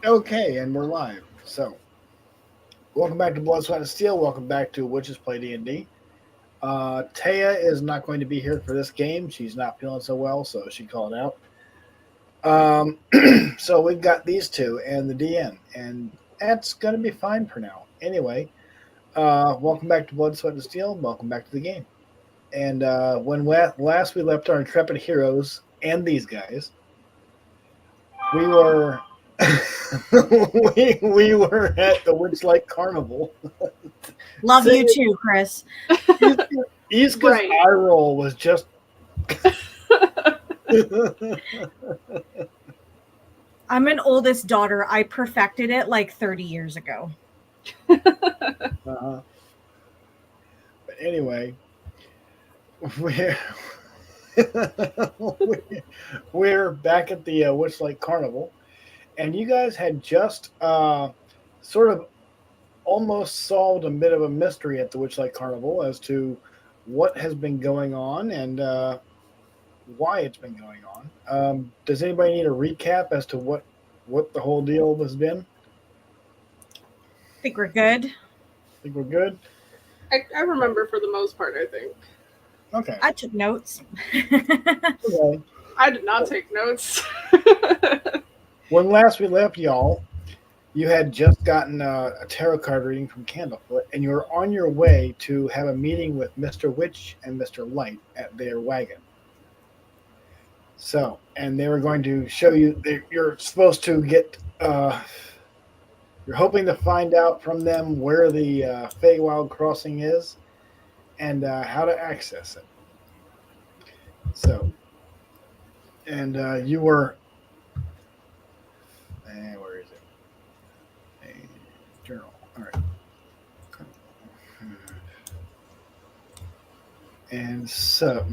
Okay, and we're live. So, welcome back to Blood, Sweat, and Steel. Welcome back to Witches Play D&D. Teia is not going to be here for this game. She's not feeling so well, so she called out. So we've got these two and the DN, and that's going to be fine for now. Anyway, welcome back to Blood, Sweat, and Steel. Welcome back to the game. And when last we left our intrepid heroes and these guys, we were we were at the Witchlight Carnival. Love you too, Chris. Isca's Right. eye roll was just. I'm an oldest daughter. I perfected it like 30 years ago. But anyway, we're we're back at the Witchlight Carnival, and you guys had just sort of almost solved a bit of a mystery at the Witchlight Carnival as to what has been going on and why it's been going on. Does anybody need a recap as to what the whole deal has been? Think we're good. Think we're good? I remember for the most part, I think. Okay. I took notes. Okay. I did not take notes. When last we left y'all, you had just gotten a tarot card reading from Candlefoot, and you were on your way to have a meeting with Mr. Witch and Mr. Light at their wagon. So, and they were going to show you, you're supposed to get, you're hoping to find out from them where the Feywild crossing is and how to access it. So, and you were, where is it? Journal. All right. And so,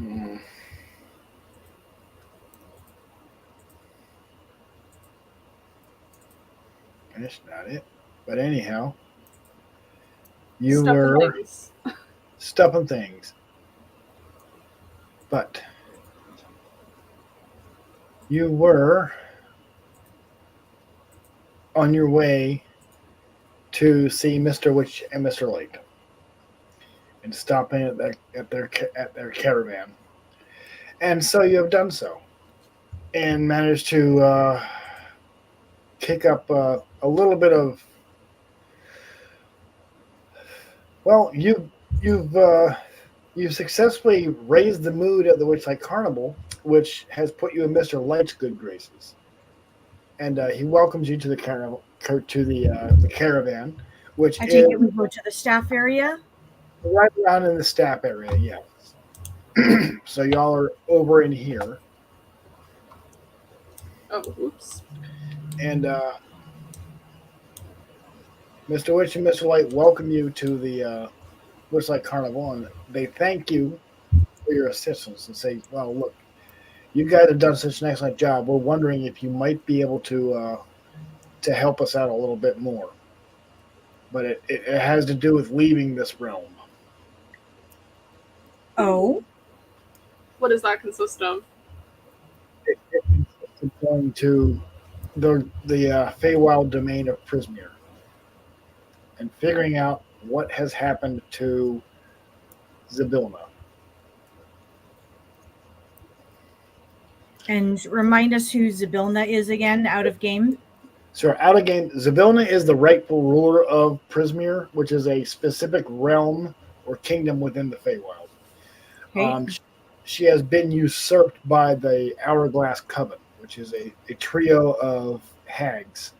that's not it. But anyhow, you Stuff and were things. stuffing things. But you were on your way to see Mr. Witch and Mr. Light and stopping at their caravan. And so you have done so and managed to kick up a little bit of, well, you've successfully raised the mood at the Witchlight Carnival, which has put you in Mr. Light's good graces, and he welcomes you to the carnival, to the caravan, which I is take it we go to the staff area. right around in the staff area. Yeah. So y'all are over in here, Oh, oops. and Mr. Witch and Mr. Light welcome you to the Witchlight Carnival, and they thank you for your assistance and say, "Well, look, you guys have done such an excellent job. We're wondering if you might be able to help us out a little bit more. But it has to do with leaving this realm." Oh, What does that consist of? It's going to the Feywild domain of Prismere and figuring out what has happened to Zybilna. and remind us who Zybilna is again, out of game. So out of game, Zybilna is the rightful ruler of Prismere, which is a specific realm or kingdom within the Feywild. Okay. She has been usurped by the Hourglass Coven, which is a trio of hags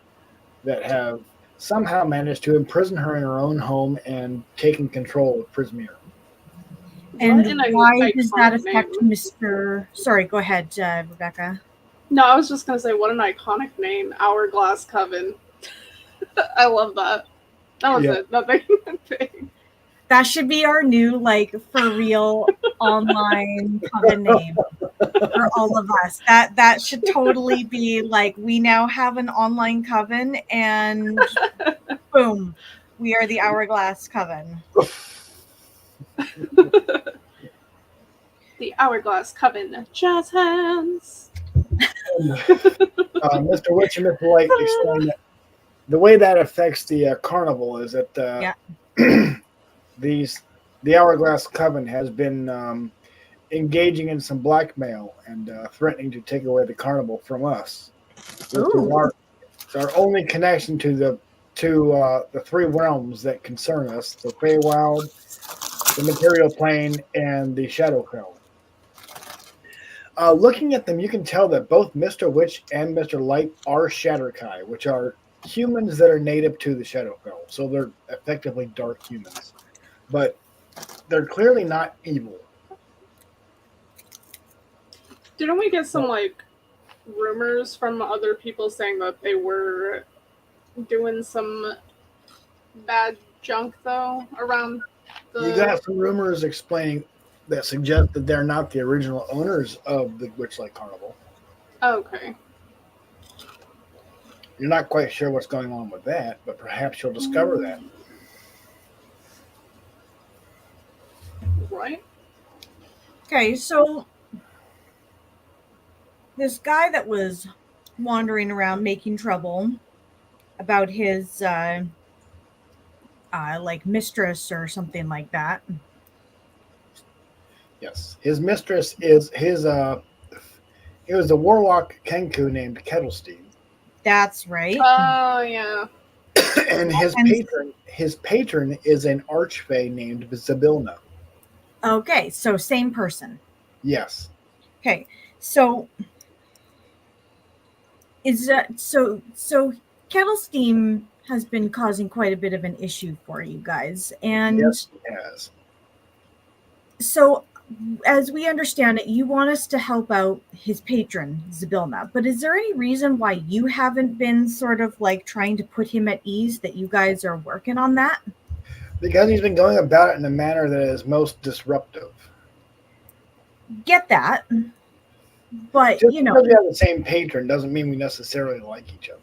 that have somehow managed to imprison her in her own home and taken control of Prismere. And What an why does that iconic affect name. Mr. Sorry, go ahead, Rebecca. No, I was just going to say, what an iconic name. Hourglass Coven. I love that. That was it. Nothing big. That should be our new, like, for real online coven name for all of us. That should totally be like, we now have an online coven, and boom, we are the Hourglass Coven. The Hourglass Coven. Jazz hands. Mr. Witch and Mr. Light explain that the way that affects the carnival is that these the Hourglass Coven has been engaging in some blackmail and threatening to take away the carnival from us, which is Ooh. our only connection to the three realms that concern us: the Feywild, the material plane, and the Shadow Realm. Looking at them, you can tell that both Mr. Witch and Mr. Light are Shatterkai, which are humans that are native to the Shadow Realm. So they're effectively dark humans. But they're clearly not evil. Didn't we get some like rumors from other people saying that they were doing some bad junk though around the? You got some rumors explaining that suggest that they're not the original owners of the Witchlight Carnival. Okay. You're not quite sure what's going on with that, but perhaps you'll discover that. Right. Okay, so this guy that was wandering around making trouble about his like mistress or something like that. Yes, his mistress is his. It was a warlock Kenku named Kettlestein, That's right. Oh yeah. and his patron is an archfey named Zabilna. Okay, so same person. Yes, Okay, so is that so Kettlesteam has been causing quite a bit of an issue for you guys, and yes, he has. so as we understand it, you want us to help out his patron Zabilna, but is there any reason why you haven't been sort of like trying to put him at ease that you guys are working on that? Because he's been going about it in a manner that is most disruptive. Get that, but Just you know, because we have the same patron doesn't mean we necessarily like each other.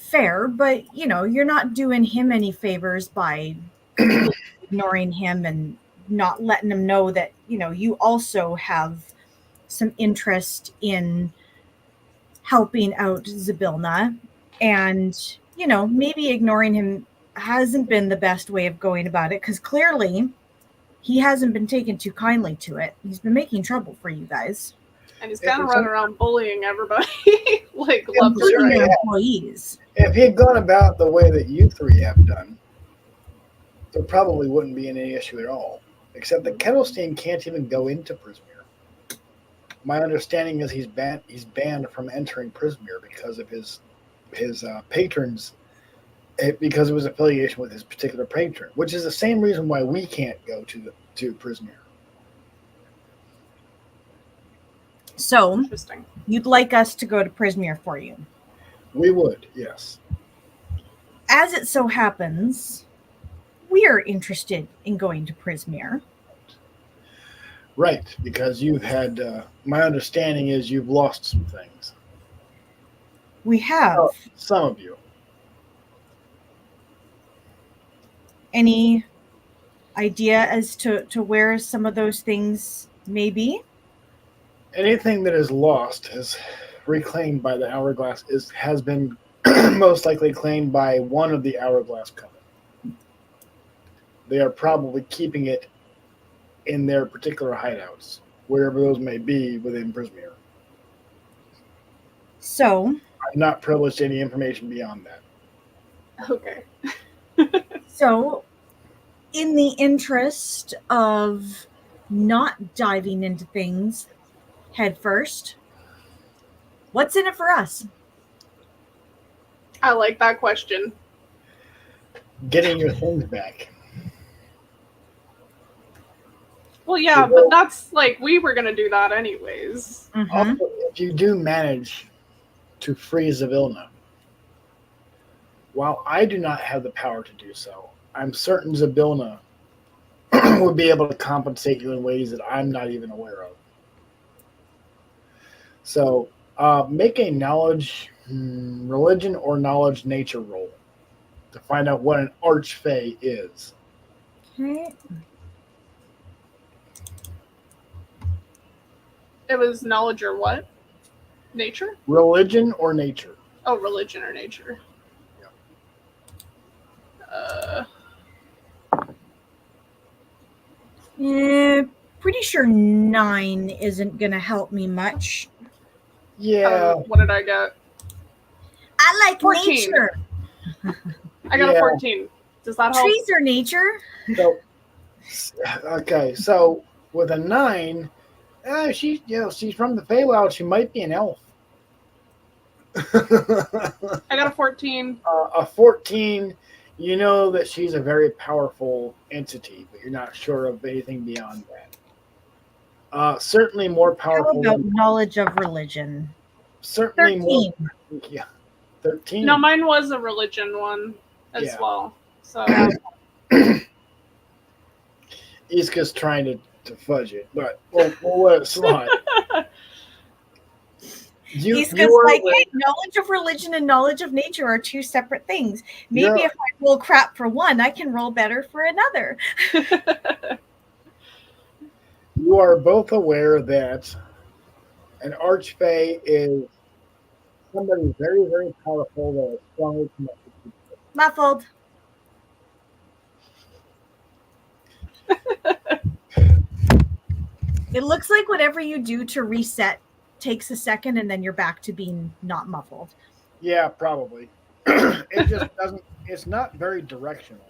fair, but you know, you're not doing him any favors by ignoring him and not letting him know that, you know, you also have some interest in helping out Zabilna, and you know, maybe ignoring him hasn't been the best way of going about it, because clearly he hasn't been taken too kindly to it. He's been making trouble for you guys. And he's kind of running around bullying everybody like left and Including right. your employees. If he had gone about the way that you three have done, there probably wouldn't be any issue at all. Except that Kettlestein can't even go into Prismere. My understanding is he's banned from entering Prismere because of his patrons, because of his affiliation with his particular patron, which is the same reason why we can't go to Prismere. So Interesting. you'd like us to go to Prismere for you. We would, yes. As it so happens, we are interested in going to Prismere. Right, because you've had, my understanding is you've lost some things. We have. Some of you. Any idea as to where some of those things may be? Anything that is lost is reclaimed by the Hourglass has been most likely claimed by one of the Hourglass Coven. They are probably keeping it in their particular hideouts, wherever those may be within Prismere. So I'm not privileged to any information beyond that. Okay. So in the interest of not diving into things head first, what's in it for us? I like that question. Getting your things back. Well, yeah, but that's like we were gonna do that anyways. Mm-hmm. Also, if you do manage to free Zabilna, while I do not have the power to do so, I'm certain Zabilna would be able to compensate you in ways that I'm not even aware of. So make a knowledge, religion or knowledge nature roll to find out what an archfey is. Okay. It was knowledge or what? Nature? Religion or nature. Oh, religion or nature. Pretty sure 9 isn't going to help me much. Yeah. What did I get? I like 14. nature. I got a 14. Does that help? Trees are nature. So, okay, so with a 9, she's from the Feywild. She might be an elf. I got a 14. A 14, you know that she's a very powerful entity, but you're not sure of anything beyond that. Certainly more powerful. How about knowledge of religion? Certainly 13. More. Yeah, 13. No, mine was a religion one as well. So Isca's trying to fudge it, but we'll let it slide. Isca's like, hey, knowledge of religion and knowledge of nature are two separate things. Maybe if I roll crap for one, I can roll better for another. You are both aware that an archfey is somebody very, very powerful that is strongly connected to people. Muffled. It looks like whatever you do to reset takes a second and then you're back to being not muffled. Yeah, probably. It just doesn't, it's not very directional.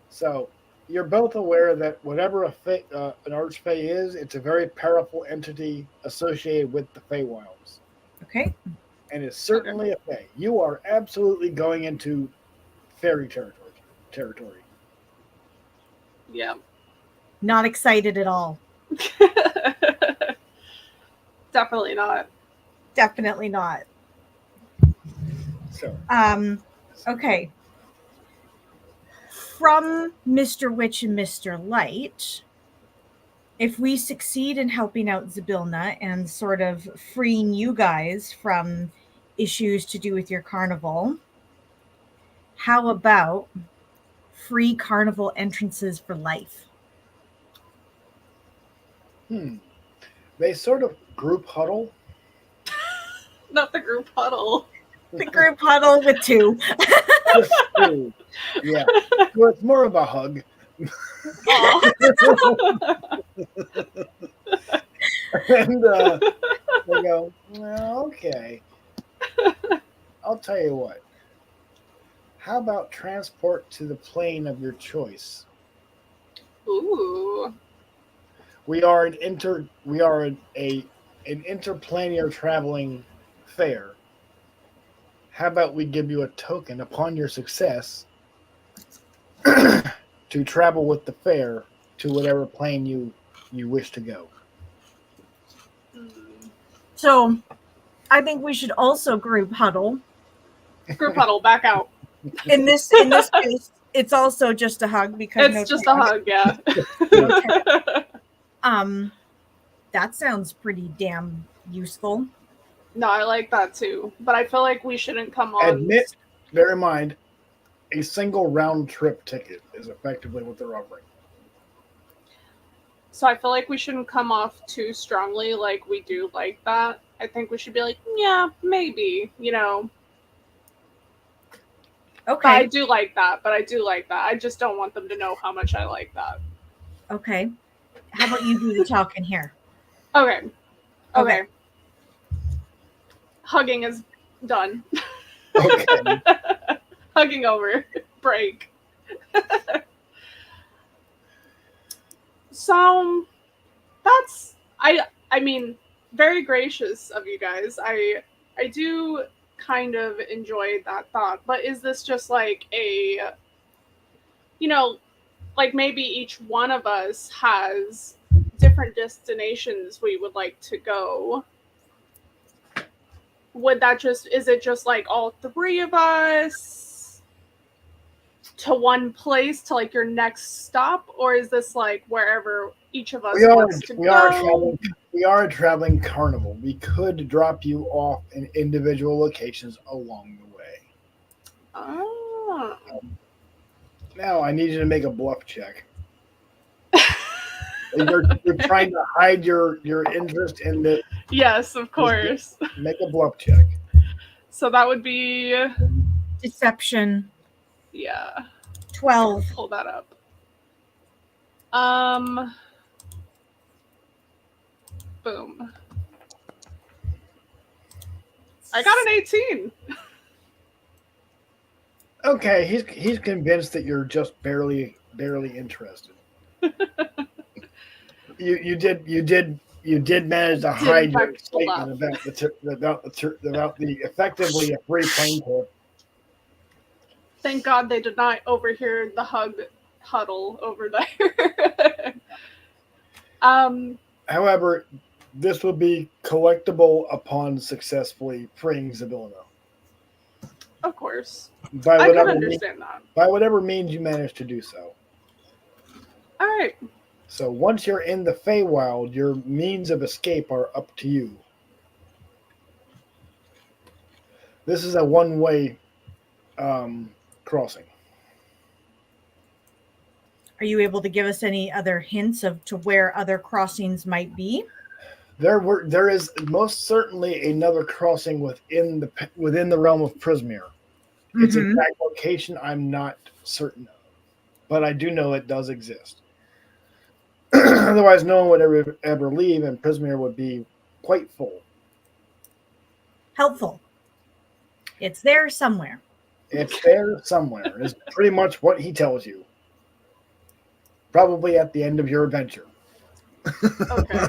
So you're both aware that whatever an archfey is, it's a very powerful entity associated with the Feywilds. Okay. And it's certainly a fey. You are absolutely going into fairy territory. Yeah. Not excited at all. Definitely not. Definitely not. So. Okay. From Mr. Witch and Mr. Light, if we succeed in helping out Zybilna and sort of freeing you guys from issues to do with your carnival, how about free carnival entrances for life? They sort of group huddle. Not the group huddle. The group huddle with 2. Just 2. Yeah. Well, it's more of a hug. And they go, well, okay. I'll tell you what. How about transport to the plane of your choice? Ooh. We are an interplanar traveling fair. How about we give you a token upon your success to travel with the fair to whatever plane you wish to go? So, I think we should also group huddle. Group huddle, back out. In this case, it's also just a hug because it's just a hug, yeah. That sounds pretty damn useful. No, I like that too. But I feel like we shouldn't come on. Bear in mind, a single round trip ticket is effectively what they're offering. So I feel like we shouldn't come off too strongly like we do like that. I think we should be like, yeah, maybe, Okay. But I do like that. I just don't want them to know how much I like that. Okay. How about you do the talking here? Okay. Hugging is done. Okay. Hugging over. Break. So that's I mean, very gracious of you guys. I do kind of enjoy that thought, but is this just like a, like maybe each one of us has different destinations we would like to go? Is it just like all 3 of us to one place to like your next stop, or is this like wherever each of us wants to go? We are a traveling carnival. We could drop you off in individual locations along the way. Oh. Now I need you to make a bluff check. You're trying to hide your interest in the Yes, of course. Make a bluff check. So that would be Deception. yeah. 12. Pull that up. Boom. I got an 18. Okay, he's convinced that you're just barely interested. You did manage to hide your excitement about the effectively a free plane trip. Thank God they did not overhear the huddle over there. However, this will be collectible upon successfully freeing Zybilna. Of course. By I whatever can understand that. By whatever means you manage to do so. All right. So once you're in the Feywild, your means of escape are up to you. This is a one-way crossing. Are you able to give us any other hints to where other crossings might be? There is most certainly another crossing within the realm of Prismere. Its exact location I'm not certain of, but I do know it does exist. Otherwise, no one would ever leave, and Prismere would be quite full. Helpful. It's there somewhere. It's there somewhere. Is pretty much what he tells you. Probably at the end of your adventure. Okay.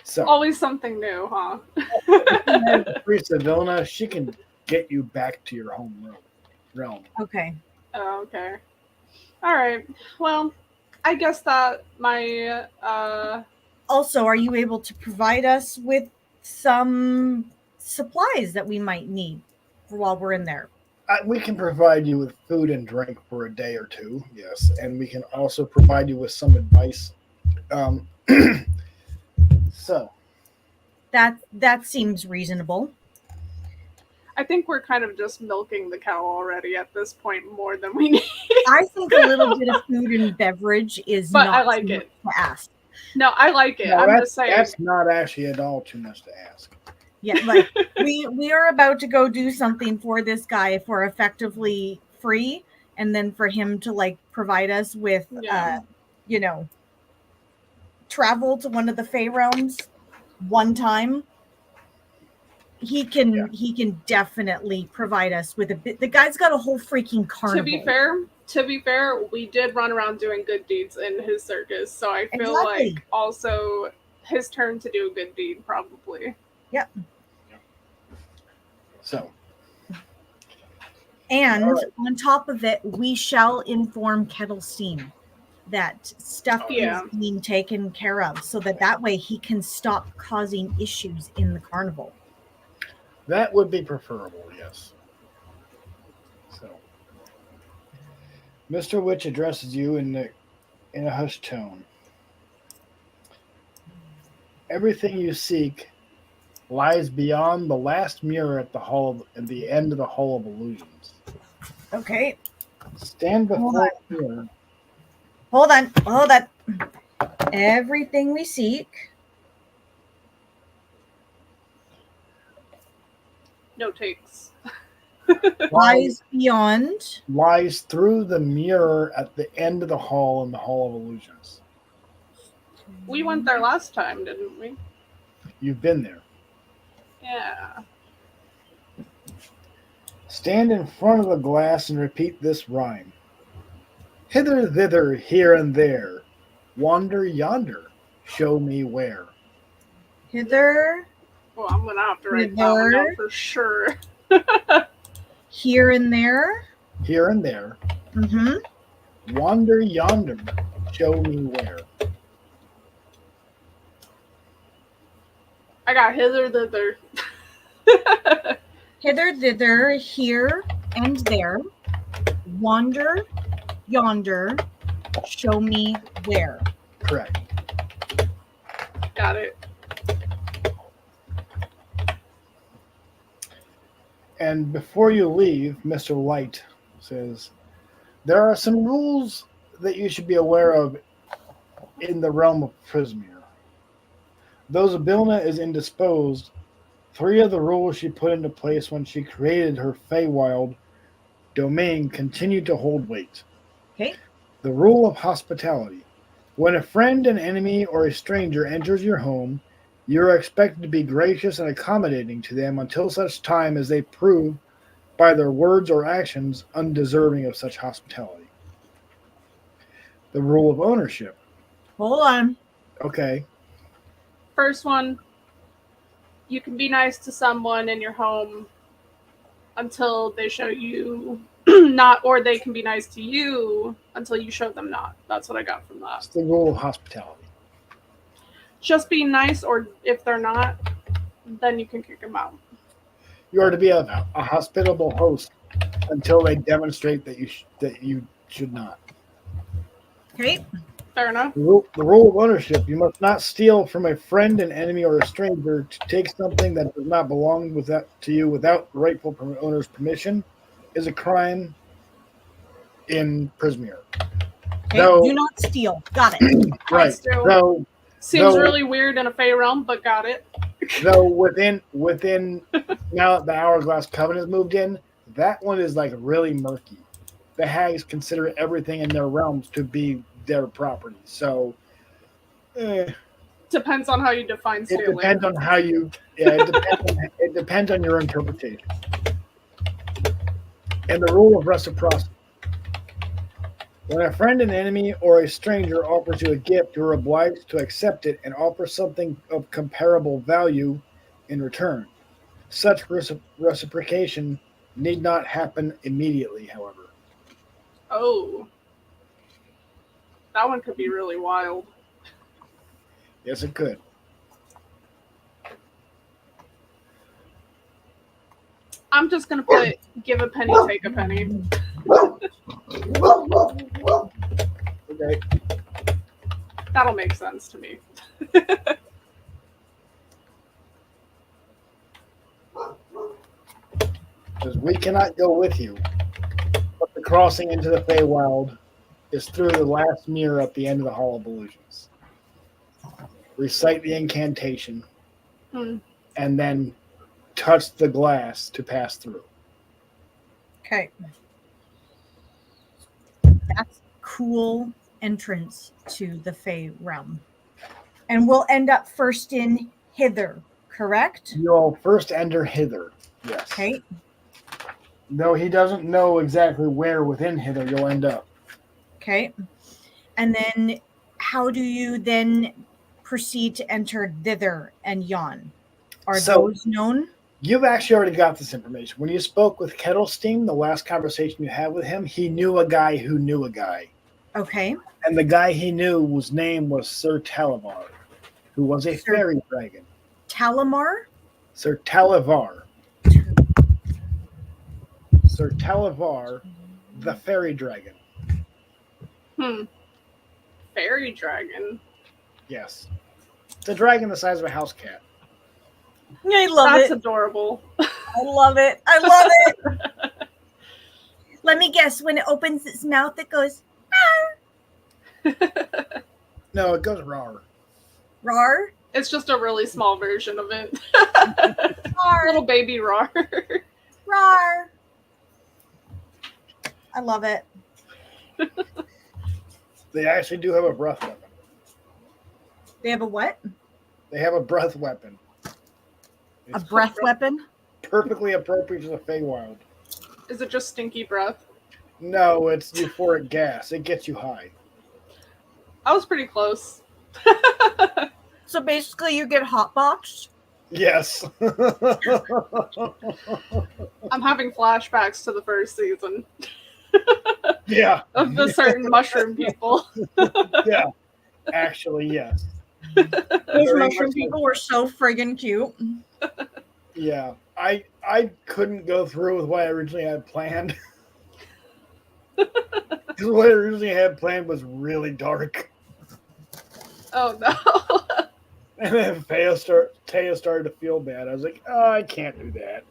So always something new, huh? Zybilna, she can get you back to your home realm. Okay. Oh, okay. All right. Well, I guess that my Also, are you able to provide us with some supplies that we might need for while we're in there? We can provide you with food and drink for a day or two, yes, and we can also provide you with some advice. So that seems reasonable. I think we're kind of just milking the cow already at this point more than we need. I think a little bit of food and beverage is but not I like too it. much to ask. No, I like it. No, I'm just saying. That's not actually at all too much to ask. Yeah, like we are about to go do something for this guy for effectively free, and then for him to like provide us with travel to one of the Fey realms one time. He can definitely provide us with a bit. The guy's got a whole freaking carnival. To be fair, we did run around doing good deeds in his circus, so I feel like also his turn to do a good deed probably. Yep. So. And on top of it, we shall inform Kettlestein that stuff is being taken care of, so that way he can stop causing issues in the carnival. That would be preferable, yes. So, Mr. Witch addresses you in a hushed tone. Everything you seek lies beyond the last mirror at the end of the Hall of Illusions. Okay. Stand before the mirror. Hold on. Everything we seek. No takes. Lies beyond. Lies through the mirror at the end of the hall in the Hall of Illusions. We went there last time, didn't we? You've been there. Yeah. Stand in front of the glass and repeat this rhyme. Hither, thither, here and there. Wander yonder. Show me where. Hither. Well, I'm going to have to write that one down for sure. Here and there. Here and there. Mm-hmm. Wander yonder. Show me where. I got hither, thither. Hither, thither, here and there. Wander yonder. Show me where. Correct. Got it. And before you leave, Mr. Light says, there are some rules that you should be aware of in the realm of Prismere. Though Zybilna is indisposed, 3 of the rules she put into place when she created her Feywild domain continue to hold weight. Okay. The rule of hospitality. When a friend, an enemy, or a stranger enters your home, you are expected to be gracious and accommodating to them until such time as they prove, by their words or actions, undeserving of such hospitality. The rule of ownership. Hold on. Okay. First one, you can be nice to someone in your home until they show you not, or they can be nice to you until you show them not. That's what I got from that. It's the rule of hospitality. Just be nice, or if they're not, then you can kick them out. You are to be a hospitable host until they demonstrate that you should not. Okay. Fair enough. The rule of ownership. You must not steal from a friend, an enemy, or a stranger. To take something that does not belong to you without rightful owner's permission is a crime in Prismere. Okay. No. Do not steal. Got it. Right. Still, seems really weird in a Fey realm, but got it. Though within now that the Hourglass Covenant moved in, that one is like really murky. The hags consider everything in their realms to be their property. So depends on how you define stealing. It depends on how you. Yeah, it depends on your interpretation. And the rule of reciprocity. When a friend, an enemy, or a stranger offers you a gift, you are obliged to accept it and offer something of comparable value in return. Such reciprocation need not happen immediately, however. Oh. That one could be really wild. Yes, it could. I'm just going to put give a penny, take a penny. Okay. That'll make sense to me. Because we cannot go with you. But the crossing into the Feywild is through the last mirror at the end of the Hall of Illusions. Recite the incantation, and then touch the glass to pass through. Okay. That's cool entrance to the Fey realm. And we'll end up first in Hither, correct? You'll first enter Hither, yes. Okay. Though he doesn't know exactly where within Hither you'll end up. Okay. And then how do you then proceed to enter Thither and Yon? Are those known? You've actually already got this information. When you spoke with Kettlestein, the last conversation you had with him, he knew a guy who knew a guy. Okay. And the guy he knew whose name was Sir Talavar, who was a fairy dragon. Talamar? Sir Talavar. Sir Talavar, the fairy dragon. Fairy dragon? Yes. It's a dragon the size of a house cat. I love That's it. adorable. I love it. I love it. Let me guess. When it opens its mouth, it goes, No, it goes rawr. rar? It's just a really small version of it. Rar. Little baby roar. Rar. I love it. They actually do have a breath weapon. They have a what? They have a breath weapon. A breath weapon? Perfectly appropriate to the Feywild. Is it just stinky breath? No, it's euphoric gas. It gets you high. I was pretty close. So basically you get hotboxed? Yes. I'm having flashbacks to the first season. Yeah. Of the certain mushroom people. Yeah. Actually, yes. Those mushroom people were so friggin' cute. Yeah. I couldn't go through with what I originally had planned. Because what I originally had planned was really dark. Oh no. And then Teia started to feel bad. I was like, oh, I can't do that.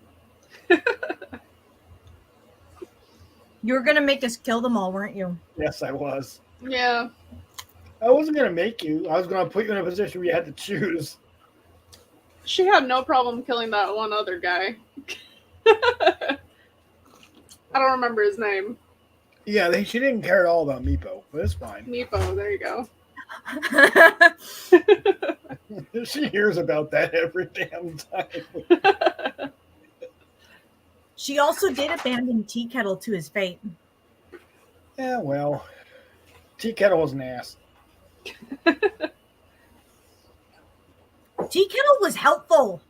You were going to make us kill them all, weren't you? Yes, I was. Yeah. I wasn't going to make you. I was going to put you in a position where you had to choose. She had no problem killing that one other guy. I don't remember his name. Yeah, she didn't care at all about Meepo, but it's fine. Meepo, there you go. She hears about that every damn time. She also did abandon Tea Kettle to his fate. Yeah, well, Tea Kettle was an ass. Tea Kettle was helpful.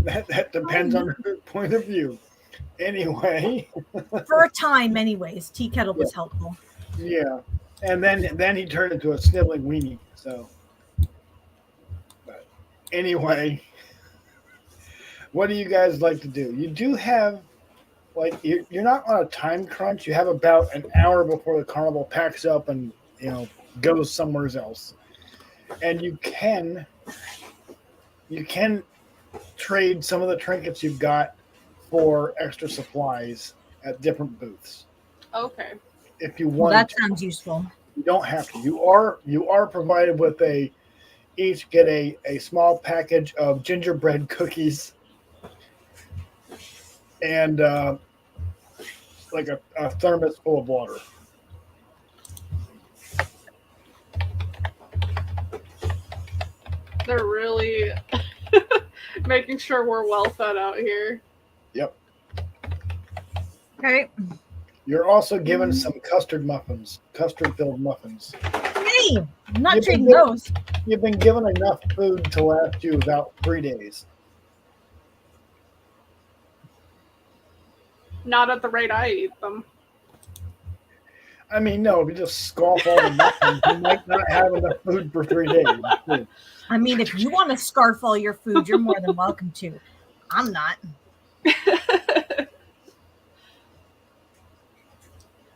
That depends on her point of view. Anyway. For a time, anyways, Tea Kettle was helpful. Yeah. And then he turned into a sniveling weenie. So, but anyway, what do you guys like to do? You do have, like, you're not on a time crunch. You have about an hour before the carnival packs up and goes somewhere else, and you can trade some of the trinkets you've got for extra supplies at different booths. Okay. If you want, well, that sounds useful. You don't have to. You are provided with each get a small package of gingerbread cookies and like a thermos full of water. They're really making sure we're well fed out here. Yep. Okay. You're also given some custard filled muffins. Hey, I'm not trading those. You've been given enough food to last you about 3 days. Not at the rate I eat them. I mean, no, if you just scoff all the muffins, you might not have enough food for 3 days. I mean, if you want to scarf all your food, you're more than welcome to. I'm not.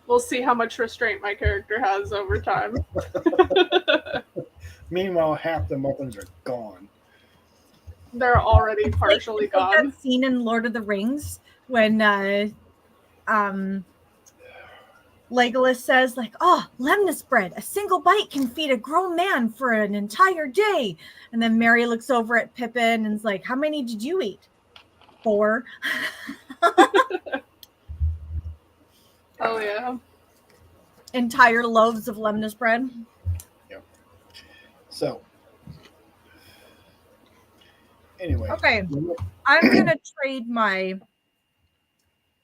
We'll see how much restraint my character has over time. Meanwhile, half the muffins are gone. They're already partially gone. Like that scene in Lord of the Rings when Legolas says, like, "Oh, lemnis bread, a single bite can feed a grown man for an entire day." And then Merry looks over at Pippin and is like, "How many did you eat?" 4. Oh, yeah. Entire loaves of lemnis bread. Yeah. So, anyway. Okay. I'm going to trade my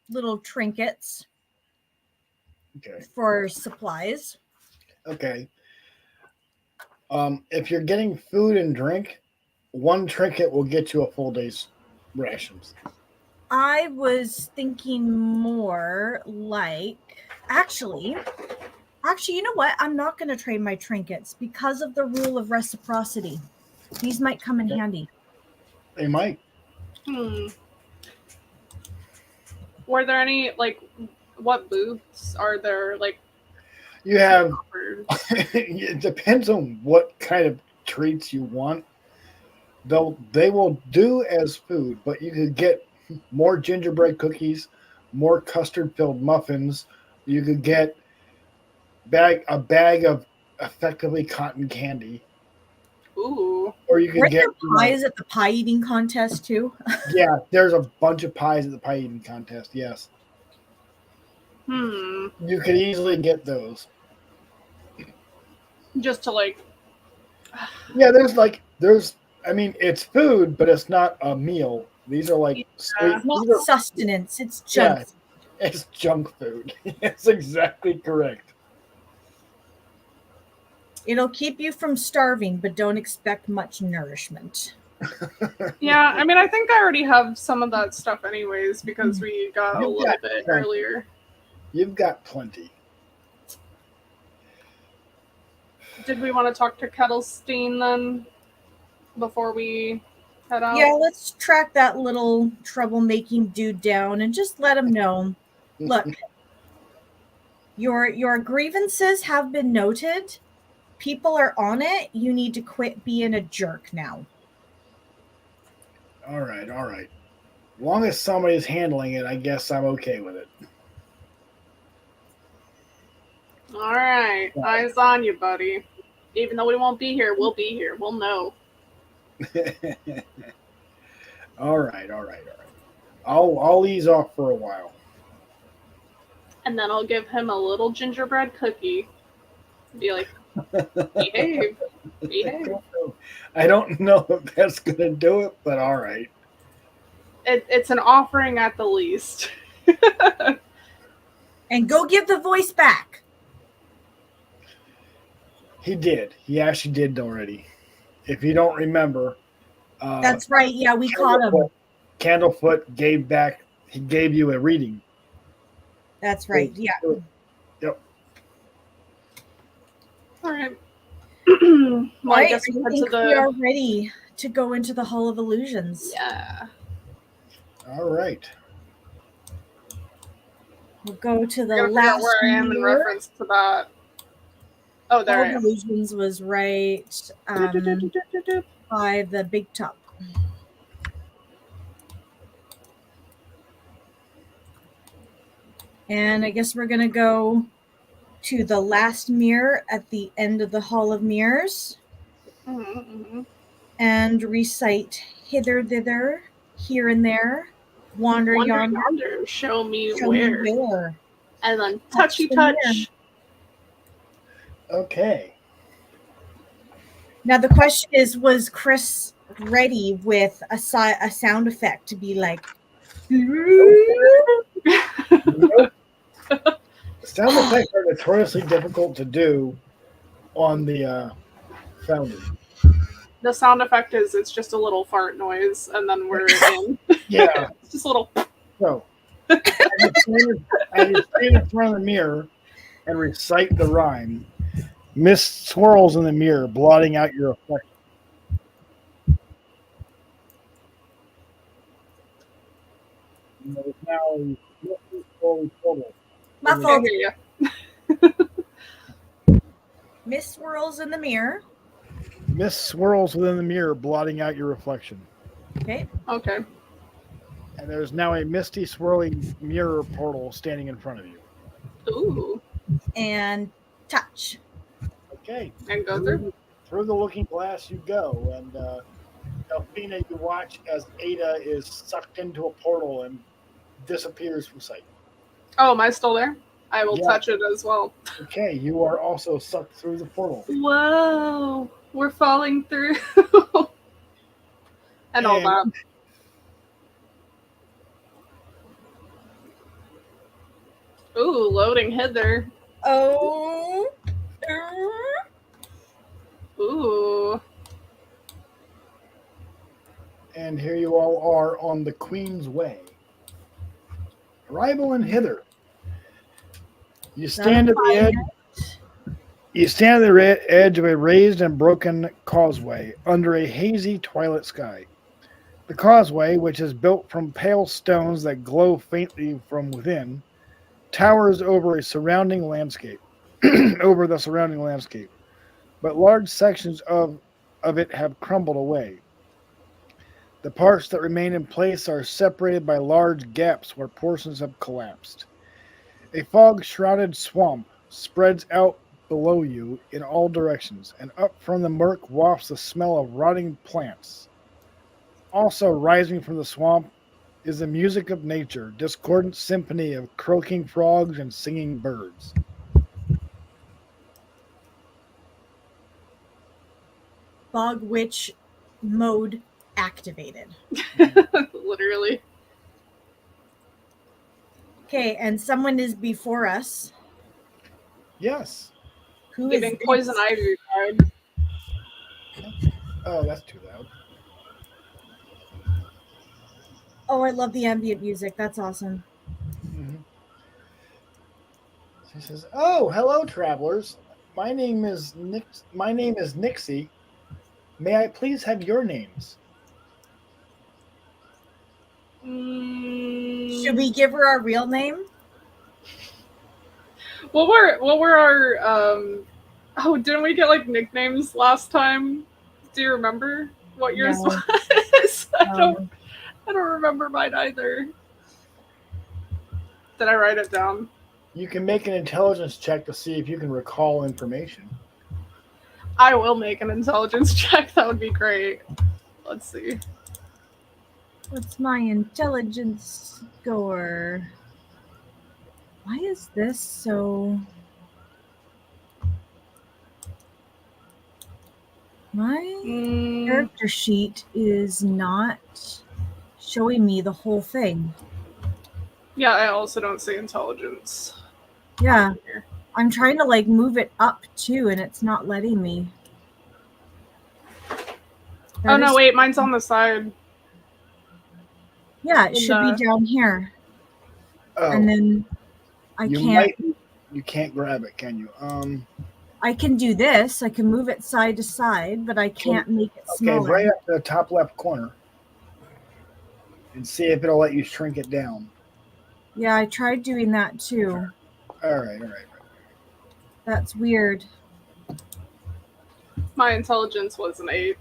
little trinkets for supplies. Okay. If you're getting food and drink, one trinket will get you a full day's rations. I was thinking more like, actually, you know what? I'm not going to trade my trinkets because of the rule of reciprocity. These might come in handy. They might. Were there any, like, what booths are there, like, you have, it depends on what kind of treats you want. They will do as food, but you could get more gingerbread cookies, more custard-filled muffins. You could get a bag of effectively cotton candy. Ooh. Or you could get pies at the pie eating contest too. Yeah, there's a bunch of pies at the pie eating contest. Yes. You could easily get those. Just to like. Yeah, I mean, it's food, but it's not a meal. These are like it's not sustenance. It's junk. Yeah, it's junk food. That's exactly correct. It'll keep you from starving, but don't expect much nourishment. Yeah, I mean, I think I already have some of that stuff anyways because we got a little bit earlier. You've got plenty. Did we want to talk to Kettlestein then before we head out? Yeah, let's track that little troublemaking dude down and just let him know. Look, your grievances have been noted. People are on it. You need to quit being a jerk now. All right. As long as somebody's handling it, I guess I'm okay with it. All right, eyes on you, buddy. Even though we won't be here, we'll be here. We'll know. All right. I'll ease off for a while. And then I'll give him a little gingerbread cookie. Be like, behave. I don't know if that's gonna do it, but all right. It's an offering at the least. And go give the voice back. He did. He actually did already. If you don't remember, That's right. Yeah, we caught him. Candlefoot he gave you a reading. That's right. Yeah. Yep. All right. Well, I guess we head to we are ready to go into the Hall of Illusions. Yeah. All right. We'll go to the I gotta figure out last where I am in mirror. reference to that. Oh, there I Hall of am. Illusions was right by the big top. And I guess we're going to go to the last mirror at the end of the Hall of Mirrors and recite hither, thither, here and there, wander yonder, show me where. And then touchy the touch. mirror. Okay. Now the question is, was Chris ready with a sound effect to be like... Nope. Sound effects are notoriously difficult to do on the Foundry. The sound effect is it's just a little fart noise, and then we're in. Yeah. It's just a little. So, as you stand in front of the mirror and recite the rhyme, mist swirls in the mirror, blotting out your reflection. And there's now a misty swirly portal. Muffled. Yeah. Mist swirls in the mirror. Mist swirls within the mirror, blotting out your reflection. Okay. Okay. And there's now a misty, swirling mirror portal standing in front of you. Ooh. And touch. Okay. And go through. Through the looking glass you go, and Delphina, you watch as Aida is sucked into a portal and disappears from sight. Oh, am I still there? I will Yeah. touch it as well. Okay, you are also sucked through the portal. Whoa. We're falling through. and all that. Ooh, loading hither. Oh. Ooh. And here you all are on the Queen's Way. Arrival in hither. You stand at the edge. You stand at the edge of a raised and broken causeway under a hazy twilight sky. The causeway, which is built from pale stones that glow faintly from within, towers over a surrounding landscape. Over the surrounding landscape, but large sections of it have crumbled away. The parts that remain in place are separated by large gaps where portions have collapsed. A fog-shrouded swamp spreads out below you in all directions, and up from the murk wafts the smell of rotting plants. Also rising from the swamp is the music of nature, discordant symphony of croaking frogs and singing birds. Fog witch mode activated. Literally. Okay, and someone is before us. Yes. Who is Giving this? poison ivy card. Oh, that's too loud. Oh, I love the ambient music. That's awesome. Mm-hmm. She says, "Oh, hello, travelers. My name is Nixie. May I please have your names?" Should we give her our real name? What were our oh, didn't we get like nicknames last time? Do you remember what yours No. was? I don't remember mine either. Did I write it down? You can make an intelligence check to see if you can recall information. I will make an intelligence check. That would be great. Let's see. What's my intelligence score? Why is this so... My character sheet is not showing me the whole thing. Yeah, I also don't see intelligence. Yeah, I'm trying to like move it up too, and it's not letting me. Oh no, wait, mine's on the side. Yeah, it should be down here. Oh, and then you can't grab it, can you? I can do this. I can move it side to side, but I can't make it smaller. Okay, bring it up to the top left corner and see if it'll let you shrink it down. Yeah, I tried doing that too. All right. That's weird. My intelligence was an 8.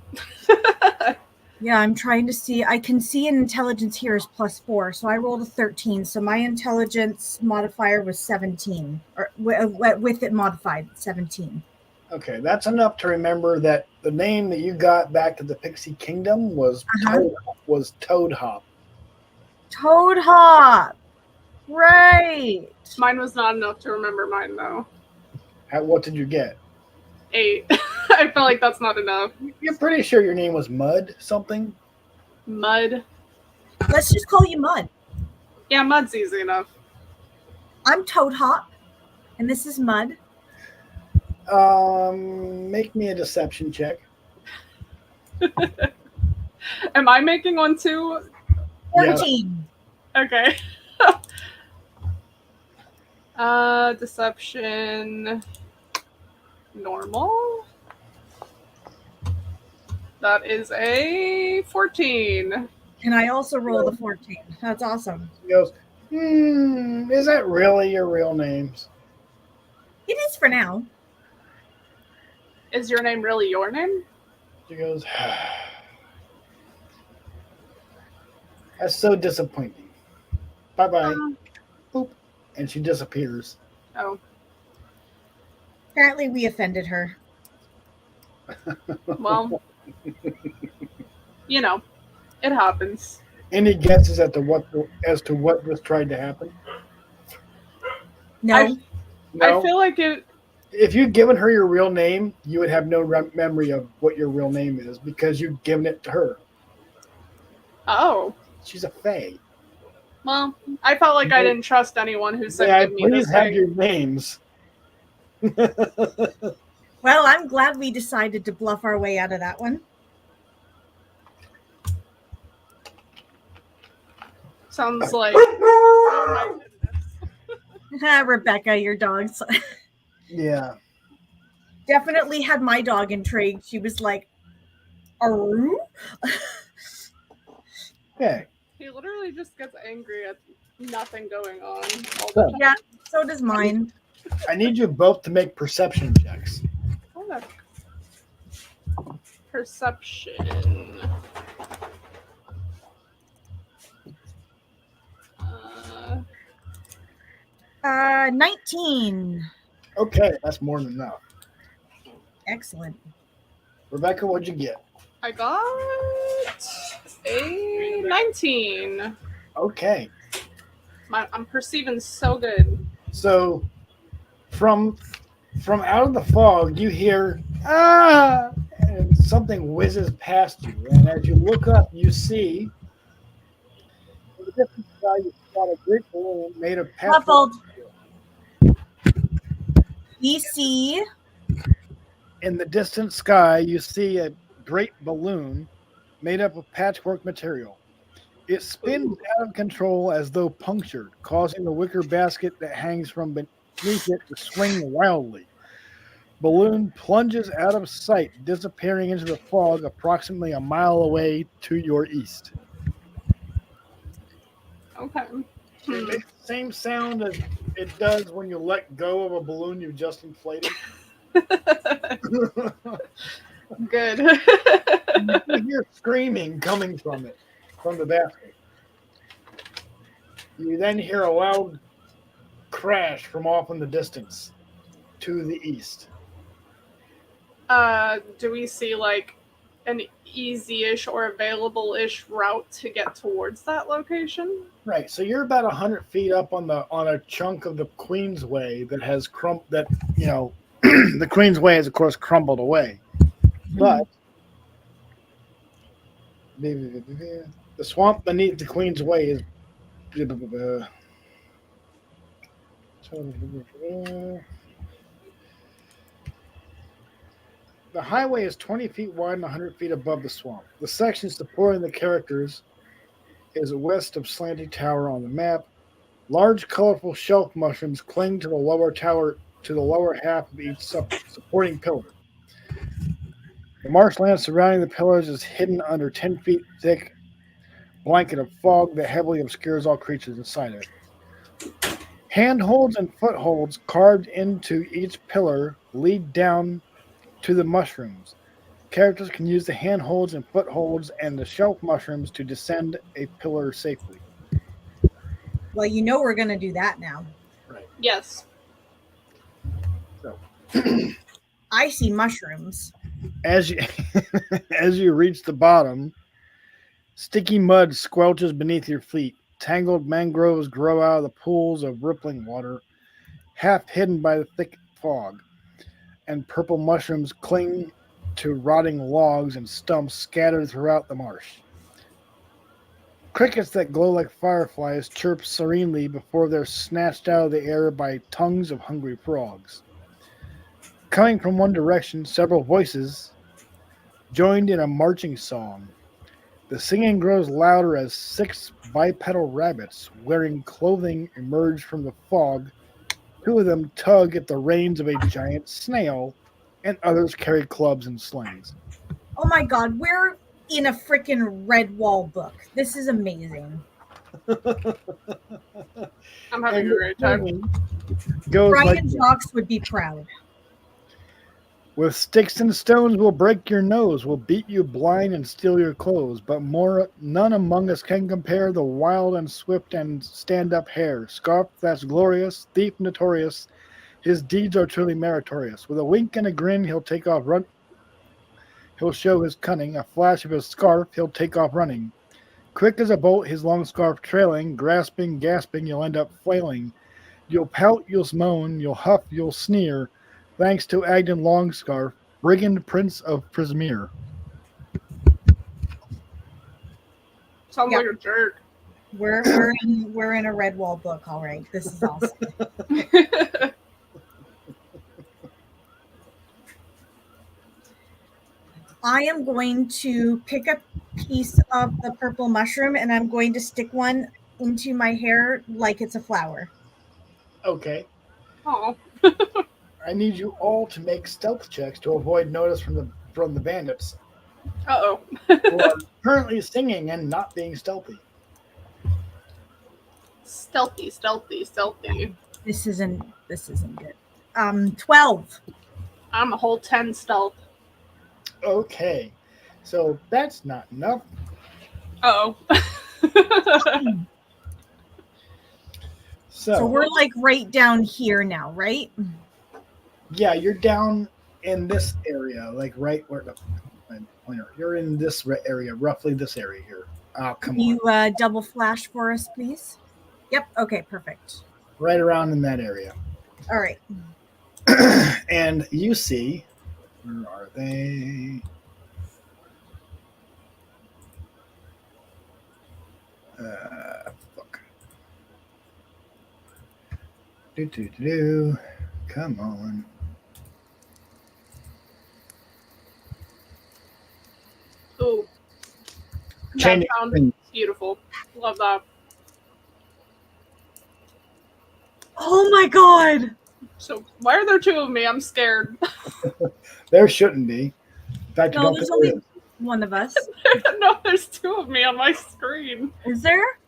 Yeah, I'm trying to see. I can see an intelligence here is +4, so I rolled a 13. So my intelligence modifier was 17, or with it modified, 17. Okay, that's enough to remember that the name that you got back to the Pixie Kingdom was Toad Hop. Toad Hop, right? Mine was not enough to remember mine though. What did you get? 8. I feel like that's not enough. You're pretty sure your name was Mud something? Mud. Let's just call you Mud. Yeah, Mud's easy enough. I'm Toad Hop, and this is Mud. Make me a deception check. Am I making one too? 14. Yeah. Okay. Deception. Normal. That is a 14. And I also rolled a 14. That's awesome. He goes, is that really your real names? It is for now. Is your name really your name? She goes, that's so disappointing. Bye-bye. Boop. And she disappears. Oh. Apparently we offended her. Well, you know, it happens. Any guesses as to what just tried to happen? No. I feel like it... If you'd given her your real name, you would have no memory of what your real name is because you've given it to her. Oh. She's a fae. Well, I felt like I didn't trust anyone who said give me this please have thing. your names. Well, I'm glad we decided to bluff our way out of that one. Sounds like... Oh my goodness. Rebecca, your dog's... Yeah. Definitely had my dog intrigued. She was like, "Aroo?" Okay. He literally just gets angry at nothing going on all the time. Yeah, so does mine. I need you both to make perception checks. Oh, perception. 19. Okay, that's more than enough. Excellent. Rebecca, what'd you get? I got a 19. Okay. I'm perceiving so good. So, from out of the fog, you hear and something whizzes past you, and as you look up, you see in the distance sky, you spot a great balloon made of patchwork. Muffled. We see. In the distant sky, you see a great balloon made up of patchwork material. It spins out of control as though punctured, causing the wicker basket that hangs from beneath it to swing wildly. Balloon plunges out of sight, disappearing into the fog approximately a mile away to your east. Okay. It makes the same sound as it does when you let go of a balloon you just inflated. Good. You hear screaming coming from it, from the basket. You then hear a loud crash from off in the distance to the east. Do we see like an easy-ish or available-ish route to get towards that location? Right. So you're about 100 feet up on a chunk of the Queensway that has the Queensway has of course crumbled away, but the swamp beneath the Queensway is. The highway is 20 feet wide and 100 feet above the swamp. The section supporting the characters is west of Slanty Tower on the map. Large, colorful shelf mushrooms cling to the lower half of each supporting pillar. The marshland surrounding the pillars is hidden under 10 feet thick blanket of fog that heavily obscures all creatures inside it. Handholds and footholds carved into each pillar lead down to the mushrooms. Characters can use the handholds and footholds and the shelf mushrooms to descend a pillar safely. Well, you know we're going to do that now. Right. Yes. So, I see mushrooms. as you as you reach the bottom, sticky mud squelches beneath your feet. Tangled mangroves grow out of the pools of rippling water, half hidden by the thick fog, and purple mushrooms cling to rotting logs and stumps scattered throughout the marsh. Crickets that glow like fireflies chirp serenely before they're snatched out of the air by tongues of hungry frogs. Coming from one direction, several voices joined in a marching song. The singing grows louder as 6 bipedal rabbits wearing clothing emerge from the fog. 2 of them tug at the reins of a giant snail, and others carry clubs and slings. Oh my god, we're in a freaking Redwall book. This is amazing. I'm having a great time. Goes Brian like, Jocks would be proud. with sticks and stones we'll break your nose, we'll beat you blind and steal your clothes, but none among us can compare the wild and swift and stand-up hare, scarf that's glorious, thief notorious, his deeds are truly meritorious. With a wink and a grin he'll show his cunning, a flash of his scarf he'll take off running. Quick as a bolt his long scarf trailing, grasping, gasping, you'll end up flailing. You'll pout, you'll moan, you'll huff, you'll sneer, thanks to Agden Longscarf, brigand prince of Prismere. Sounds like a jerk. We're in a Redwall book, all right. This is awesome. I am going to pick a piece of the purple mushroom and I'm going to stick one into my hair like it's a flower. Okay. Oh. I need you all to make stealth checks to avoid notice from the bandits. Uh-oh. Who are currently singing and not being stealthy. Stealthy. This isn't good. 12. I'm a whole 10 stealth. Okay. So that's not enough. Uh-oh. So we're like right down here now, right? Yeah, you're down in this area, like right where the pointer. You're in this area, roughly this area here. Oh, come on. You double flash for us, please? Yep. Okay, perfect. Right around in that area. All right. And you see, where are they? Fuck. Come on. Ooh. That Chaining sounds beautiful. Love that. Oh my god! So why are there 2 of me? I'm scared. There shouldn't be. In fact, you No, don't there's think only there is. one of us. No, there's 2 of me on my screen. Is there?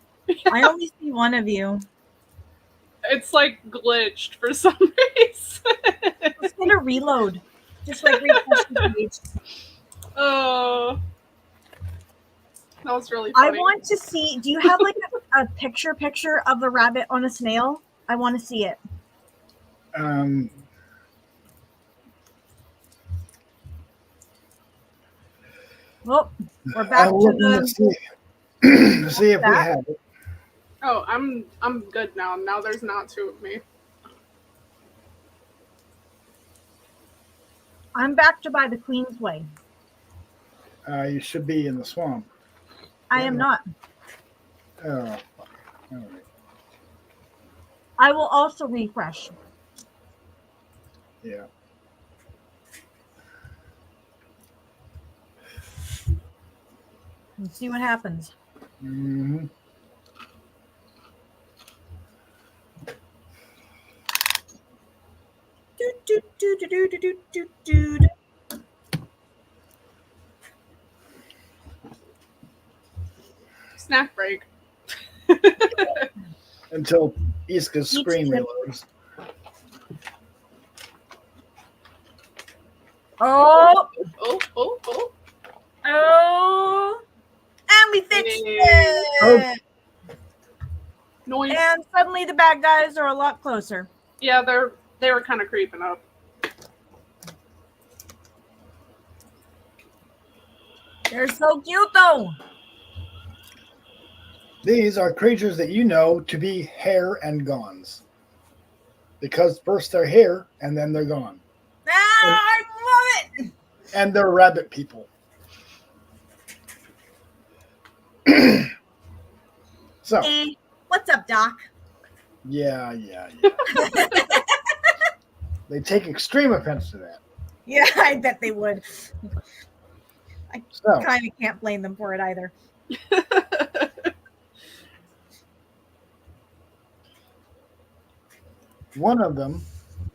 I only see one of you. It's like glitched for some reason. It's gonna reload. Just like refresh the page. Oh. That was really I funny. want to see. Do you have like a picture of the rabbit on a snail? I want to see it. Oh, we're back I'm to looking the. to see if we that. have it. Oh, I'm good now. Now there's not two of me. I'm back to by the Queen's Way. You should be in the swamp. I am not. Oh, all right. I will also refresh. Yeah. And see what happens. Mm-hmm. Do, do, do, do, do, do, do, do, do. Snack break. Until Isca's Each screen tip. reloads. Oh, Oh. oh. And we fixed Yay. it. Noise. And suddenly the bad guys are a lot closer. Yeah, they were kind of creeping up. They're so cute, though. These are creatures that you know to be hare and gons. Because first they're hare and then they're gone. I love it. And they're rabbit people. So, Hey, what's up, Doc? yeah. They take extreme offense to that. Yeah, I bet they would. So, Kind of can't blame them for it either. one of them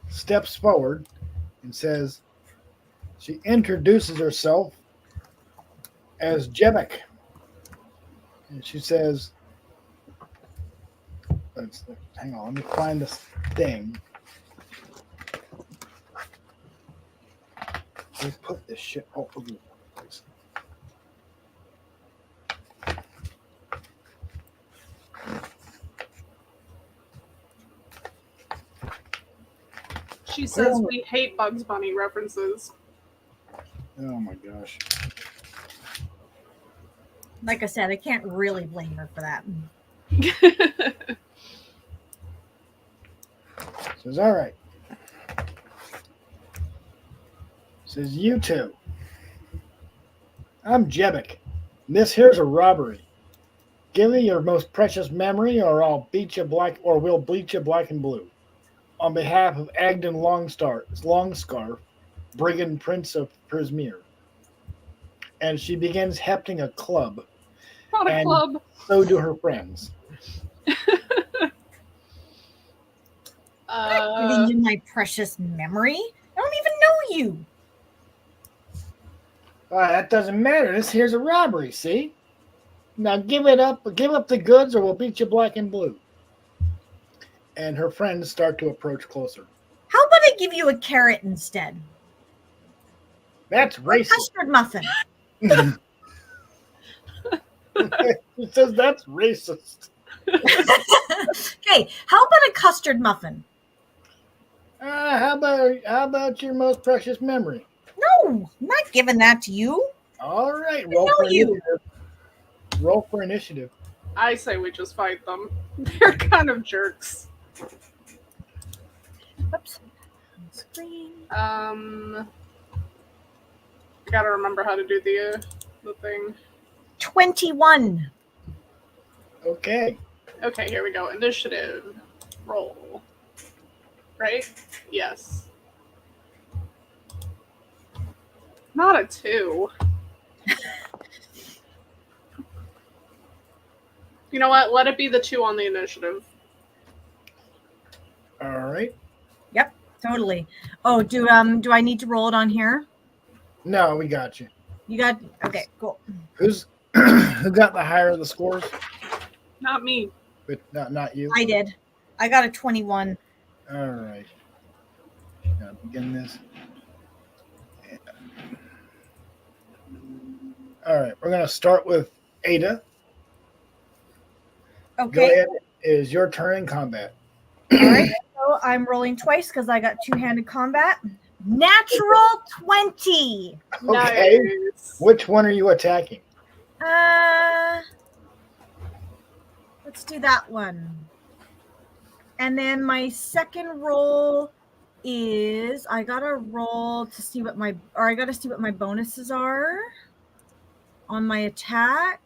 steps forward and says, she introduces herself as Jebek. And she says, hang on, let me find this thing. Let me put this shit all over the place. She says we hate Bugs Bunny references. Oh my gosh. Like I said, I can't really blame her for that. Says, all right. Says, you two. I'm Jebek. This here's a robbery. Give me your most precious memory or I'll beat you black or we'll bleach you black and blue. On behalf of Agden Longscarf, Brigand Prince of Prismere. And she begins hefting a club. Not a club. So do her friends. Giving you my precious memory? I don't even know you. That doesn't matter. This here's a robbery, see? Now give up the goods or we'll beat you black and blue. And her friends start to approach closer. How about I give you a carrot instead? That's racist. Custard muffin. She says that's racist. Okay, how about a custard muffin? How about your most precious memory? No, I'm not giving that to you. All right, roll for initiative. I say we just fight them. They're kind of jerks. Oops. Screen. I gotta remember how to do the thing. 21. Okay. Okay, here we go. Initiative. Roll. Right? Yes. Not a 2. You know what? Let it be the 2 on the initiative. All right. Yep, totally. Oh, do I need to roll it on here? No, we got you. You got okay, cool. Who got the higher of the scores? Not me. But not you. I did. I got a 21. All right. Gotta begin this. All right, we're gonna start with Aida. Okay. Go ahead. It is your turn in combat. All right, so I'm rolling twice because I got two-handed combat. Natural 20. Okay. Nice. Which one are you attacking? Let's do that one. And then my second roll is I gotta roll to see what my bonuses are on my attack.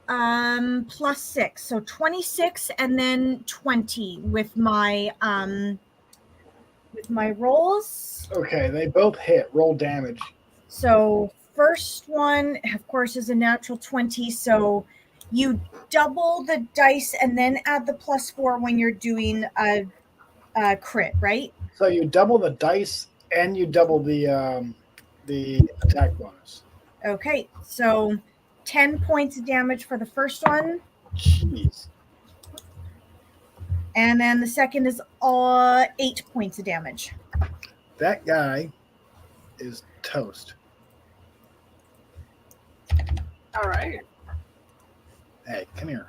+6, so 26, and then 20 with my rolls. Okay, they both hit. Roll damage. So first one, of course, is a natural 20. So you double the dice and then add the +4 when you're doing a crit, right? So you double the dice and you double the attack bonus. Okay, so 10 points of damage for the first one, Jeez. and then the second is 8 points of damage. That guy is toast. All right. Hey, come here.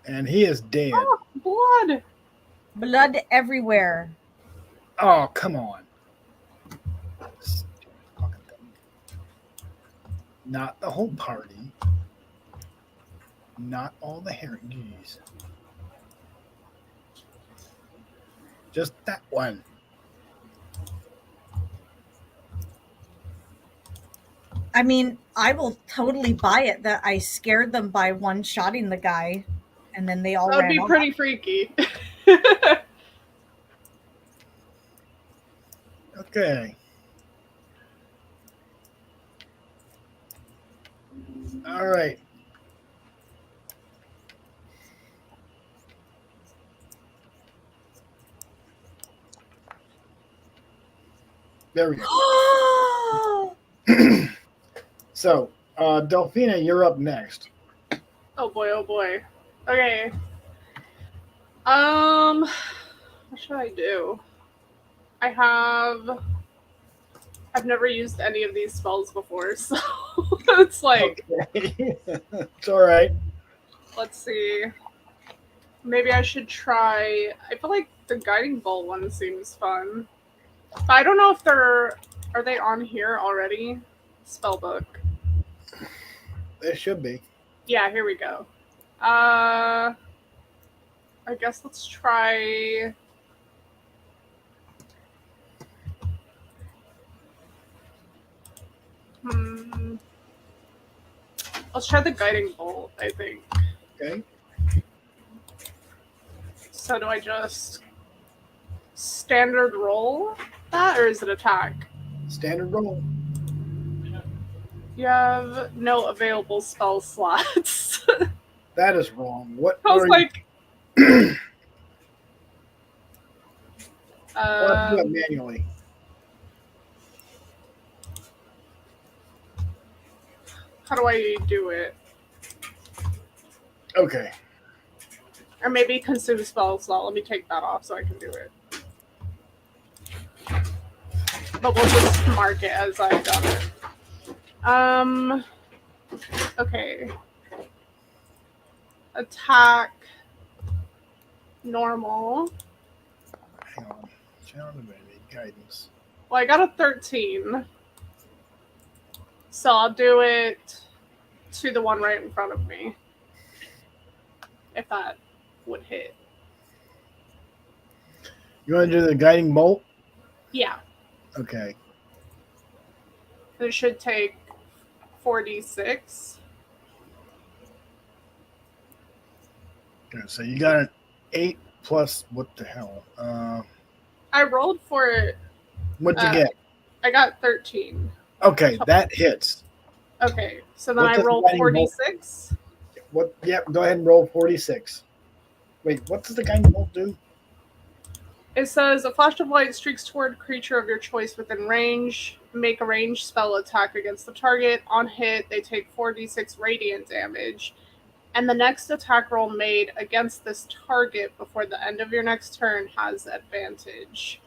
And he is dead. Oh, blood. Blood everywhere. Oh, come on. Not the whole party. Not all the herringies. Just that one. I mean, I will totally buy it that I scared them by one-shotting the guy, and then they all That would ran be off. pretty freaky. Okay. All right. There we go. So, Delphina, you're up next. Oh boy, oh boy. Okay. What should I do? I've never used any of these spells before, so it's like, Okay. It's all right. let's see. Maybe I should try. I feel like the guiding bolt one seems fun. But I don't know if are they on here already? Spellbook. They should be. Yeah, here we go. I guess let's try. Let's try the guiding bolt, I think. Okay. So do I just standard roll that, or is it attack? Standard roll. You have no available spell slots. That is wrong. What I was are like, you? Let's do it manually. how do I do it? Okay. Or maybe consume spell slot. Let me take that off so I can do it. But we'll just mark it as I've done it. Okay. Attack. Normal. Hang on. Challenge ability, guidance. Well, I got a 13. So I'll do it to the one right in front of me. If that would hit. You want to do the guiding bolt? Yeah. Okay. It should take 4d6. Good. So you got an 8 plus what the hell? I rolled for it. What'd you get? I got 13. Okay, that hits. Okay, so then What I does rolled guiding bolt- 46. What? Yep. Go ahead and roll 46. Wait, what does the guiding bolt do? It says a flash of light streaks toward a creature of your choice within range. Make a ranged spell attack against the target. On hit, they take 4d6 radiant damage. And the next attack roll made against this target before the end of your next turn has advantage.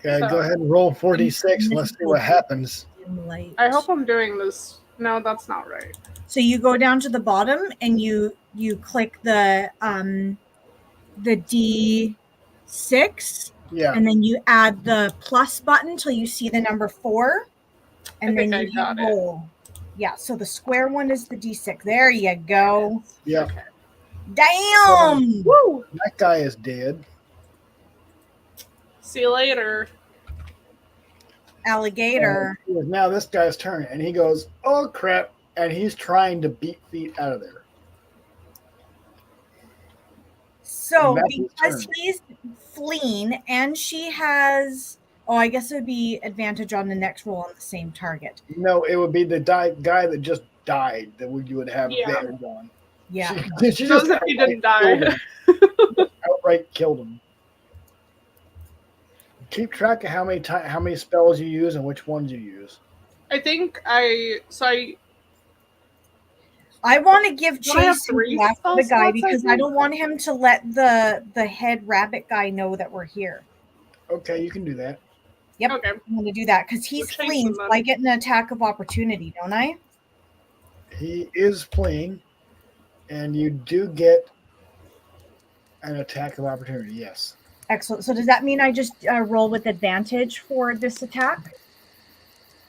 Okay, So- go ahead and roll 46 and let's see what happens. Light. I hope I'm doing this. No, that's not right. So you go down to the bottom and you click the D6, Yeah. and then you add the plus button till you see the number 4, and I then think you I got hit it. roll. Yeah, so the square one is the D6. There you go. Yeah. Okay. Damn! Woo! That guy is dead. See you later. Alligator. Now this guy's turn, and he goes, "Oh crap!" And he's trying to beat feet out of there. So And that's his because turn. he's fleeing and she has, oh, I guess it would be advantage on the next roll on the same target. No, it would be the guy that just died that you would have Yeah. there gone. Yeah. She Those just if he didn't outright die. killed him. Outright killed him. Keep track of how many spells you use and which ones you use. I think I want to give Don't I have chase 3 after spell the guy slots, I because I think? don't want him to let the head rabbit guy know that we're here. Okay, you can do that. Yep. Okay. I'm going to do that because he's We'll chase fleeing. him So then. I get an attack of opportunity, don't I? He is fleeing, and you do get an attack of opportunity. Yes. Excellent. So does that mean I just roll with advantage for this attack?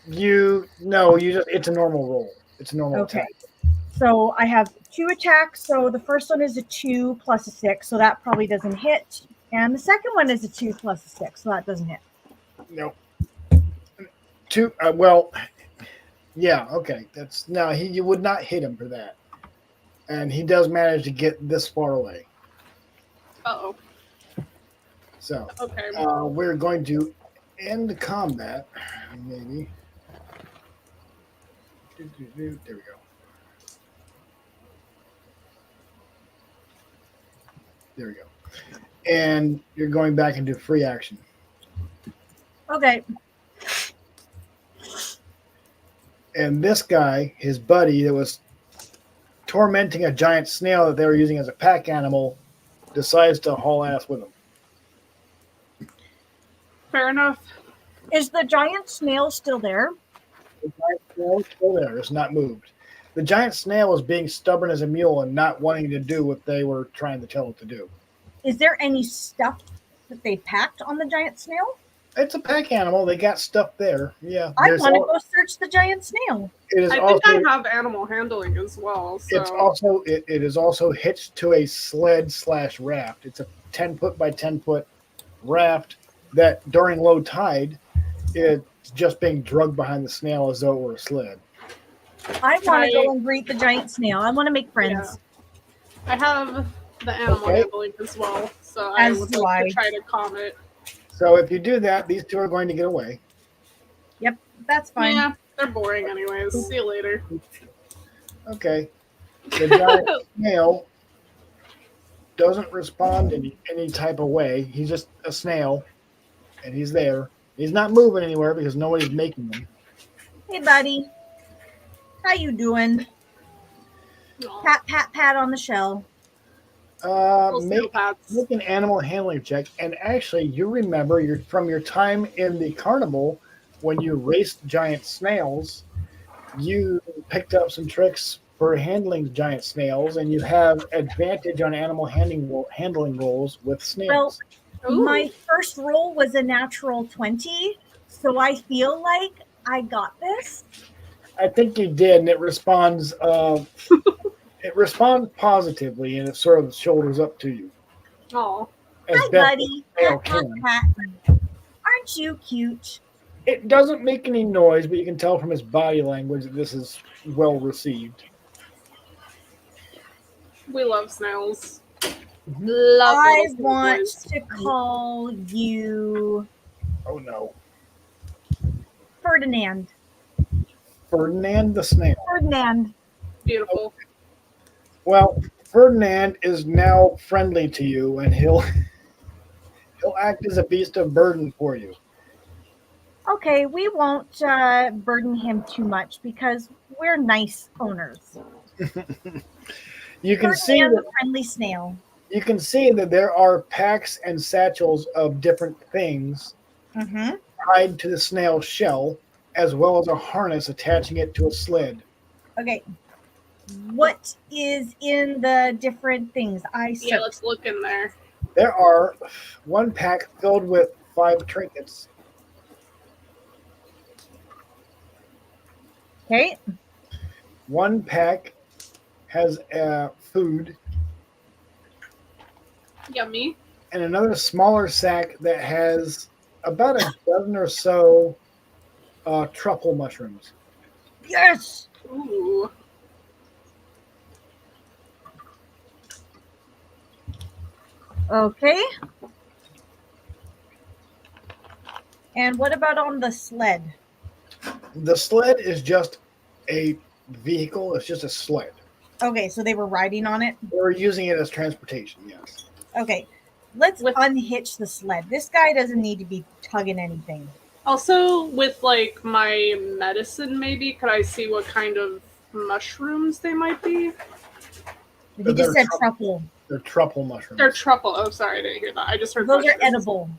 It's a normal roll. It's a normal Okay. attack. So I have 2 attacks. So the first one is a 2 plus a 6. So that probably doesn't hit. And the second one is a 2 plus a 6. So that doesn't hit. No. Two. Well, yeah. Okay. You would not hit him for that, and he does manage to get this far away. Uh-oh. So Okay. we're going to end the combat. Maybe. There we go. There we go. And you're going back into free action. Okay. And this guy, his buddy that was tormenting a giant snail that they were using as a pack animal, decides to haul ass with him. Fair enough. Is the giant snail still there? The giant snail is still there. It's not moved. The giant snail is being stubborn as a mule and not wanting to do what they were trying to tell it to do. Is there any stuff that they packed on the giant snail? It's a pack animal. They got stuff there. Yeah. I want to go search the giant snail. It is I also, think I have animal handling as well. So it is also hitched to a sled/raft. It's a 10-foot by 10-foot raft that during low tide it's just being drugged behind the snail as though it were a sled. I want to go and greet the giant snail. I want to make friends. I have the animal Okay. handling as well. So I As would do like I. to try to calm it. So if you do that, these two are going to get away. Yep, that's fine. Yeah, they're boring anyways. See you later. Okay. The giant snail doesn't respond in any type of way. He's just a snail, and he's there. He's not moving anywhere because nobody's making him. Hey, buddy. How you doing? Aw, Pat, pat, pat on the shell. little Make snowpats. an animal handling check. And actually, you remember from your time in the carnival when you raced giant snails, you picked up some tricks for handling giant snails, and you have advantage on animal handling rolls with snails. Ooh. My first roll was a natural 20, so I feel like I got this. I think you did, and it responds. It responds positively, and it sort of shoulders up to you. Oh, As Hi, best buddy. a snail Pat, pat, can. pat. Aren't you cute? It doesn't make any noise, but you can tell from his body language that this is well received. we love snails. Love I little snail want boys. to call you Oh no. Ferdinand. Ferdinand the snail. Ferdinand. Beautiful. Well, Ferdinand is now friendly to you, and he'll act as a beast of burden for you. Okay, we won't burden him too much because we're nice owners. You can see Ferdinand that the friendly snail. there are packs and satchels of different things Mm-hmm. tied to the snail's shell, as well as a harness attaching it to a sled. Okay. What is in the different things? I Yeah, searched. let's look in there. There are one pack filled with 5 trinkets, Okay. one pack has food, Yummy. and another smaller sack that has about a dozen or so truffle mushrooms. Yes. Ooh. Okay. And what about on the sled? The sled is just a vehicle, it's just a sled. Okay, so they were riding on it. We're using it as transportation, yes. Okay. Let's With- unhitch the sled. This guy doesn't need to be tugging anything. Also, with like my medicine, maybe could I see what kind of mushrooms they might be? He just said truffle. They're truffle mushrooms. They're truffle. Oh, sorry, I didn't hear that. I just heard Those mushrooms. are edible.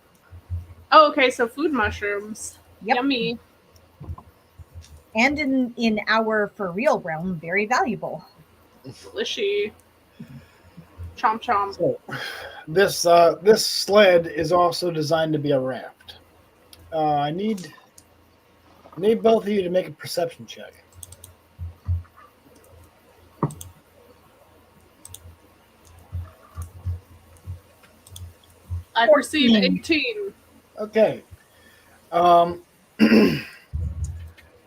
Oh, okay, so food mushrooms. Yep. Yummy. And in our for real realm, very valuable. Delishy. Chomp chomp. So, this sled is also designed to be a raft. I need both of you to make a perception check. I perceive 18. Okay.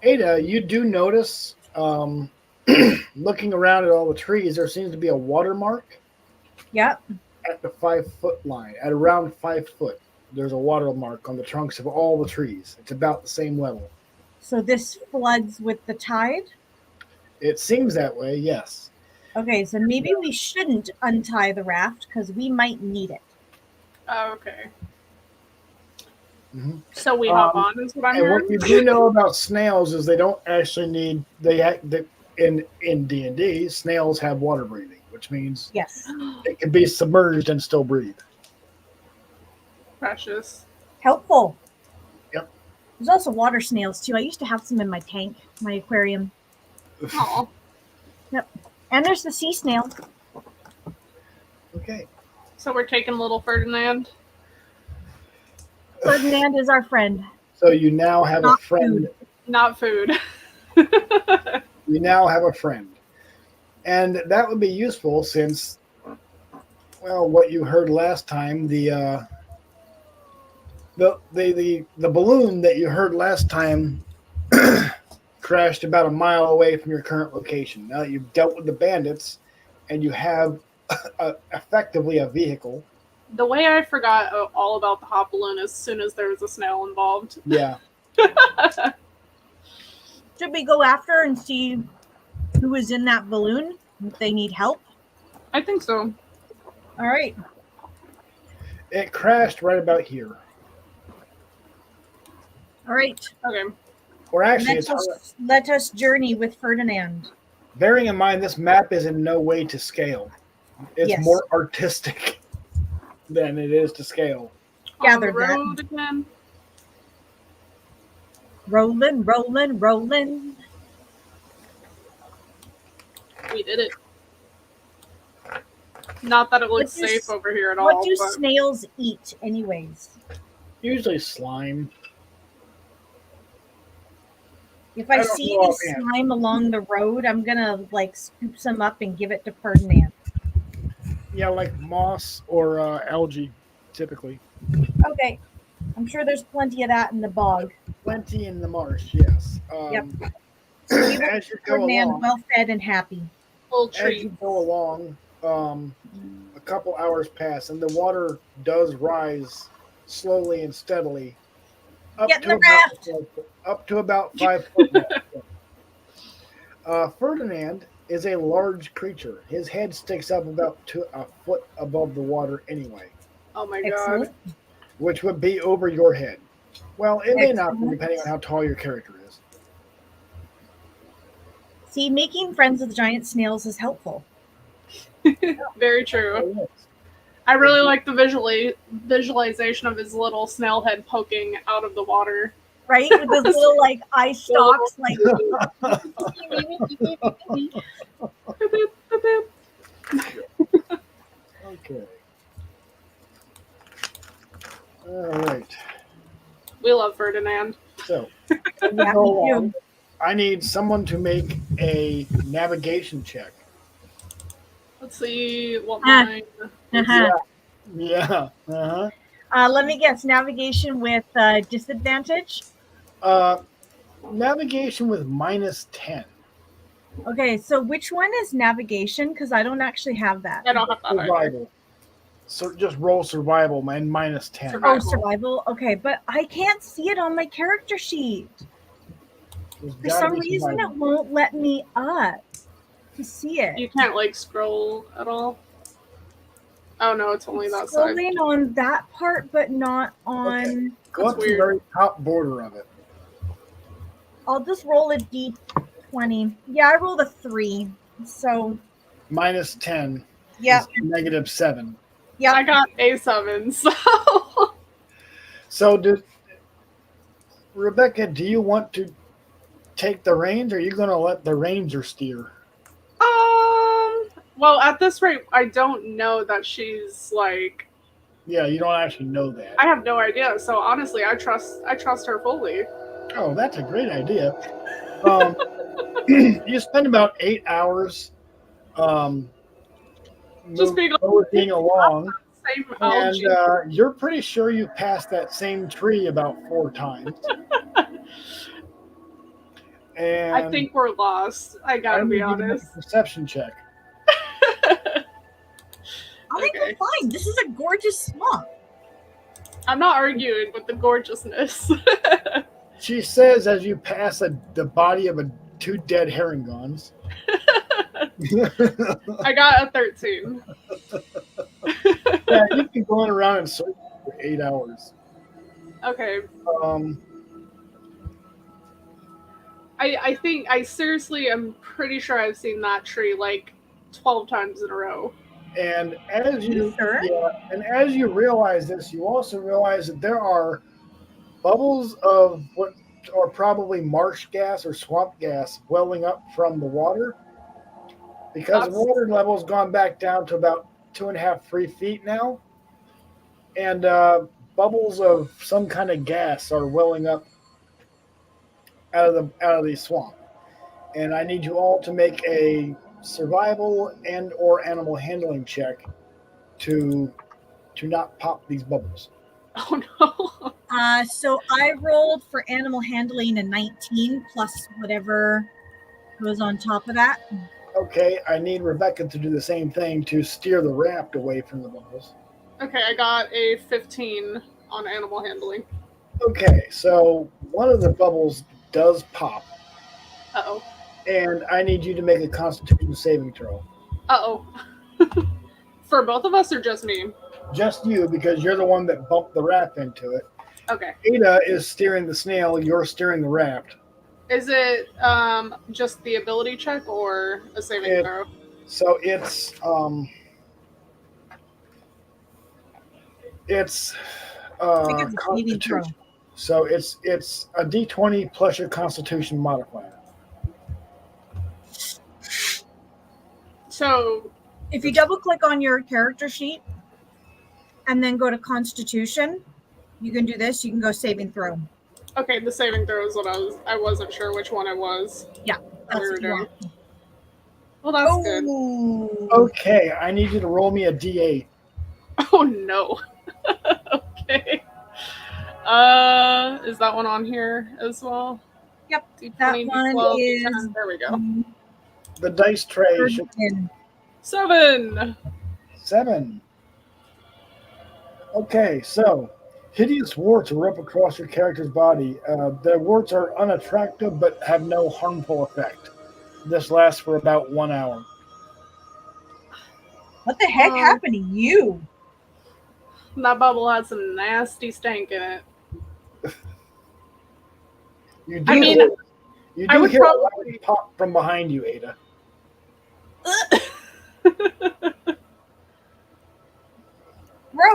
Ada, you do notice, looking around at all the trees, there seems to be a watermark Yep. at the 5-foot line. At around 5 foot, there's a watermark on the trunks of all the trees. It's about the same level. So this floods with the tide. It seems that way, yes. Okay, so maybe we shouldn't untie the raft because we might need it. Oh, okay. Mm-hmm. So we hop on is what I'm And hearing? what you do know about snails is they don't actually need in D&D, snails have water breathing, which means Yes. it can be submerged and still breathe. Precious. Helpful. Yep. There's also water snails too. I used to have some in my tank, my aquarium. Oh. Yep. And there's the sea snail. Okay. So we're taking little Ferdinand. Ferdinand is our friend. So you now have Not a friend. food. Not food. You now have a friend. And that would be useful since, well, what you heard last time, the balloon that you heard last time crashed about a mile away from your current location. Now that you've dealt with the bandits and you have effectively a vehicle. The way I forgot all about the hot balloon as soon as there was a snail involved. Yeah. Should we go after and see who is in that balloon? If they need help? I think so. All right. It crashed right about here. All right. Okay. Or actually, Let us journey with Ferdinand. bearing in mind this map is in no way to scale. It's Yes. more artistic than it is to scale. Gathered On the that. road again. Rolling, rolling, rolling. We did it. Not that it looks What do- safe over here at What all. do But snails eat, anyways? Usually slime. If I I don't see know the offhand. slime along the road, I'm gonna like scoop some up and give it to Ferdinand. Yeah, like moss or algae, typically. Okay. I'm sure there's plenty of that in the bog. Plenty in the marsh, yes. Yep. So we will As you keep go Ferdinand along, well fed and happy. full as treat. you go along, a couple hours pass, and the water does rise slowly and steadily. Get in the raft. Up to about 5 foot. Ferdinand is a large creature. His head sticks up about a foot above the water anyway, Oh my Excellent. god. which would be over your head. Well, it may not be, Excellent. depending on how tall your character is. See, making friends with giant snails is helpful. Very true. I really like the visualization of his little snail head poking out of the water. Right? With those little like eye stalks, like Okay. All right. We love Ferdinand. So, yeah, go me on. too. I need someone to make a navigation check. Let's see what Ah. mine. Uh-huh. Yeah. Uh-huh. Let me guess. Navigation with disadvantage. Navigation with -10. Okay, so which one is navigation? Because I don't actually have that. I don't have that either. Survival. So just roll survival and -10. Survival. Oh, survival. Okay, but I can't see it on my character sheet. There's For gotta some be reason, survival. it won't let me up to see it. You can't like scroll at all. Oh no, it's only that side. Scrolling on that part, but not on. Okay. Go That's up to the weird. very top border of it. I'll just roll a d20. Yeah, I rolled a 3. So, -10 yeah, is -7. yeah. I got A7, so So, Rebecca, do you want to take the reins, or are you going to let the ranger steer? well, at this rate, I don't know that she's like. Yeah, you don't actually know that. I have no idea. So honestly, I trust her fully. Oh, that's a great idea. You spend about 8 hours Just being moving along, same and algae. you're pretty sure you passed that same tree about 4 times. And I think we're lost. I gotta need be you to make honest. a perception check. I think Okay. we're fine. This is a gorgeous swamp. I'm not arguing with the gorgeousness. She says as you pass the body of 2 dead herringons. I got a 13. Yeah, you've been going around in circles for 8 hours. Okay. Um, I think I seriously am pretty sure I've seen that tree like 12 times in a row. and as you Sure. and as you realize this, you also realize that there are bubbles of what are probably marsh gas or swamp gas welling up from the water, because the water level has gone back down to about 2.5, 3 feet now, and bubbles of some kind of gas are welling up out of the swamp. And I need you all to make a survival and or animal handling check to not pop these bubbles. Oh no. So I rolled for animal handling a 19 plus whatever goes on top of that. Okay, I need Rebecca to do the same thing to steer the raft away from the bubbles. Okay, I got a 15 on animal handling. Okay, so one of the bubbles does pop, Uh-oh. and I need you to make a Constitution saving throw. Uh-oh. For both of us or just me? Just you, because you're the one that bumped the raft into it. Okay. Aida is steering the snail, you're steering the raft. Is it just the ability check or a saving throw? So it's I think it's a saving throw. Constitution. So it's a D20 plus your Constitution modifier. So If you double click on your character sheet and then go to Constitution, you can do this. You can go saving throw. okay, the saving throw is what I wasn't sure which one it was. Yeah, that's we were what you doing. want. Well, that's good. Oh, Okay, I need you to roll me a D8. Oh no. Okay. Is that one on here as well? Yep, D20, that one D12, is- D10. There we go. The dice tray should 7. 7. Okay, so hideous warts erupt across your character's body. The warts are unattractive but have no harmful effect. This lasts for about 1 hour. what the heck happened to you? That bubble had some nasty stank in it. You I mean, I would hear a probably- loud pop from behind you, Aida.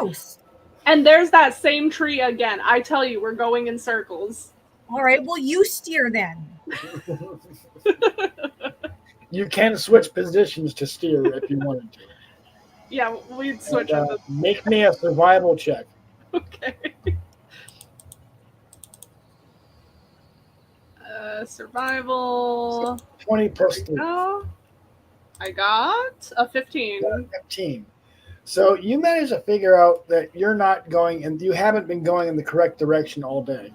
house. And there's that same tree again. I tell you, we're going in circles. All right, well, you steer then. You can switch positions to steer if you wanted to. Yeah, we'd switch And, it. make me a survival check. Okay. Survival. 20 plus 3. Oh, I got a 15. 15. So you managed to figure out that you're not going, and you haven't been going in the correct direction all day.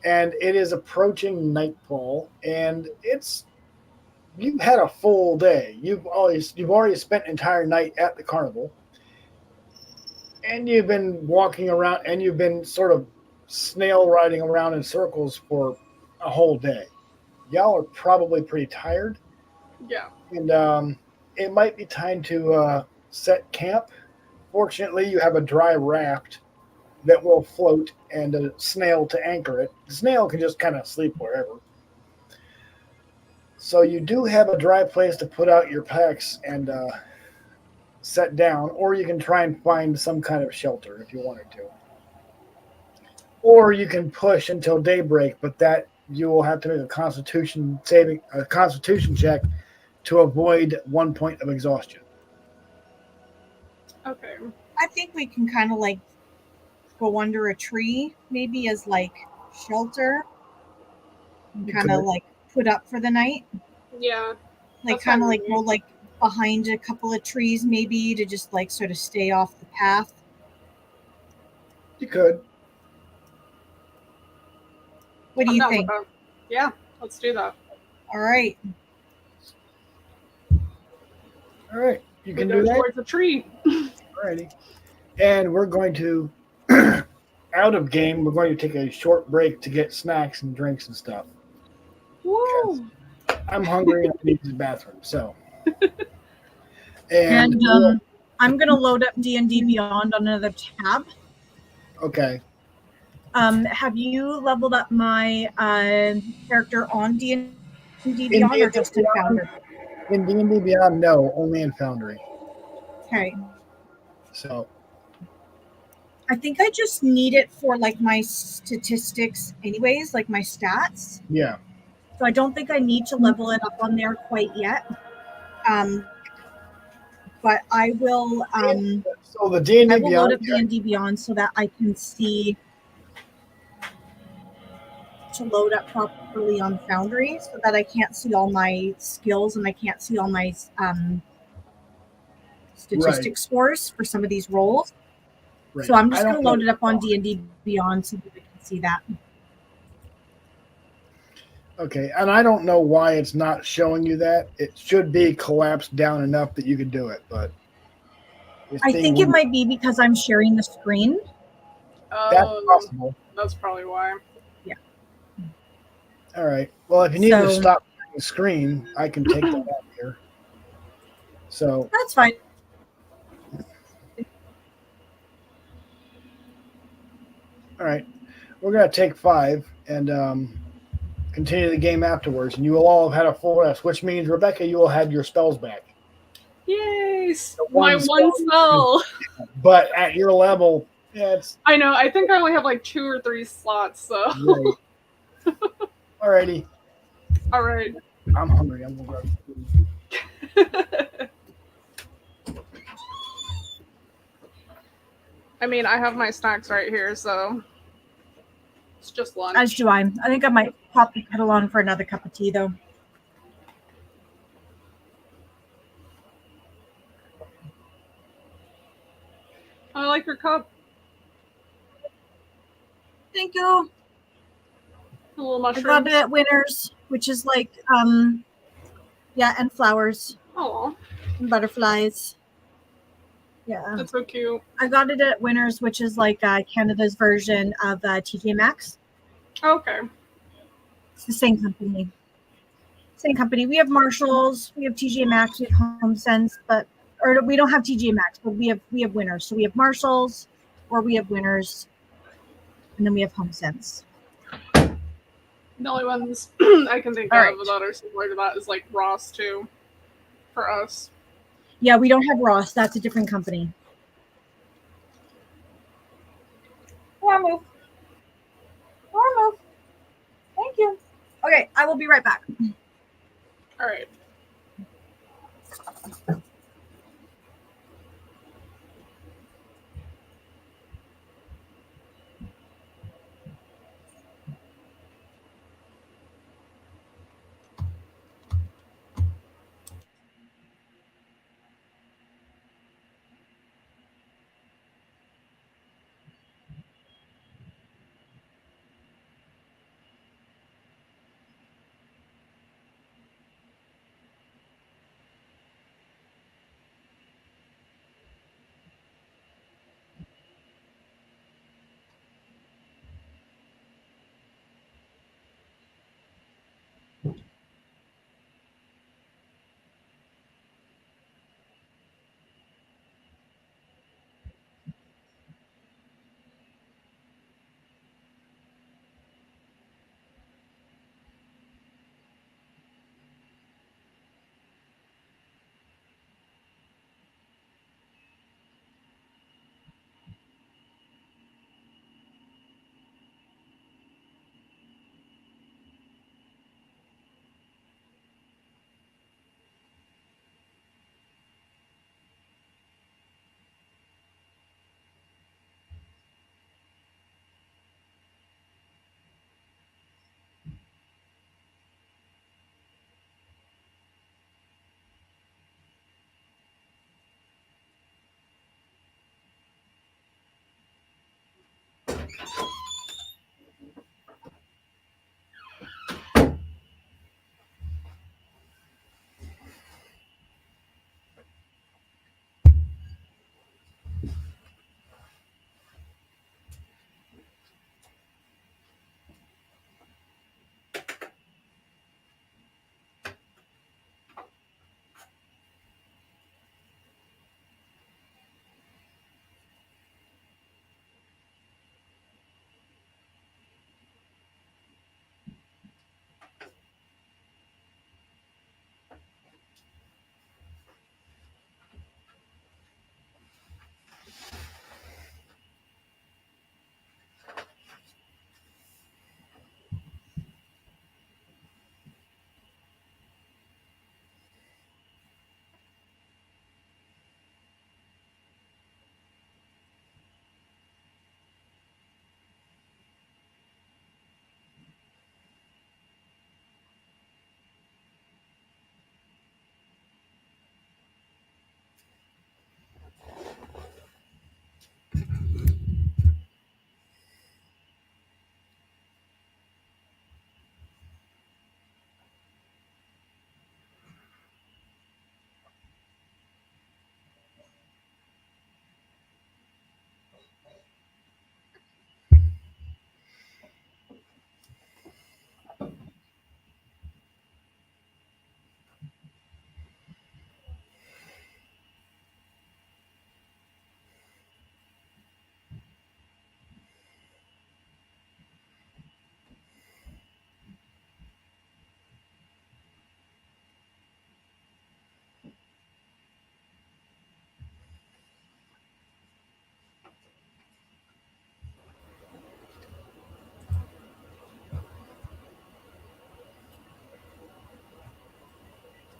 And it is approaching nightfall, and you've had a full day. You've already spent an entire night at the carnival, and you've been walking around, and you've been sort of snail riding around in circles for a whole day. Y'all are probably pretty tired. Yeah. And it might be time to set camp. Fortunately, you have a dry raft that will float and a snail to anchor it. The snail can just kind of sleep wherever. So you do have a dry place to put out your packs and set down, or you can try and find some kind of shelter if you wanted to. Or you can push until daybreak, but that you will have to make a constitution check to avoid 1 point of exhaustion. Okay. I think we can kind of like go under a tree, maybe as like shelter, and kind of like put up for the night. Yeah. Like kind of like go like behind a couple of trees, maybe to just like sort of stay off the path. You could. What do you think? Yeah, let's do that. All right. All right. You can go do that. Towards the tree. Alrighty. And we're going to, out of game, we're going to take a short break to get snacks and drinks and stuff. Woo! I'm hungry and I need the bathroom, so. And I'm going to load up D&D Beyond on another tab. Okay. Have you leveled up my character on D&D Beyond or just in Foundry? In D&D Beyond, no, only in Foundry. Okay. So. I think I just need it for like my statistics anyways, like my stats. Yeah. So I don't think I need to level it up on there quite yet. But I will so the D&D I will Beyond load up D&D Beyond so that I can see to load up properly on Foundry so that I can't see all my skills and I can't see all my statistic scores for some of these roles. Right. So I'm just going to load it up on D&D Beyond so that I can see that. Okay, and I don't know why it's not showing you that. It should be collapsed down enough that you could do it, but I think it might be because I'm sharing the screen. That's possible. That's probably why. Yeah. All right. Well, if you need to stop the screen, I can take that out here. So that's fine. All right. We're going to take 5 and continue the game afterwards, and you will all have had a full rest, which means, Rebecca, you will have your spells back. Yay! My one spell! But at your level, yeah, it's... I know. I think I only have like 2 or 3 slots, so... Right. Alrighty. All right. I'm hungry. I'm going to grab food. I mean, I have my snacks right here, so... It's just lunch. As do I. I think I might pop the kettle on for another cup of tea, though. I like your cup. Thank you. A little mushroom. I got it at Winners, which is like, yeah, and flowers. Oh. And butterflies. Yeah. That's so cute. I got it at Winners, which is like Canada's version of TJ Maxx. Okay. It's the same company. Same company. We have Marshalls, we have TJ Maxx, we have HomeSense, or we don't have TJ Maxx, but we have Winners. So we have Marshalls, or we have Winners, and then we have HomeSense. The only ones I can think of that are similar to that is like Ross too, for us. Yeah, we don't have Ross. That's a different company. Okay, I will be right back. All right.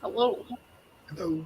Hello. Hello.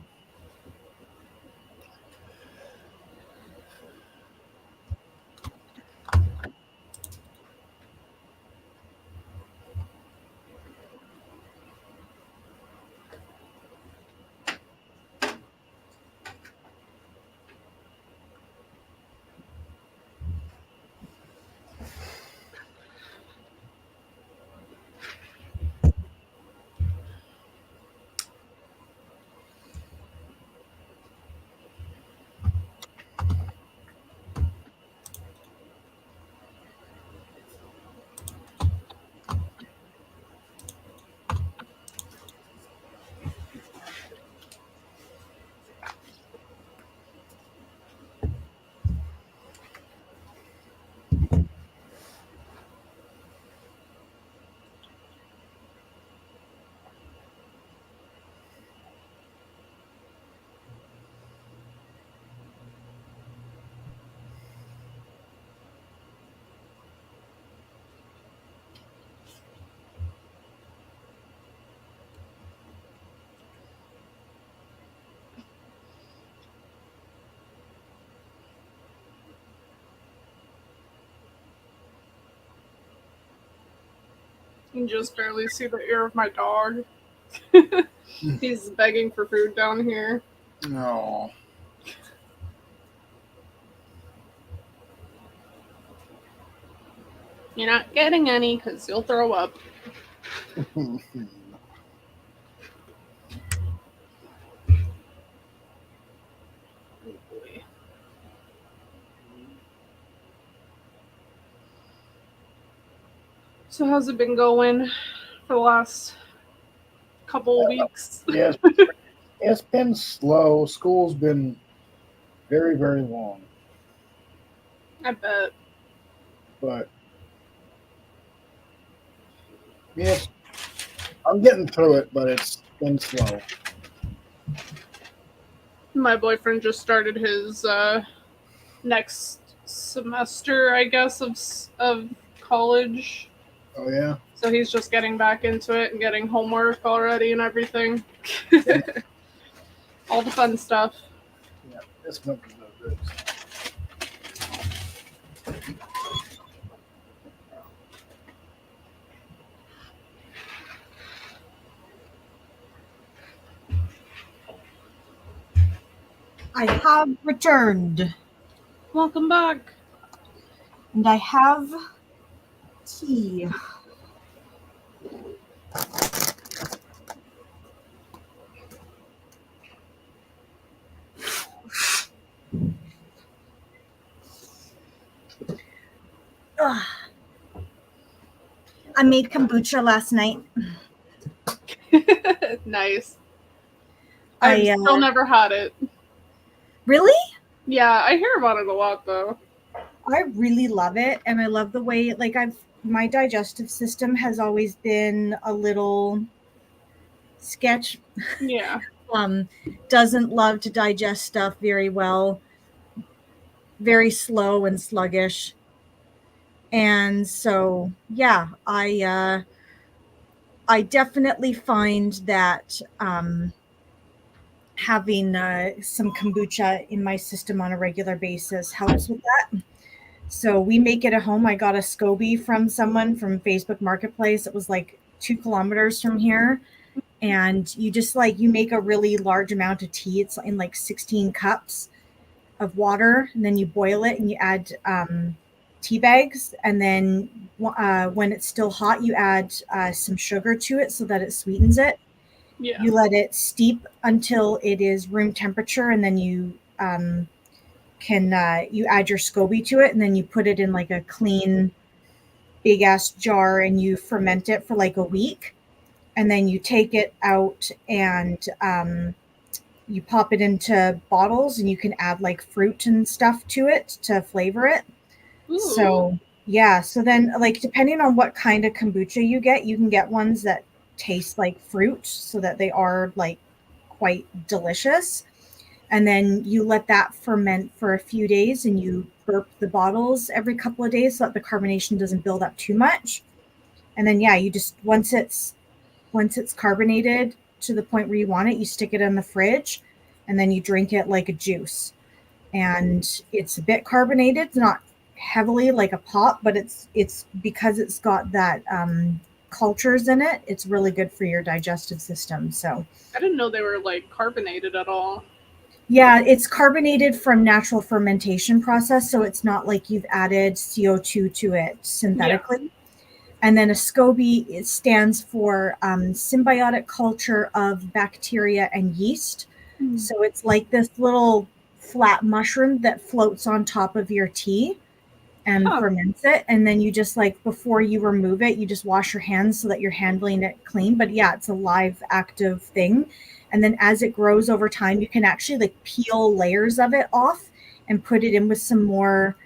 You can just barely see the ear of my dog. He's begging for food down here. No. You're not getting any because you'll throw up. Oh. Boy. So how's it been going for the last couple of weeks? Yes, it's been slow. School's been very, very long. I bet. But yes, I'm getting through it, but it's been slow. My boyfriend just started his next semester, I guess, of college. Oh yeah. So he's just getting back into it and getting homework already and everything. All the fun stuff. Yeah, this milk is no good. I have returned, Welcome back. and I have tea. Ugh. I made kombucha last night. Nice. I've still never had it. Really? Yeah, I hear about it a lot though. I really love it, and I love the way my digestive system has always been a little sketch. Yeah. Doesn't love to digest stuff very well. Very slow and sluggish. And so, yeah, I definitely find that having some kombucha in my system on a regular basis helps with that. So we make it at home. I got a SCOBY from someone from Facebook Marketplace. It was like 2 kilometers from here. And you just you make a really large amount of tea. It's in like 16 cups of water. And then you boil it and you add tea bags. And then when it's still hot, you add some sugar to it so that it sweetens it. Yeah. You let it steep until it is room temperature. And then you you add your SCOBY to it, and then you put it in like a clean big ass jar and you ferment it for like a week, and then you take it out and you pop it into bottles, and you can add like fruit and stuff to it to flavor it. Ooh. So yeah, so then like depending on what kind of kombucha you can get ones that taste like fruit so that they are like quite delicious. And then you let that ferment for a few days, and you burp the bottles every couple of days so that the carbonation doesn't build up too much. And then, yeah, you just, once it's carbonated to the point where you want it, you stick it in the fridge, and then you drink it like a juice. And it's a bit carbonated, not heavily like a pop, but it's because it's got that cultures in it. It's really good for your digestive system. So I didn't know they were like carbonated at all. Yeah, it's carbonated from natural fermentation process, so it's not like you've added CO2 to it synthetically. Yeah. And then a SCOBY, it stands for symbiotic culture of bacteria and yeast. Mm. So it's like this little flat mushroom that floats on top of your tea and ferments it. And then you just before you remove it, you just wash your hands so that you're handling it clean. But yeah, it's a live active thing. And then as it grows over time, you can actually peel layers of it off and put it in with some more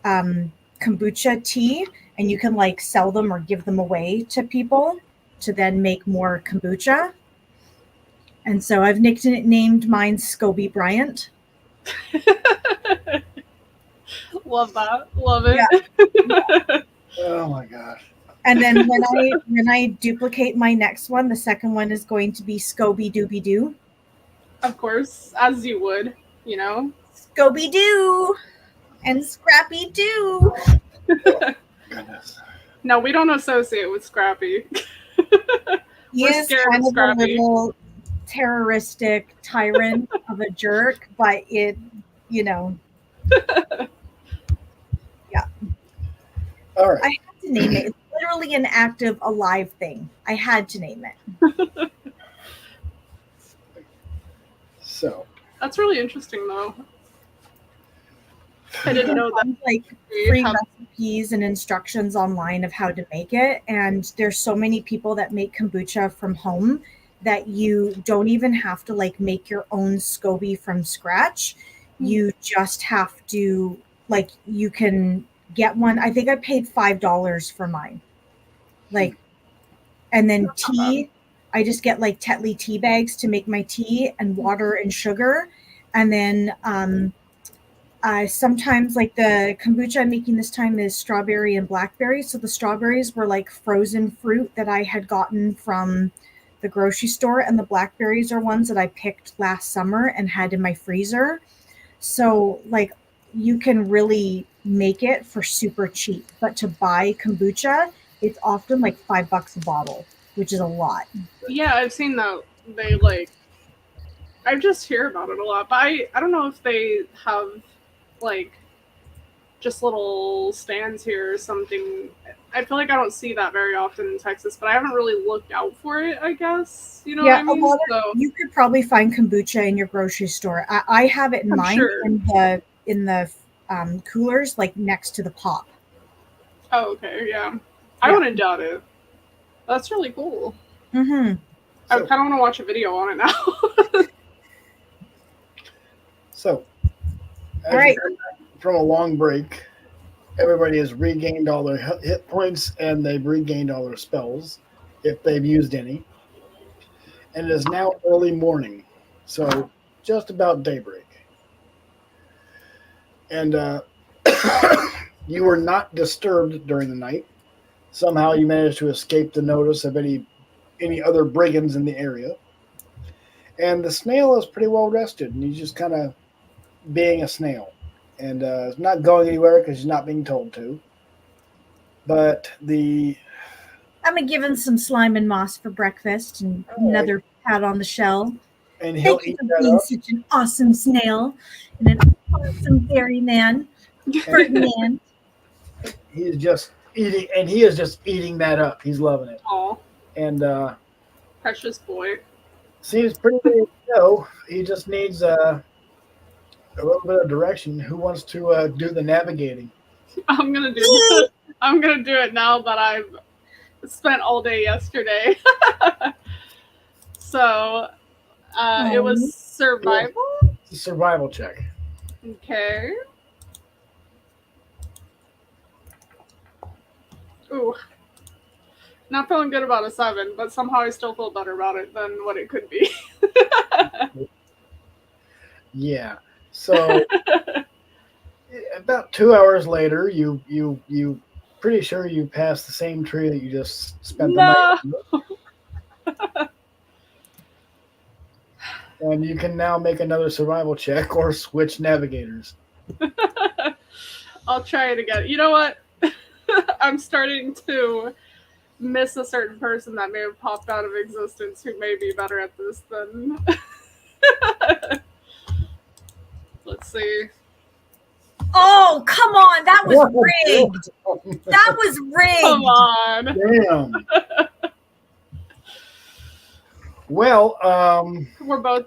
kombucha tea, and you can sell them or give them away to people to then make more kombucha. And so I've named mine SCOBY Bryant. Love that. Love it. Yeah. Oh my gosh. And then when I duplicate my next one, the second one is going to be Scooby Dooby Doo. Of course, as you would, you know. Scooby Doo and Scrappy Doo. Oh, goodness. No, we don't associate with Scrappy. He We're is scared kind of of a Scrappy. little terroristic tyrant of a jerk, but it, you know, All I right. had to name it. It's literally an active, alive thing. I had to name it. So, That's really interesting, though. I You didn't can know that. find like we free have- recipes and instructions online of how to make it, and there's so many people that make kombucha from home that you don't even have to like make your own SCOBY from scratch. You just have to like you can get one. I think I paid $5 for mine. Like, and then tea. I just get like Tetley tea bags to make my tea and water and sugar, and then sometimes like the kombucha I'm making this time is strawberry and blackberry. So the strawberries were like frozen fruit that I had gotten from the grocery store, and the blackberries are ones that I picked last summer and had in my freezer. So like you can really make it for super cheap, but to buy kombucha, it's often like $5 a bottle, which is a lot. Yeah, I've seen that. They like. I just hear about it a lot, but I don't know if they have like just little stands here or something. I feel like I don't see that very often in Texas, but I haven't really looked out for it, I guess. You know Yeah, what I a mean? lot So, you could probably find kombucha in your grocery store. I have it in I'm mine sure. in the coolers, like next to the pop. Oh, okay, yeah. I Yeah. wouldn't doubt it. That's really cool. Mm-hmm. I so, kind of want to watch a video on it now. so as All right. you come back from a long break, everybody has regained all their hit points and they've regained all their spells if they've used any. And it is now early morning, so just about daybreak. And you were not disturbed during the night. Somehow you managed to escape the notice of any other brigands in the area. And the snail is pretty well rested, and he's just kind of being a snail, and it's not going anywhere because he's not being told to. But I'm gonna give him some slime and moss for breakfast and another pat on the shell. and he'll Thank you eat for that being up. such an awesome snail and an awesome fairy man, Ferdinand. He's just eating, and he is just eating that up. He's loving it, Aw, and precious boy. seems pretty ready to go. He just needs a little bit of direction. Who wants to do the navigating? I'm gonna do this. I'm gonna do it now that I've spent all day yesterday. So it was survival. It's a survival check. Okay. Ooh. Not feeling good about a 7, but somehow I still feel better about it than what it could be. Yeah. So about 2 hours later, you pretty sure you passed the same tree that you just spent the night No. under. And you can now make another survival check or switch navigators. I'll try it again. You know what? I'm starting to miss a certain person that may have popped out of existence who may be better at this than. Let's see. Oh, come on. That was rigged. That was rigged. Come on. Damn. Well, We're both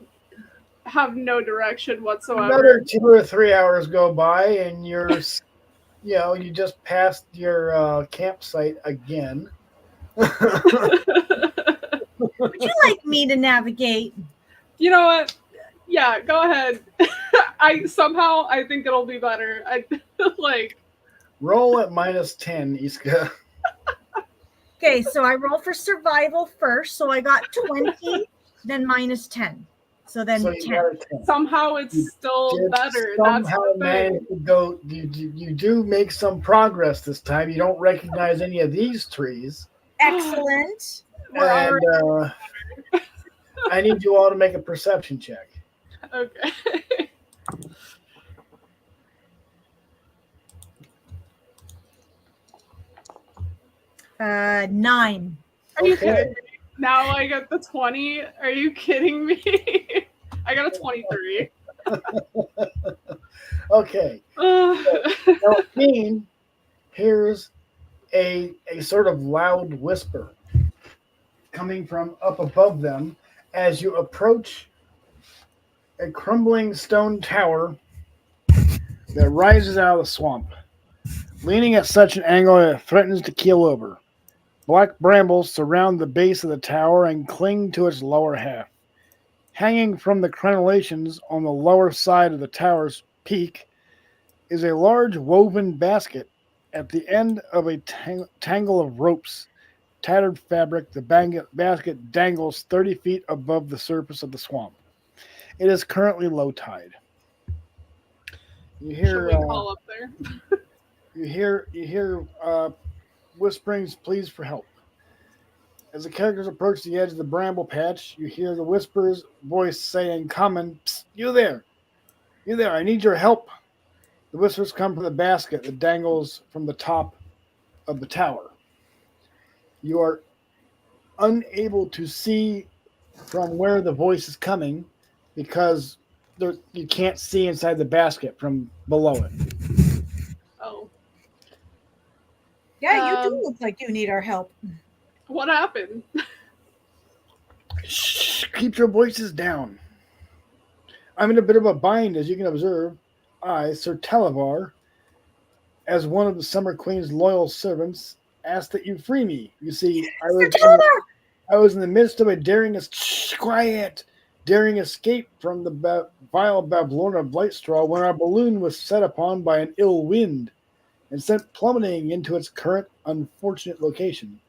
have no direction whatsoever. another 2 or 3 hours go by, and you just passed your campsite again. Would you like me to navigate? You know what? Yeah, go ahead. I think it'll be better. I like Roll at -10, Isca. Okay, so I roll for survival first. So I got 20, then -10. So then So you 10. got a 10. somehow it's You still did better. That's somehow the thing. manage to go. You do make some progress this time. You don't recognize any of these trees. Excellent. We're And already I need you all to make a perception check. okay. 9. Are you Okay. kidding me? Now I get the 20. Are you kidding me? I got a 23. Okay. Ugh. Delphine hears a sort of loud whisper coming from up above them as you approach a crumbling stone tower that rises out of the swamp, leaning at such an angle that it threatens to keel over. Black brambles surround the base of the tower and cling to its lower half. Hanging from the crenellations on the lower side of the tower's peak is a large woven basket at the end of a tangle of ropes. Tattered fabric, the basket dangles 30 feet above the surface of the swamp. It is currently low tide. You Should hear, we call up there? you hear whisperings, pleas for help. As the characters approach the edge of the bramble patch, you hear the whisper's voice say in common, "Psst, you there, I need your help." The whispers come from the basket that dangles from the top of the tower. You are unable to see from where the voice is coming because you can't see inside the basket from below it. Oh. Yeah, you do look like you need our help. What happened? Shh, keep your voices down. I'm in a bit of a bind, as you can observe. I, Sir Talavar, as one of the Summer Queen's loyal servants, ask that you free me. You see, I was in the midst of a daring escape from the vile Babylon of Blightstraw when our balloon was set upon by an ill wind and sent plummeting into its current unfortunate location.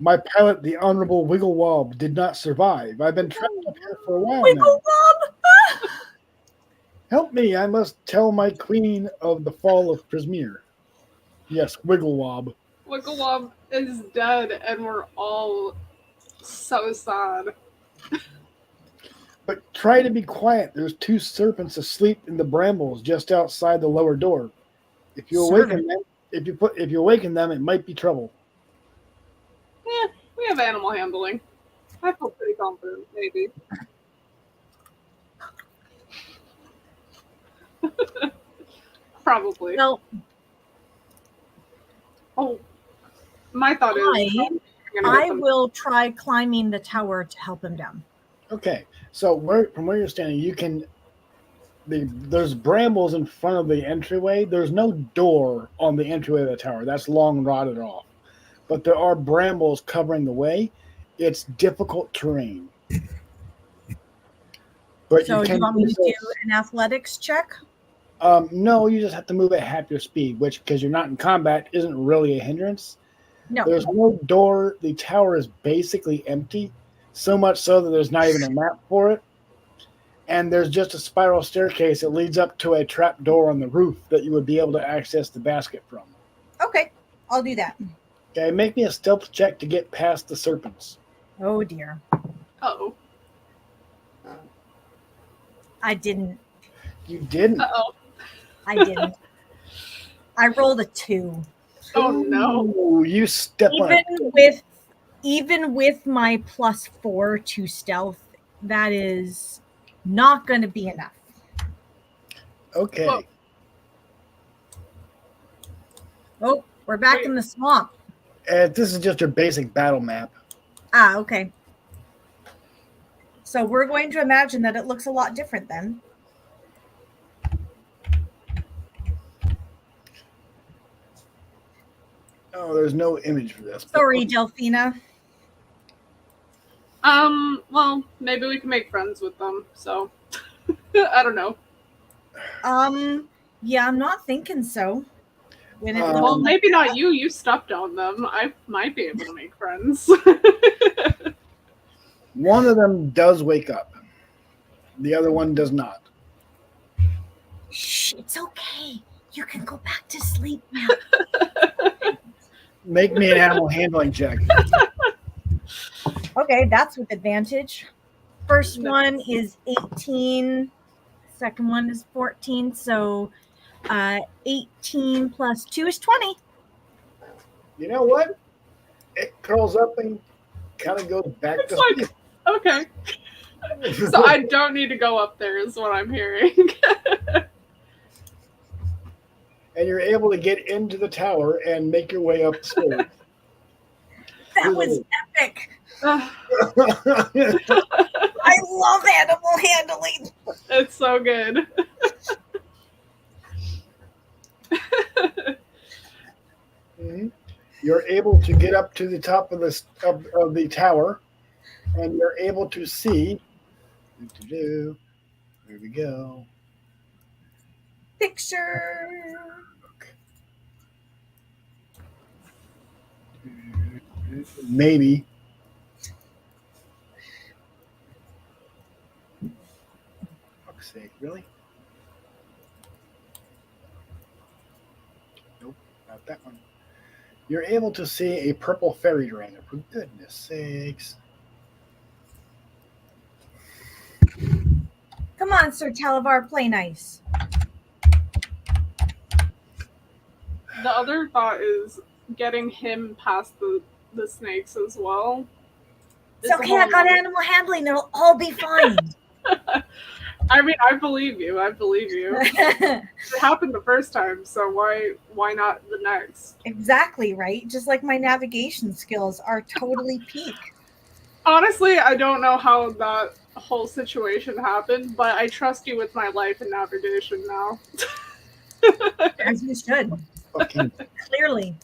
My pilot, the Honorable Wigglewob, did not survive. I've been trapped up here for a while now. Wigglewob! Help me, I must tell my queen of the fall of Prismeer. Yes, Wigglewob. Wigglewob is dead, and we're all so sad. But try to be quiet. There's 2 serpents asleep in the brambles just outside the lower door. If you awaken them, if you awaken them, it might be trouble. Yeah, we have animal handling. I feel pretty confident, maybe. Probably. Well, Oh, my thought is I will try climbing the tower to help him down. Okay, so from where you're standing, you can. There's brambles in front of the entryway. There's no door on the entryway of the tower. That's long rotted off. But there are brambles covering the way. It's difficult terrain. But so do you want me to do an athletics check? No, you just have to move at half your speed, which, because you're not in combat, isn't really a hindrance. No. There's no door. The tower is basically empty, so much so that there's not even a map for it. And there's just a spiral staircase that leads up to a trap door on the roof that you would be able to access the basket from. Okay, I'll do that. Okay, make me a stealth check to get past the serpents. Oh dear. Uh-oh. I didn't. You didn't? Uh-oh. I didn't. I rolled a 2. Oh no. Ooh, you step on it. Even with my +4 to stealth, that is not going to be enough. Okay. Whoa. Oh, we're back in the swamp. This is just your basic battle map. Ah, okay. So we're going to imagine that it looks a lot different then. Oh, there's no image for this. Sorry, Delphina. Well, maybe we can make friends with them, so I don't know. Yeah, I'm not thinking so. When it Well, looks maybe not you. You stepped on them. I might be able to make friends. One of them does wake up. The other one does not. Shh, it's okay. You can go back to sleep now. Make me an animal handling check. Okay, that's with advantage. First one is 18. Second one is 14. So 18 plus 2 is 20. You know what? it curls up and kind of goes back It's to like, sleep. okay. So I don't need to go up there is what I'm hearing. And you're able to get into the tower and make your way upstairs. That was epic. Ugh, I love animal handling. it's so good. Mhm. You're able to get up to the top of the tower, and you're able to see. There we go. Picture. Maybe. Fuck's sake, really? Nope, not that one. You're able to see a purple fairy dragon. For goodness sakes. Come on, Sir Talavar, play nice. The other thought is getting him past the snakes as well. It's okay, I got animal handling. It'll all be fine. I mean, I believe you. I believe you. It happened the first time, so why not the next? Exactly, right? Just like my navigation skills are totally peak. Honestly, I don't know how that whole situation happened, but I trust you with my life and navigation now. As you should. Okay. Clearly.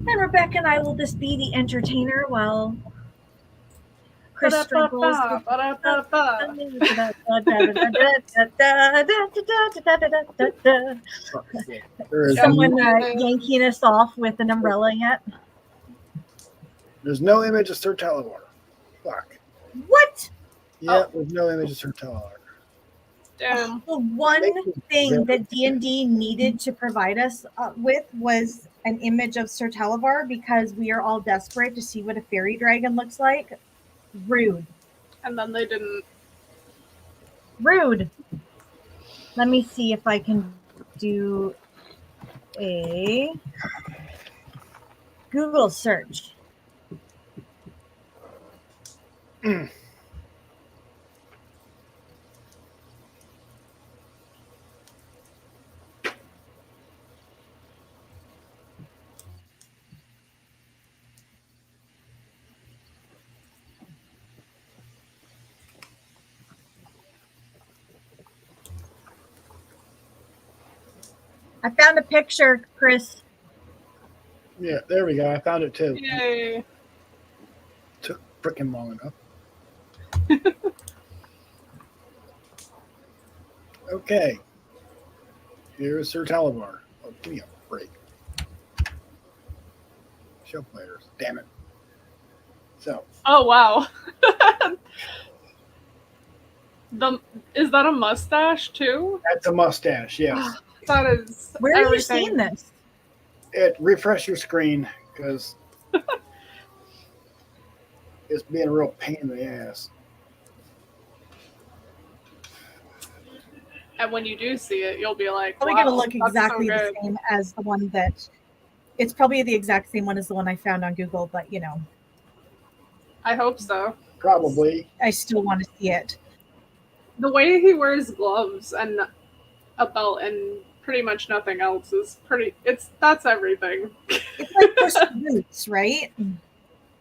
And Rebecca and I will just be the entertainer while Chris struggles with someone yanking us off with an umbrella yet. There's no image of Sir Talavar. Fuck. What? Yeah, there's no image of Sir Talavar. Damn. The one thing that D&D needed to provide us with was an image of Sir Talavar because we are all desperate to see what a fairy dragon looks like. Rude. And then they didn't. Rude. Let me see if I can do a Google search. I found a picture, Chris. Yeah, there we go. I found it too. Yay. Took freaking long enough. Okay. Here's Sir Talavar. Oh, give me a break. Show players. Damn it. So. Oh wow. Is that a mustache too? That's a mustache, yes. That is. Where have you seen this? Refresh your screen because it's being a real pain in the ass. And when you do see it, you'll be like, Probably wow, going to look exactly so the same as the one that. It's probably the exact same one as the one I found on Google, but you know. I hope so. Probably. I still want to see it. The way he wears gloves and a belt and pretty much nothing else is pretty. That's everything. It's like push boots, right?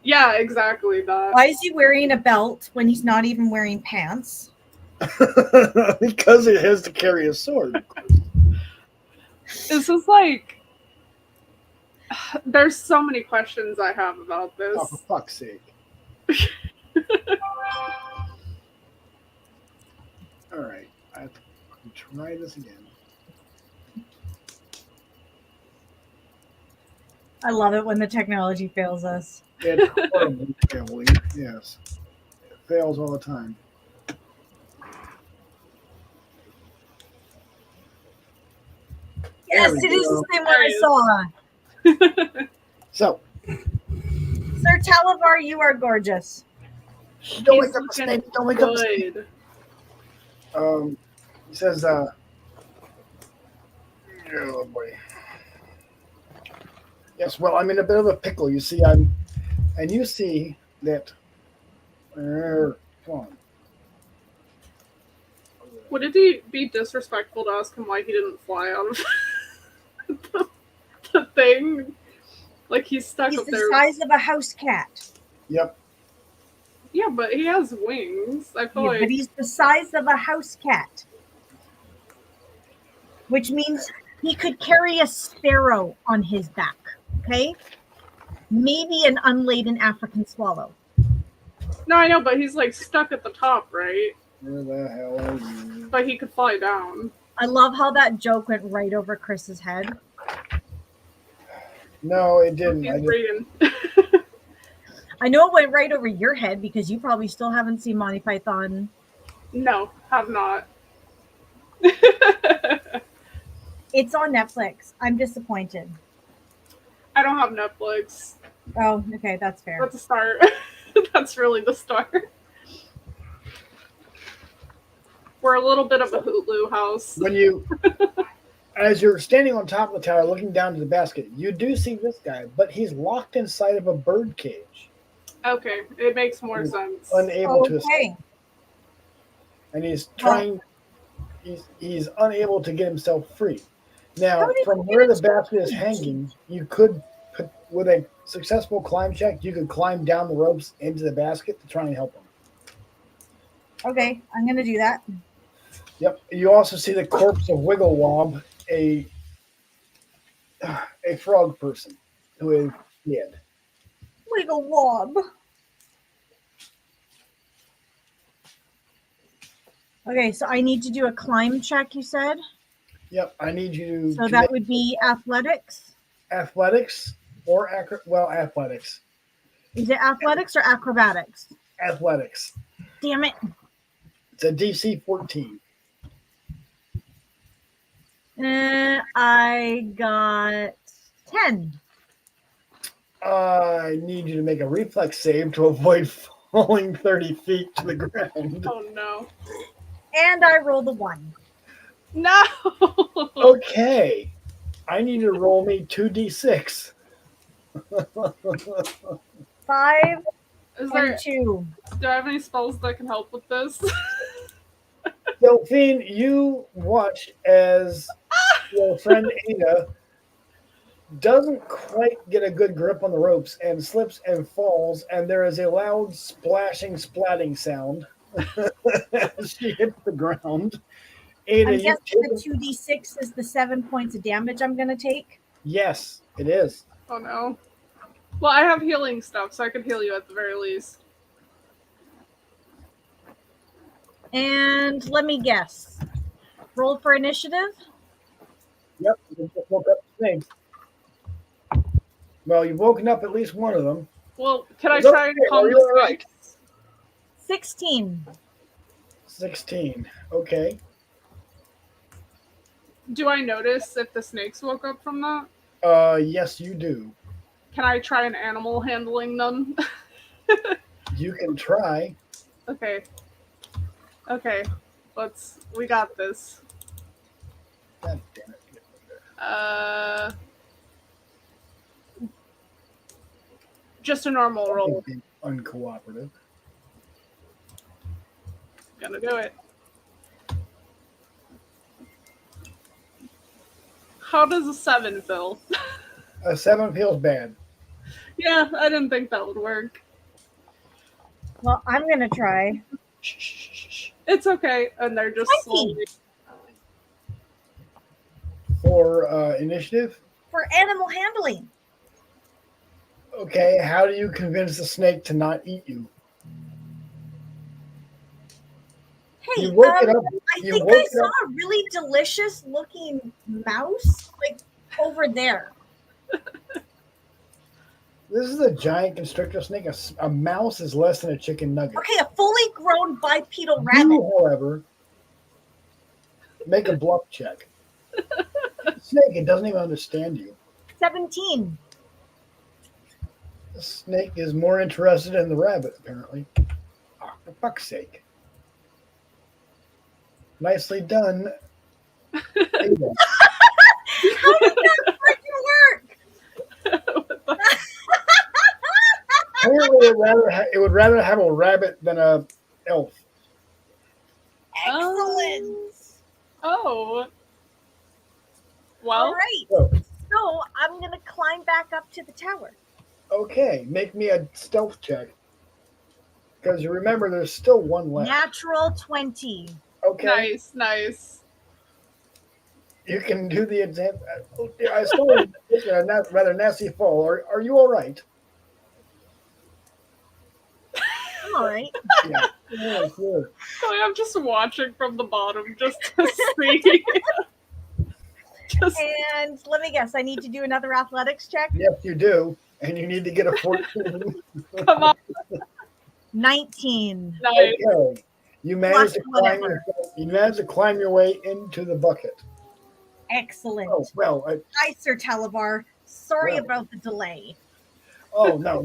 Yeah, exactly that. Why is he wearing a belt when he's not even wearing pants? Because it has to carry a sword. This is like. There's so many questions I have about this. Oh, for fuck's sake. All right. I have to try this again. I love it when the technology fails us. It's horribly failing. Yes. It fails all the time. Yes, it is the same one I saw. So, Sir Talavar, you are gorgeous. Don't He's wake up the looking snake. Don't wake up the snake. good. He says, oh boy. Yes, well, I'm in a bit of a pickle. You see, and you see that. Come on. Would it be disrespectful to ask him why he didn't fly out of the thing? Like he's stuck He's up the there. size of a house cat. Yep. Yeah, but he has wings. I feel Yeah, like. but he's the size of a house cat. Which means he could carry a sparrow on his back. Okay? Maybe an unladen African swallow. No, I know, but he's like stuck at the top, right? Where the hell are you? But he could fly down. I love how that joke went right over Chris's head. No, it didn't. He's reading. I know it went right over your head because you probably still haven't seen Monty Python. No, have not. It's on Netflix. I'm disappointed. I don't have Netflix. Oh, okay, that's fair. That's a start. That's really the start. We're a little bit of a Hulu house. When you, as you're standing on top of the tower looking down to the basket, you do see this guy, but he's locked inside of a bird cage. Okay, it makes more sense. Unable to escape. Okay. And he's trying, he's unable to get himself free. Now, from where the basket is hanging, you could, with a successful climb check, you could climb down the ropes into the basket to try and help him. Okay, I'm going to do that. Yep. You also see the corpse of Wigglewob, a frog person who is dead. Wiggle wob. Okay, so I need to do a climb check, you said? Yep. I need you to. So that would be athletics? Athletics or athletics. Is it athletics or acrobatics? Athletics. Damn it. It's a DC 14. I got 10. I need you to make a reflex save to avoid falling 30 feet to the ground. Oh no. And I rolled a 1. No! Okay. I need you to roll me 2d6. 5 Is and there, 2. do I have any spells that can help with this? Delphine, you watch as your friend Aida doesn't quite get a good grip on the ropes and slips and falls, and there is a loud splashing, splatting sound as she hits the ground. Aida, I'm guessing the 2d6 is the 7 points of damage I'm going to take. Yes, it is. Oh no. Well, I have healing stuff, so I can heal you at the very least. And let me guess. Roll for initiative? Yep, you just woke up the snakes. Well, you've woken up at least one of them. Well, can I It's try and okay, calm you're the all right. snakes? 16. 16. Okay. Do I notice if the snakes woke up from that? Yes, you do. Can I try an animal handling them? You can try. Okay. Okay. We got this. God damn it. Just a normal roll. Being uncooperative. Gonna do it. How does a 7 feel? A 7 feels bad. Yeah, I didn't think that would work. Well, I'm going to try. It's okay, and they're just 20. slowly. For initiative? For animal handling. Okay, how do you convince the snake to not eat you? Hey, You woke it up. I You think woke I it saw up. a really delicious looking mouse, like over there. This is a giant constrictor snake. A mouse is less than a chicken nugget. Okay, a fully grown bipedal rabbit. You, however, make a bluff check. The snake, it doesn't even understand you. 17. The snake is more interested in the rabbit, apparently. For fuck's sake. Nicely done, Aida. How did that freaking work? Apparently, it would rather have a rabbit than a elf. Excellent. Oh. Well, All right. So, So I'm going to climb back up to the tower. okay, make me a stealth check. Because you remember, there's still one left. Natural 20. Okay, nice. you can do the exam. I saw you taking a rather nasty fall. Are you all right? I'm all right. Yeah. Yeah, sure. So I'm just watching from the bottom just to see. And let me guess, I need to do another athletics check. Yes, you do, and you need to get a 14. Come on. 19. Nice. Okay, you managed to Plus climb. whatever. You managed to climb your way into the bucket. Excellent. Oh well. Hi, Sir Televar. Sorry Well. about the delay. Oh no.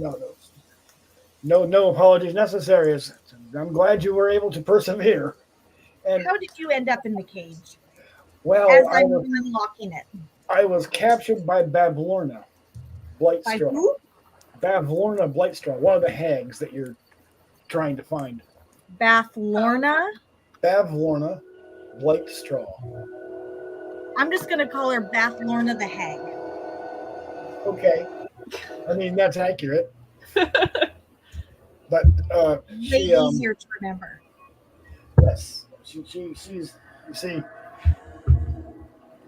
No apologies necessary. I'm glad you were able to persevere. And How did you end up in the cage? well, As I I'm was, unlocking it. I was captured by Bavlorna By Blightstraw. who? Bavlorna Blightstraw, one of the hags that you're trying to find. Bathlorna? Bavlorna Blightstraw. I'm just going to call her Bathlorna the Hag. Okay, I mean that's accurate. But Way she easier to remember. yes, she's you see.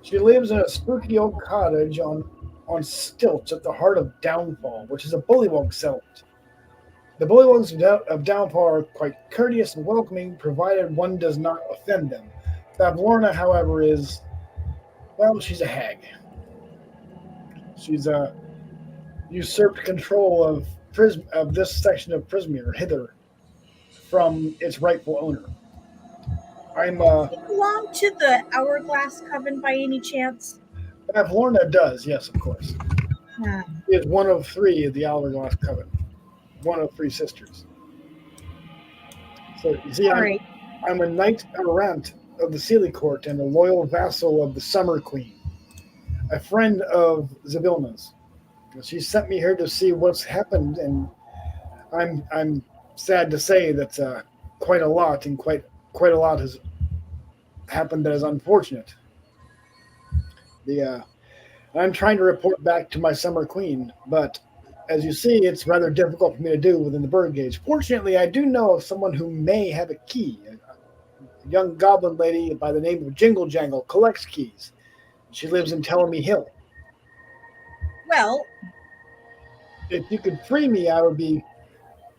She lives in a spooky old cottage on stilts at the heart of Downfall, which is a bullywug settlement. The bullywugs of Downfall are quite courteous and welcoming, provided one does not offend them. Bavlorna, however, is, well, she's a hag. She's usurped control of this section of Prismere hither from its rightful owner. I'm Do you belong to the Hourglass Coven by any chance? Bavlorna does, yes, of course. Hmm. She is one of three of the Hourglass Coven. One of three sisters. So you see, All right. I'm a knight errant of the Sealy Court and a loyal vassal of the Summer Queen, a friend of Zabilna's. She sent me here to see what's happened, and I'm sad to say that quite a lot quite a lot has happened that is unfortunate. I'm trying to report back to my Summer Queen, but as you see, it's rather difficult for me to do within the bird gauge. Fortunately, I do know of someone who may have a key. A young goblin lady by the name of Jingle Jangle collects keys. She lives in Tellamy Hill. Well, If you could free me, I would be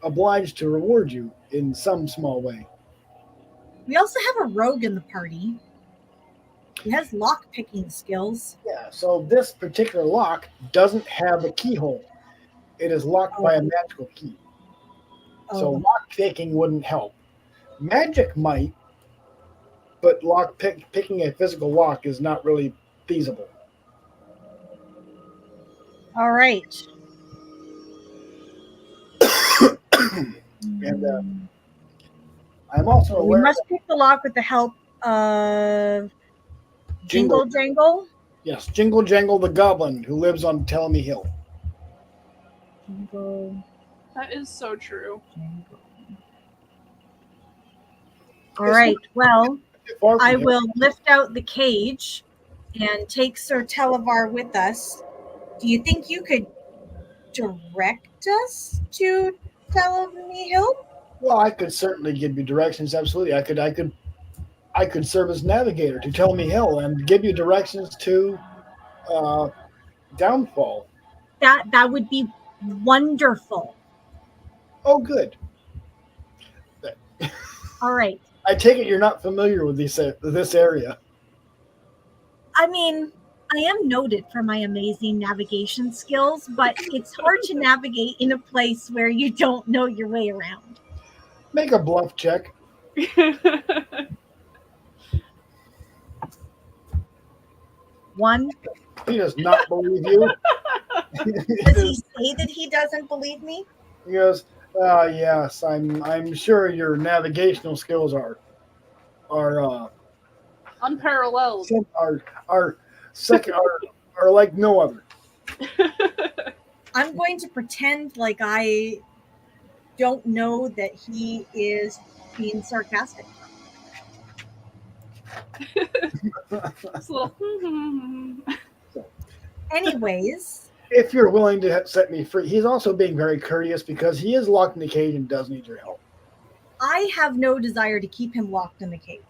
obliged to reward you in some small way. we also have a rogue in the party. He has lock-picking skills. Yeah, so this particular lock doesn't have a keyhole. It is locked by a magical key. So lock picking wouldn't help. Magic might, but picking a physical lock is not really feasible. All right. And I'm also We aware must pick the lock with the help of Jingle. Jangle. Yes, Jingle Jangle the Goblin, who lives on Tellamy Hill. Jingle. That is so true. All right. Well, Far from I here. will lift out the cage and take Sir Televar with us. Do you think you could direct us to Tellamy Hill? Well, I could certainly give you directions. Absolutely, I could serve as navigator to Tellamy Hill and give you directions to Downfall. That would be wonderful. Oh, good. All right. I take it you're not familiar with this area. I mean, I am noted for my amazing navigation skills, but it's hard to navigate in a place where you don't know your way around. Make a bluff check. One, He does not believe you. does he say that he doesn't believe me? He goes, Yes, I'm sure your navigational skills are Unparalleled. are second are like no other. I'm going to pretend like I don't know that he is being sarcastic. Just a little. Anyways, If you're willing to set me free, he's also being very courteous because he is locked in the cage and does need your help. I have no desire to keep him locked in the cage.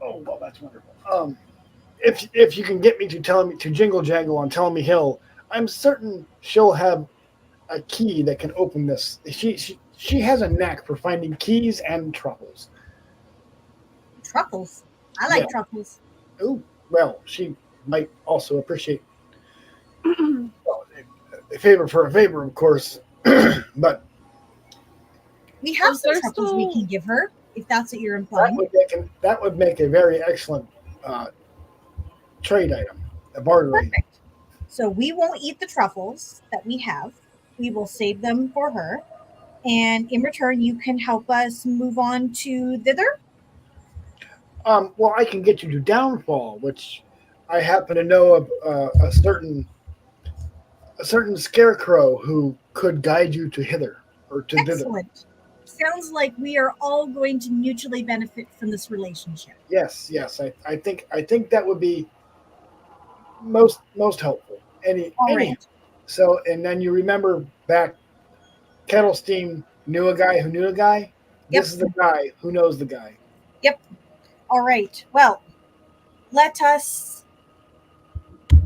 Oh well, that's wonderful. If you can get me to Jingle Jangle on Tell Me Hill, I'm certain she'll have a key that can open this. She has a knack for finding keys and truffles. Truffles. I Yeah. like truffles. Oh well, she might also appreciate well, a favor for a favor, of course. But We have Is some there truffles we still- can give her, if that's what you're that implying. would make a very excellent trade item, a barter item. Perfect. So we won't eat the truffles that we have. We will save them for her. And in return, you can help us move on to thither. Well, I can get you to Downfall, which I happen to know of a certain scarecrow who could guide you to hither or to thither. Excellent. Sounds like we are all going to mutually benefit from this relationship. Yes. I think that would be most helpful. All right. So, and then you remember back, Kettlestein knew a guy who knew a guy. Yep. This is the guy who knows the guy. All right. Well, let us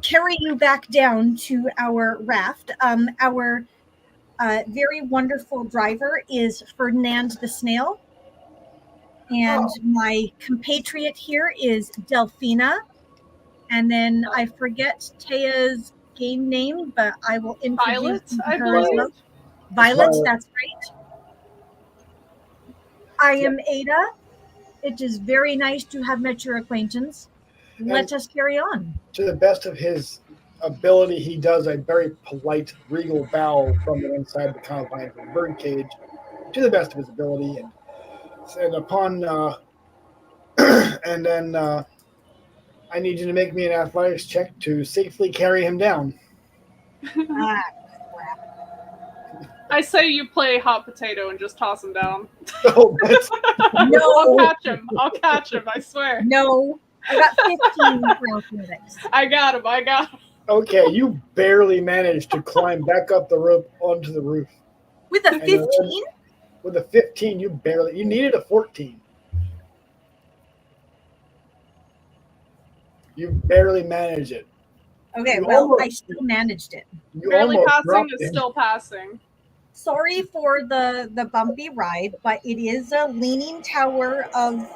carry you back down to our raft. Our very wonderful driver is Ferdinand the Snail. And my compatriot here is Delphina. And then I forget Teia's game name, but I will introduce Violet, I her as well. believe. Violet, Violet. that's right. I am Aida. It is very nice to have met your acquaintance. Let us carry on. To the best of his ability, he does a very polite, regal bow from the inside the confines of the birdcage, to the best of his ability, and upon and then I need you to make me an athletics check to safely carry him down. Ah, I say you play hot potato and just toss him down. Oh, that's, I'll catch him. I'll catch him. I swear. no. I got 15 for athletics. I got him. I got him. okay. You barely managed to climb back up the rope onto the roof. With a 15? With a 15, you needed a 14. You barely managed it. Okay, You well, almost- I still managed it. You Barely almost passing dropped is him. still passing. Sorry for the bumpy ride, but it is a leaning tower of,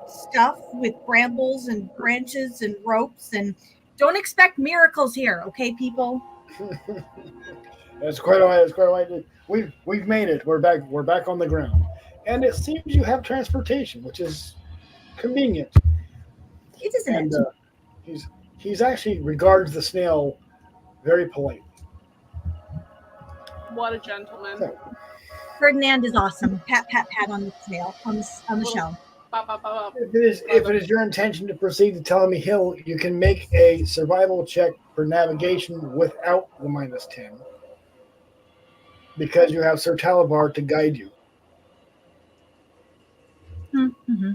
stuff with brambles and branches and ropes. And don't expect miracles here, okay, people? That's quite all right. That's quite all right. We've made it. We're back on the ground, and it seems you have transportation, which is convenient. It isn't And it? he's actually regards the snail very politely. What a gentleman. So, Ferdinand is awesome. Pat, pat, pat on the snail, on the shell. Bop, bop, bop, bop. if it is your intention to proceed to Ptolemy Hill, you can make a survival check for navigation without the -10, because you have Sir Talavar to guide you. Mm-hmm.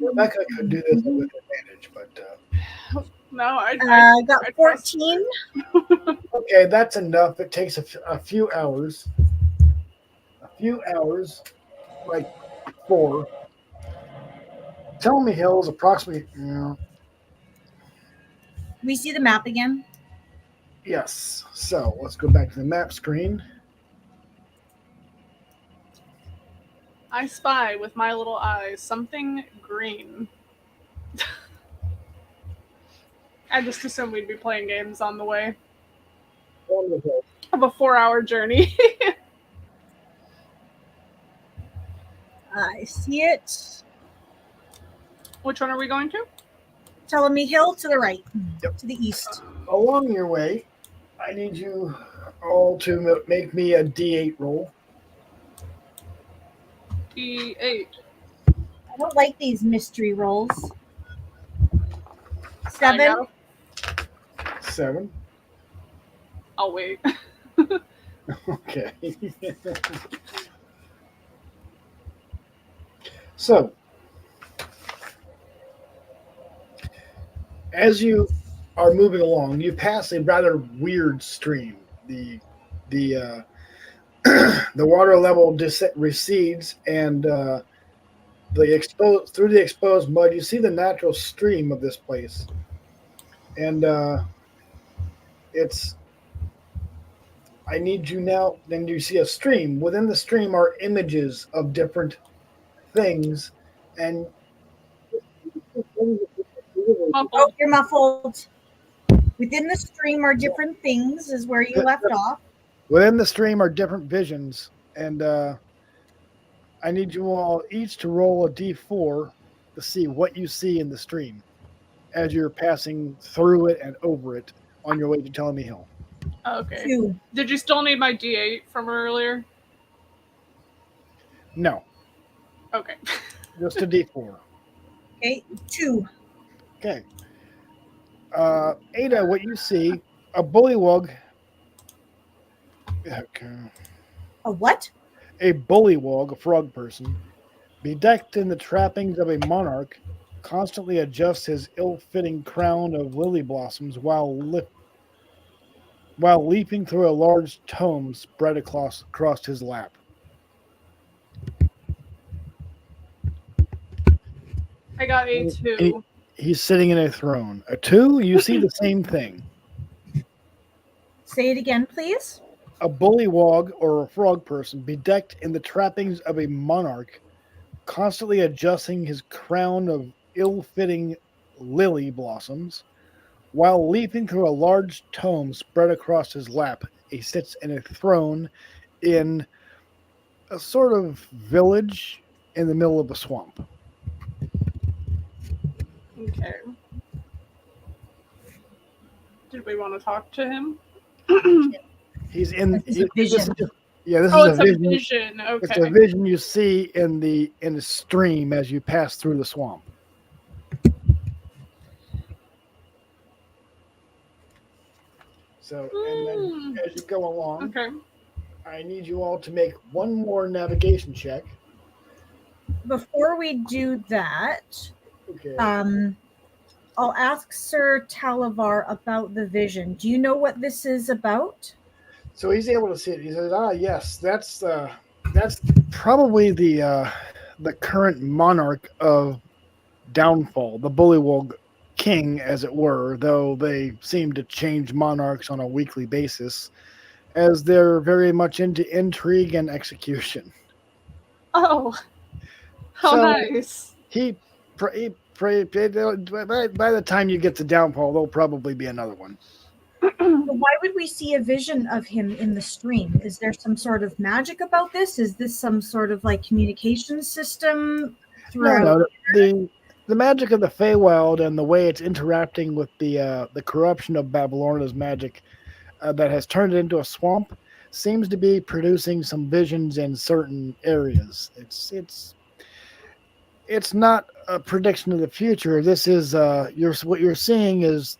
Rebecca could do this with advantage, but No, I Got I trust 14. okay, that's enough. It takes a few hours. Like 4. Ptolemy Hill is approximately, We see the map again. yes. So let's go back to the map screen. I spy with my little eyes something green. I just assumed we'd be playing games on the way Wonderful. of a 4-hour journey. I see it. Which one are we going to? Ptolemy Hill to the right, Yep. to the east. Along your way, I need you. all to make me a D8 roll. D8. I don't like these mystery rolls. I 7. got 7. I'll wait. Okay. So, as you are moving along, you pass a rather weird stream. The the water level recedes, and through the exposed mud, you see the natural stream of this place, and it's. I need you now. Then you see a stream. Within the stream are images of different things, and Oh, Muffled. you're muffled. Within the stream are different things, is where you left off. within the stream are different visions, and I need you all each to roll a d4 to see what you see in the stream as you're passing through it and over it on your way to Ptolemy Hill. Okay. 2. Did you still need my D8 from earlier? No, Okay. just a d4. Okay. 2. Okay. Ada, what you see, a bullywug. Okay. A what? A bullywug, a frog person, bedecked in the trappings of a monarch, constantly adjusts his ill-fitting crown of lily blossoms while leaping through a large tome spread across his lap. I got a 2. He's sitting in a throne. A 2, you see the same thing. Say it again, please. A bullywog or a frog person bedecked in the trappings of a monarch, constantly adjusting his crown of ill-fitting lily blossoms while leaping through a large tome spread across his lap. He sits in a throne in a sort of village in the middle of a swamp. Okay. Did we want to talk to him? He's in. This is a vision. This Oh, is it's a vision. It's Okay. a vision you see in the stream as you pass through the swamp. So, and then as you go along, Okay. I need you all to make one more navigation check. Before we do that, Okay. I'll ask Sir Talavar about the vision. Do you know what this is about? So he's able to see it. He says, yes, that's probably the current monarch of Downfall, the Bullywug king, as it were, though they seem to change monarchs on a weekly basis, as they're very much into intrigue and execution. Oh, how nice. By the time you get to Downfall, there'll probably be another one. Why would we see a vision of him in the stream? Is there some sort of magic about this? Is this some sort of like communication system throughout? No. The magic of the Feywild and the way it's interacting with the corruption of Babylorna's magic that has turned it into a swamp seems to be producing some visions in certain areas. It's not a prediction of the future. This is what you're seeing is,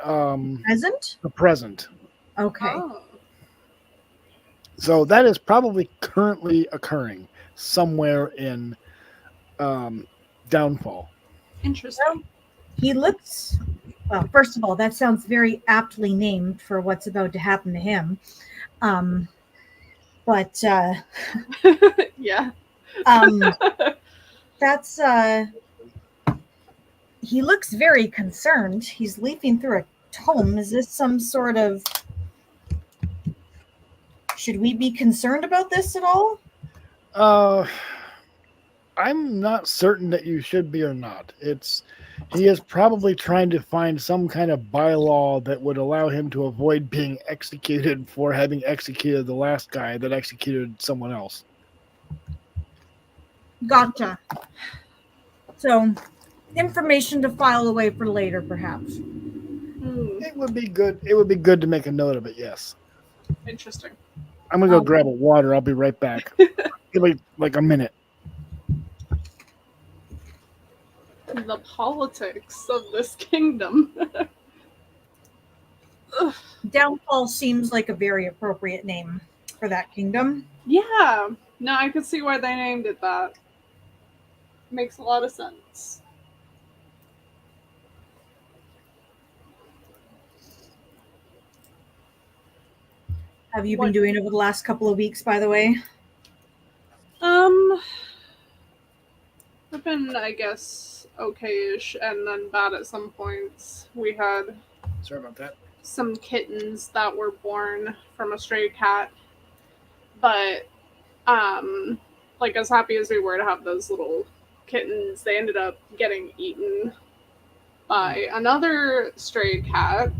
Present? the present. Okay. Oh. So that is probably currently occurring somewhere in Downfall. Interesting. Well, he looks. Well, first of all, that sounds very aptly named for what's about to happen to him. But Yeah. that's he looks very concerned. He's leaping through a tome. Is this some sort of? Should we be concerned about this at all? I'm not certain that you should be or not. He is probably trying to find some kind of bylaw that would allow him to avoid being executed for having executed the last guy that executed someone else. Gotcha. So, information to file away for later, perhaps. Hmm, It would be good. It would be good to make a note of it. Yes. interesting. I'm gonna go grab a water. I'll be right back. Give me like a minute. The politics of this kingdom. Ugh. Downfall seems like a very appropriate name for that kingdom. Yeah. No, I could see why they named it that. Makes a lot of sense. Have you been What? doing over the last couple of weeks, by the way? Um, I've been, I guess, okay-ish, and then bad at some points. We had Sorry about that. some kittens that were born from a stray cat, but like as happy as we were to have those little kittens, they ended up getting eaten by another stray cat,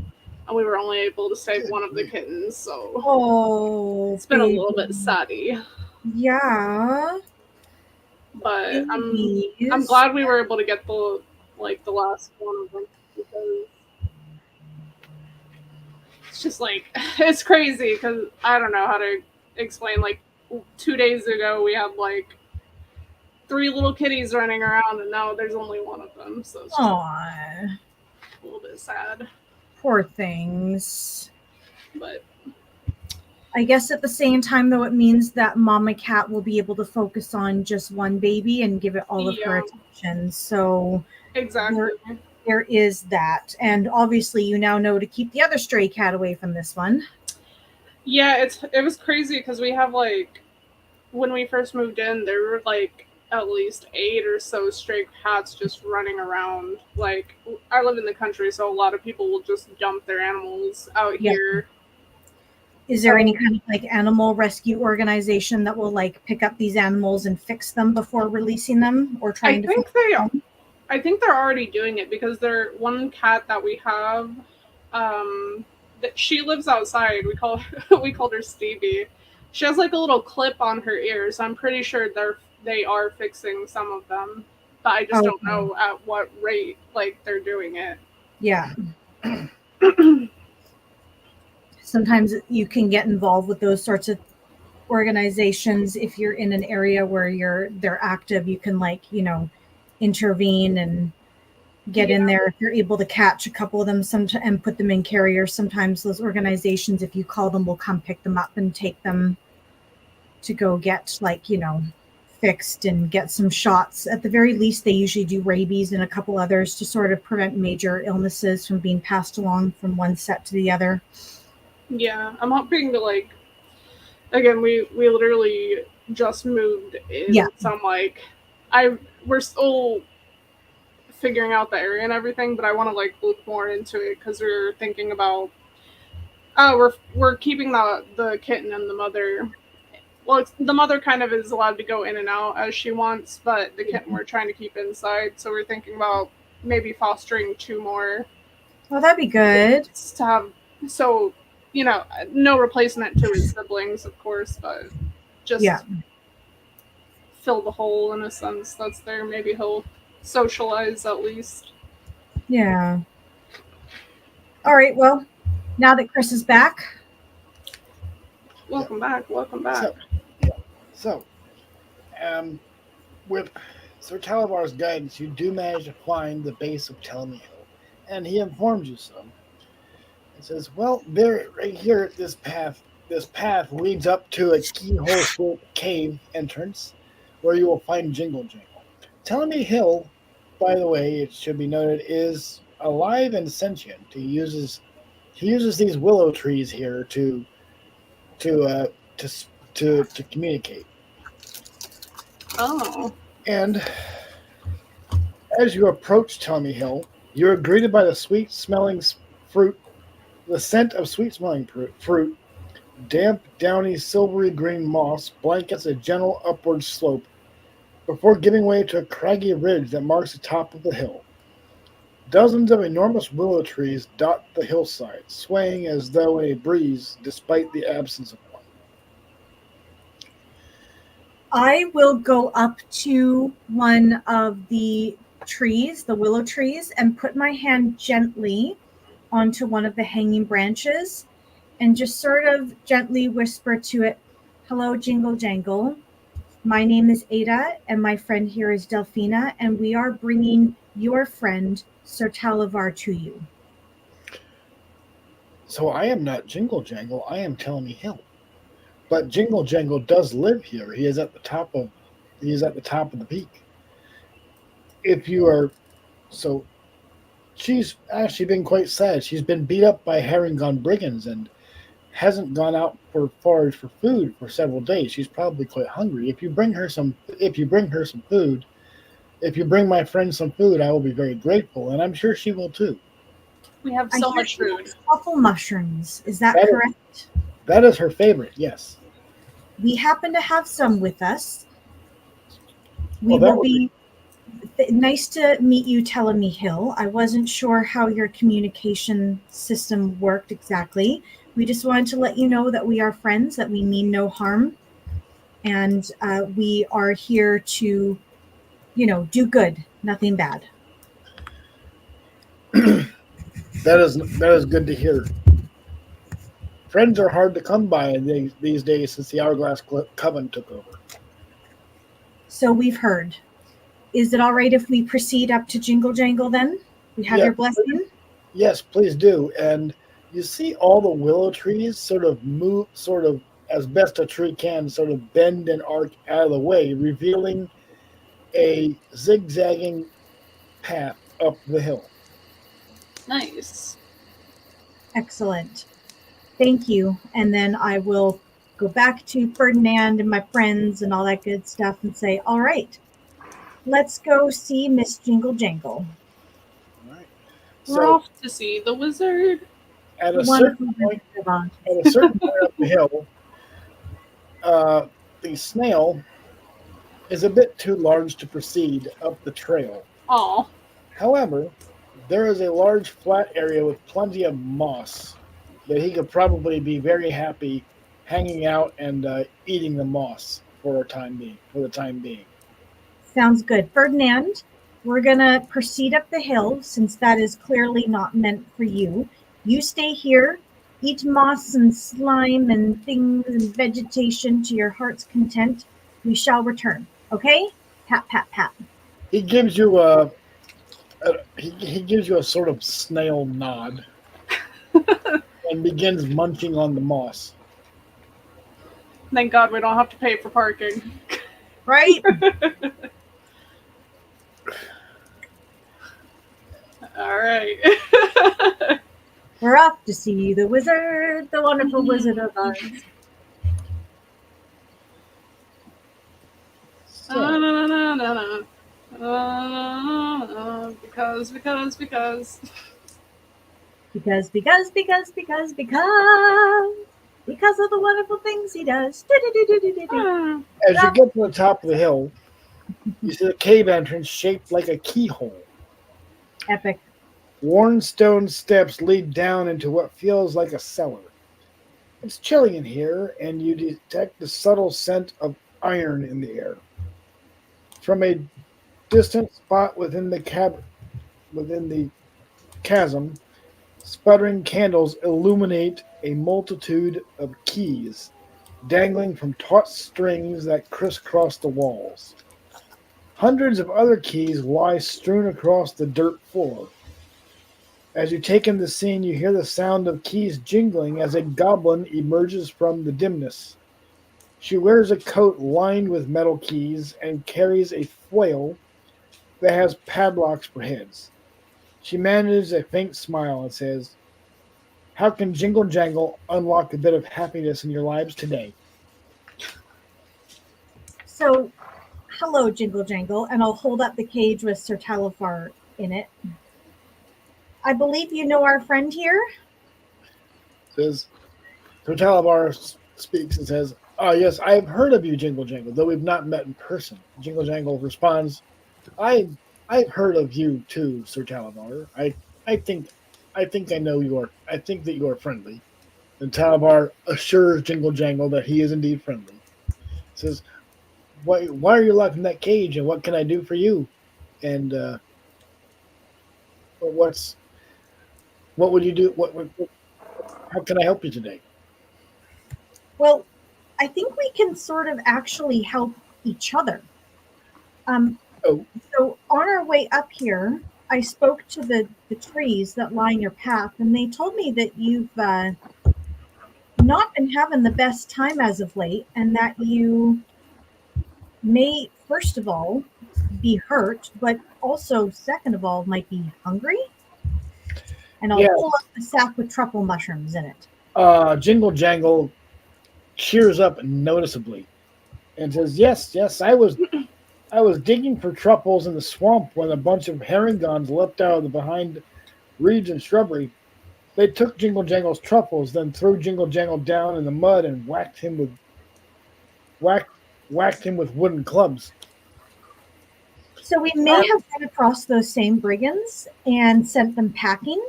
and we were only able to save one of the kittens, so Oh, it's been a little bit saddy. Yeah. But I'm Babies. glad we were able to get the last one of them, because it's just like it's crazy, because I don't know how to explain. Like 2 days ago we had like 3 little kitties running around, and now there's only one of them, so it's just Aw, a little bit sad. poor things. But I guess at the same time, though, it means that Mama Cat will be able to focus on just one baby and give it all of her yeah, attention. So exactly. there is that. And obviously, you now know to keep the other stray cat away from this one. Yeah, it was crazy, because we have like, when we first moved in, there were like at least 8 or so stray cats just running around. Like, I live in the country, so a lot of people will just dump their animals out Yeah. here. Is there any So kind of like animal rescue organization that will like pick up these animals and fix them before releasing them, or I trying to think fix they them? I think they're already doing it, because they're one cat that we have, that she lives outside. We called her Stevie. She has like a little clip on her ear, so I'm pretty sure they are fixing some of them, but I just don't Okay. know at what rate like they're doing it. Yeah. Sometimes you can get involved with those sorts of organizations if you're in an area where they're active. You can intervene and get in Yeah, there if you're able to catch a couple of them and put them in carriers. Sometimes those organizations, if you call them, will come pick them up and take them to go get fixed and get some shots. At the very least, they usually do rabies and a couple others to sort of prevent major illnesses from being passed along from one set to the other. yeah. I'm hoping to like, again, we literally just moved in, Yeah. so I'm like, we're still figuring out the area and everything, but I want to like look more into it, because we're thinking about, we're keeping the kitten and the mother. Well, the mother kind of is allowed to go in and out as she wants, but the kitten we're trying to keep inside. So we're thinking about maybe fostering 2 more Well, that'd be good. to have, so no replacement to his siblings, of course, but just Yeah. fill the hole in a sense that's there. Maybe he'll socialize at least. Yeah. All right. Well, now that Chris is back, Welcome back. Welcome back. So, with Sir Calabar's guidance, you do manage to find the base of Telemy Hill, and he informs you so. It says, "Well, there, right here, this path leads up to a keyhole-shaped cave entrance, where you will find Jingle Jangle. Telemy Hill, by the way, it should be noted, is alive and sentient. He uses these willow trees here to uh, to communicate. Oh. And as you approach Tommy Hill, you are greeted by the sweet-smelling fruit, the scent of sweet-smelling fruit. Damp, downy, silvery green moss blankets a gentle upward slope before giving way to a craggy ridge that marks the top of the hill. Dozens of enormous willow trees dot the hillside, swaying as though in a breeze despite the absence of one. I will go up to one of the trees, the willow trees, and put my hand gently onto one of the hanging branches and just sort of gently whisper to it, "Hello, Jingle Jangle. My name is Ada, and my friend here is Delphina, and we are bringing your friend, Sir Talavar, to you." So I am not Jingle Jangle. I am Tellamy Hill. But Jingle Jangle does live here. He is at the top of. He is at the top of the peak. If you are so, she's actually been quite sad. She's been beat up by Herringon brigands and hasn't gone out for forage for food for several days. She's probably quite hungry. If you bring her some food, if you bring my friend some food, I will be very grateful, and I'm sure she will too. We have I so hear much she food. likes truffle mushrooms. Is that That is- correct? That is her favorite. Yes. We happen to have some with us. We Well, that will would be nice to meet you, Tellamy Hill. I wasn't sure how your communication system worked exactly. We just wanted to let you know that we are friends, that we mean no harm, and we are here to, do good, nothing bad. that is good to hear. Friends are hard to come by these days since the Hourglass Coven took over. So we've heard. Is it all right if we proceed up to Jingle Jangle then? We have Yeah. your blessing? Yes, please do. And you see all the willow trees sort of move, sort of as best a tree can, sort of bend and arc out of the way, revealing a zigzagging path up the hill. Nice. Excellent. Thank you. And then I will go back to Ferdinand and my friends and all that good stuff and say, all right, let's go see Miss Jingle Jangle. All right. We're So off to see the wizard. at The a certain wonderful point, Devon. at a certain point up the hill, the snail is a bit too large to proceed up the trail. Oh, However, there is a large flat area with plenty of moss that he could probably be very happy hanging out and eating the moss for the time being. Sounds good. Ferdinand, we're going to proceed up the hill since that is clearly not meant for you. You stay here, eat moss and slime and things and vegetation to your heart's content. We shall return. Okay? Pat, pat, pat. He gives you he gives you a sort of snail nod and begins munching on the moss. thank God we don't have to pay for parking. Right? All right. We're off to see the wizard, the wonderful Wizard of Oz. So, Because. Because of the wonderful things he does. Do-do-do-do-do-do. as you get to the top of the hill, you see a cave entrance shaped like a keyhole. Epic. Worn stone steps lead down into what feels like a cellar. It's chilly in here, and you detect the subtle scent of iron in the air. From a distant spot within the chasm, sputtering candles illuminate a multitude of keys, dangling from taut strings that crisscross the walls. Hundreds of other keys lie strewn across the dirt floor. As you take in the scene, you hear the sound of keys jingling as a goblin emerges from the dimness. She wears a coat lined with metal keys and carries a flail that has padlocks for heads. She manages a faint smile and says, "How can Jingle Jangle unlock a bit of happiness in your lives today?" So, hello, Jingle Jangle, and I'll hold up the cage with Sir Talifar in it. I believe you know our friend here. Says, so Talabar speaks and says, "Ah, yes, I have heard of you, Jingle Jangle, though we've not met in person." Jingle Jangle responds, I've heard of you too, Sir Talabar. I think I know you are. I think that you are friendly." And Talabar assures Jingle Jangle that he is indeed friendly. Says, why are you locked in that cage, and what can I do for you? And what's What would you do? How can I help you today? Well, I think we can sort of actually help each other. Um, Oh, so on our way up here, I spoke to the trees that line your path, and they told me that you've not been having the best time as of late, and that you may, first of all, be hurt, but also, second of all, might be hungry. And I'll yeah. pull up the sack with truffle mushrooms in it. Jingle Jangle cheers up noticeably and says, "Yes, yes, I was digging for truffles in the swamp when a bunch of herringons leapt out of the behind reeds and shrubbery. They took Jingle Jangle's truffles, then threw Jingle Jangle down in the mud and whacked whacked him with wooden clubs. So we may have run across those same brigands and sent them packing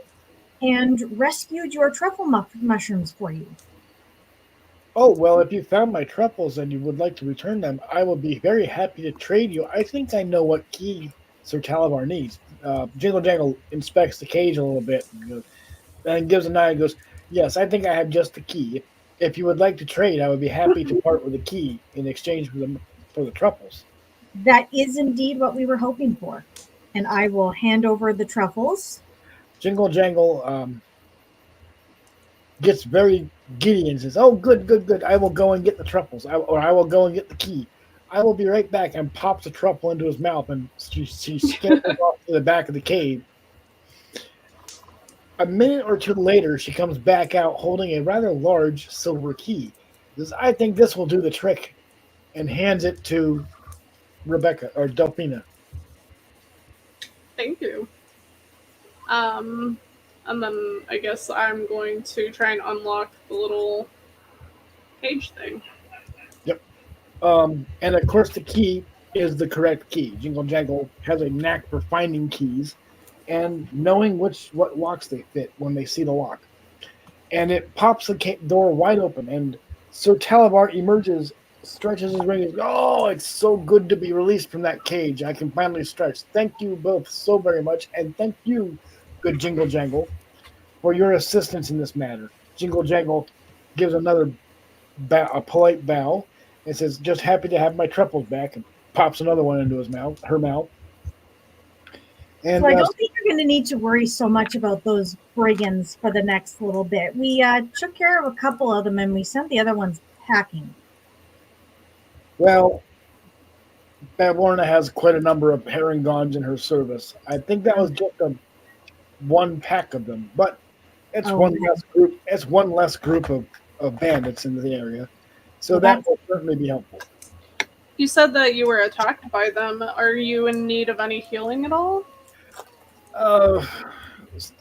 and rescued your truffle mushrooms for you. Oh, well, if you found my truffles and you would like to return them, I will be very happy to trade you. I think I know what key Sir Talabar needs." Jingle Jangle inspects the cage a little bit and gives a nod and goes, "Yes, I think I have just the key. If you would like to trade, I would be happy to part with the key in exchange for the truffles." That is indeed what we were hoping for. And I will hand over the truffles. Jingle Jangle gets very giddy and says, "Oh, good, good, good. I will go and get the truffles, or I will go and get the key. I will be right back," and pops a truffle into his mouth, and she scampers off to the back of the cave. A minute or two later, she comes back out holding a rather large silver key. Says, "I think this will do the trick," and hands it to Rebecca or Delphina. Thank you. Um, and then I guess I'm going to try and unlock the little cage thing. Yep. And of course, the key is the correct key. Jingle Jangle has a knack for finding keys and knowing what locks they fit when they see the lock. And it pops the door wide open, and Sir Talabar emerges, stretches his ring, and goes, "Oh, it's so good to be released from that cage. I can finally stretch. Thank you both so very much, and thank you, good Jingle Jangle, for your assistance in this matter." Jingle Jangle gives another a polite bow, and says, "Just happy to have my truffles back," and pops another one into her mouth. And So I don't think you're going to need to worry so much about those brigands for the next little bit. We took care of a couple of them and we sent the other ones packing. well, Lorna has quite a number of herringons in her service. I think that was just one pack of them, but it's one less group. It's one less group of bandits in the area, so that will certainly be helpful. You said that you were attacked by them. Are you in need of any healing at all?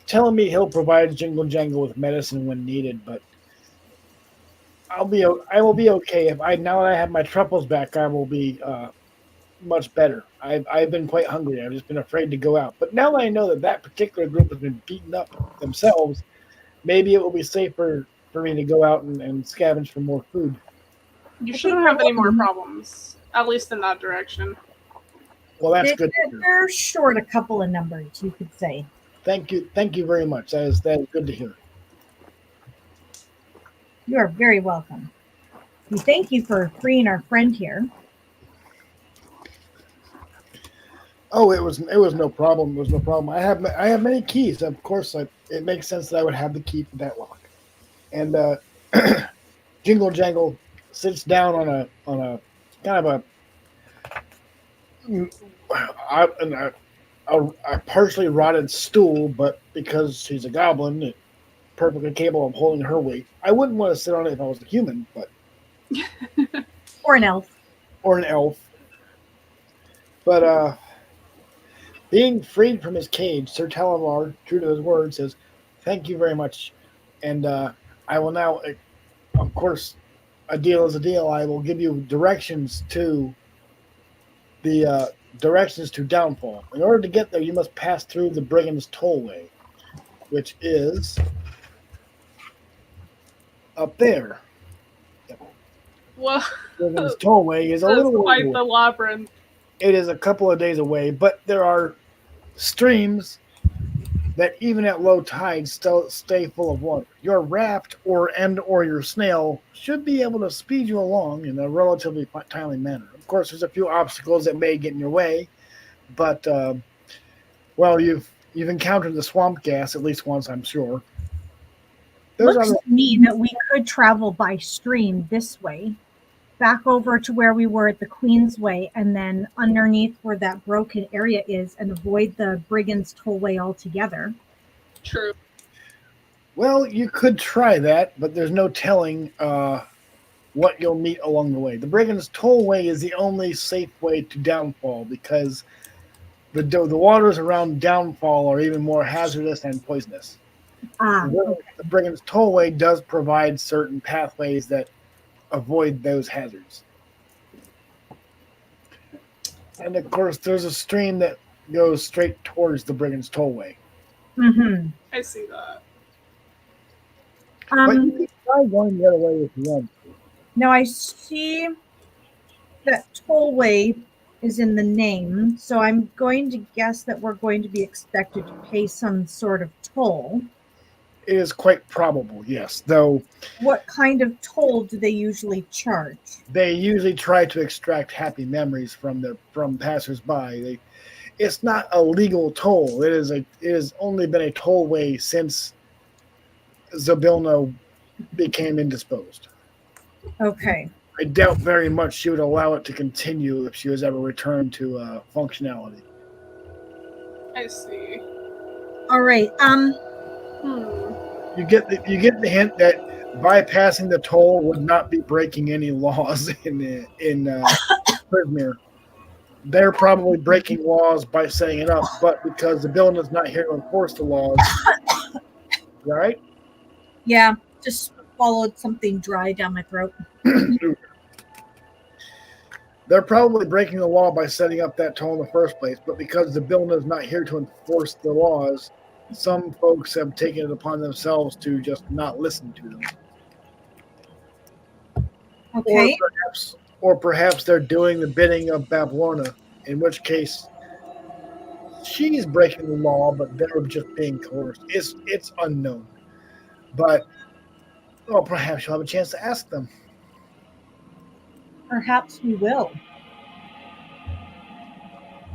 Telling me he'll provide Jingle Jangle with medicine when needed, but I will be okay. Now that I have my truffles back, I will be much better. I've been quite hungry. I've just been afraid to go out. But now that I know that particular group has been beaten up themselves, maybe it will be safer for me to go out and scavenge for more food. You shouldn't have any more problems, at least in that direction. Well, that's good. They're short a couple of numbers, you could say. Thank you very much. That is good to hear. You are very welcome. We thank you for freeing our friend here. Oh, it was no problem. It was no problem. I have many keys. Of course, it makes sense that I would have the key for that lock. And Jingle Jangle sits down on a kind of a partially rotted stool, but because she's a goblin, it's perfectly capable of holding her weight. I wouldn't want to sit on it if I was a human, but or an elf. But being freed from his cage, Sir Talavar, true to his word, says, "Thank you very much, and I will now, of course, a deal is a deal. I will give you directions to Downfall. In order to get there, you must pass through the Brigand's Tollway, which is up there." Well, Brigand's Tollway is a little quite the labyrinth. It is a couple of days away, but there are streams that even at low tide still stay full of water. Your raft or your snail should be able to speed you along in a relatively timely manner. Of course, there's a few obstacles that may get in your way, but well, you've encountered the swamp gas at least once, I'm sure. Those Looks are to me that we could travel by stream this way, back over to where we were at the Queensway, and then underneath where that broken area is, and avoid the Brigands Tollway altogether. True. well, you could try that, but there's no telling what you'll meet along the way. The Brigands Tollway is the only safe way to Downfall because the waters around Downfall are even more hazardous and poisonous. Okay. The Brigands Tollway does provide certain pathways that avoid those hazards. And of course, there's a stream that goes straight towards the Brigands Tollway. Mm-hmm. I see that. But you can try going the other way if you want. Now I see that tollway is in the name, so I'm going to guess that we're going to be expected to pay some sort of toll. It is quite probable, yes. Though What kind of toll do they usually charge? they usually try to extract happy memories from passersby. It's not a legal toll. It has only been a tollway since Zabilno became indisposed. Okay. I doubt very much she would allow it to continue if she was ever returned to functionality. I see. All right. You get the hint that bypassing the toll would not be breaking any laws in Prismere. They're probably breaking laws by setting it up, but because the building is not here to enforce the laws, right? Yeah, just swallowed something dry down my throat. They're probably breaking the law by setting up that toll in the first place, but because the building is not here to enforce the laws, some folks have taken it upon themselves to just not listen to them. Okay. Or perhaps they're doing the bidding of Babylona, in which case she's breaking the law, but they're just being coerced. It's unknown. But, well, perhaps you'll have a chance to ask them. Perhaps we will.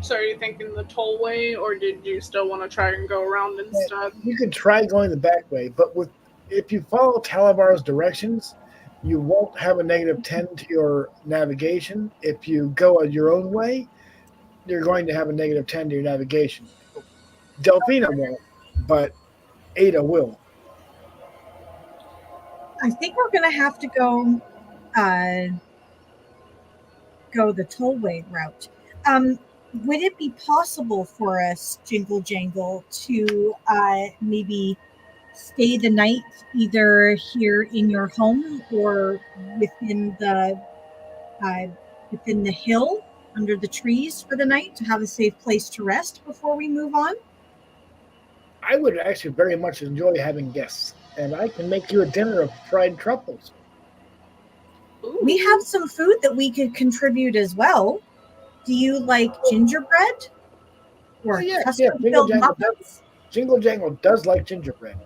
So are you thinking the tollway, or did you still want to try and go around instead? You could try going the back way, but if you follow Talavar's directions, you won't have a negative 10 to your navigation. If you go your own way, you're going to have a negative 10 to your navigation. Delphina won't, but Aida will. I think we're going to have to go the tollway route. Would it be possible for us, Jingle Jangle, to maybe stay the night either here in your home or within the hill under the trees for the night to have a safe place to rest before we move on? I would actually very much enjoy having guests, and I can make you a dinner of fried truffles. Ooh. We have some food that we could contribute as well. Do you like gingerbread? Or custom-filled muffins? Jingle Jangle does like gingerbread.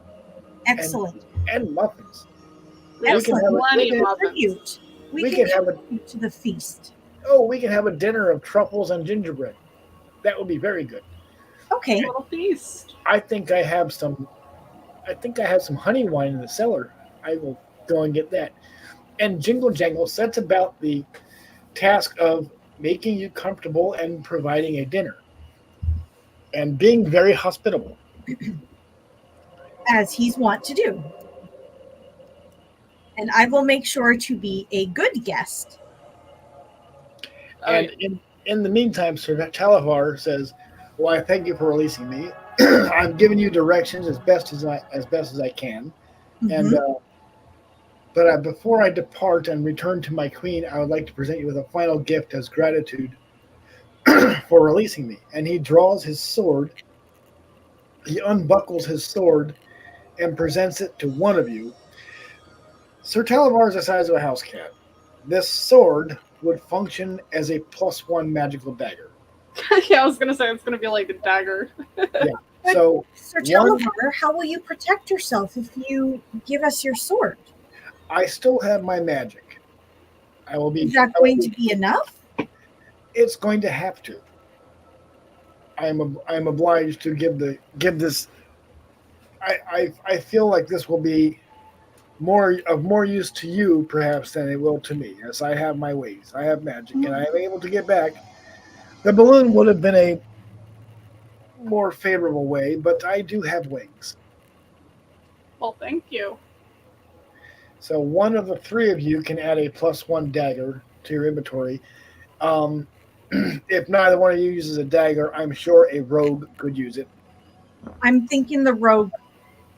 Excellent. And muffins. Excellent. Plenty of muffins. Contribute. We can have to the feast. Oh, we can have a dinner of truffles and gingerbread. That would be very good. Okay. A little feast. I think I have some honey wine in the cellar. I will go and get that. And Jingle Jangle sets about the task of making you comfortable and providing a dinner. And being very hospitable. As he's wont to do. And I will make sure to be a good guest. And in the meantime, Sir Talavar says, "Well, I thank you for releasing me. I've given you directions as best as I can. Mm-hmm. And but before I depart and return to my queen, I would like to present you with a final gift as gratitude for releasing me." And he draws his sword. He unbuckles his sword and presents it to one of you. Sir Talavar is the size of a house cat. This sword would function as a +1 magical dagger. Yeah, I was going to say it's going to be like a dagger. Yeah. But, So Sir one, Televar, how will you protect yourself if you give us your sword? I still have my magic. I will be. Is that going to be enough? It's going to have to. I'm obliged to give this. I feel like this will be more use to you perhaps than it will to me, as I have my ways. I have magic, and I am able to get back. The balloon would have been a more favorable way, but I do have wings. Well, thank you. So one of the three of you can add a +1 dagger to your inventory. Um, if neither one of you uses a dagger, I'm sure a rogue could use it. I'm thinking the rogue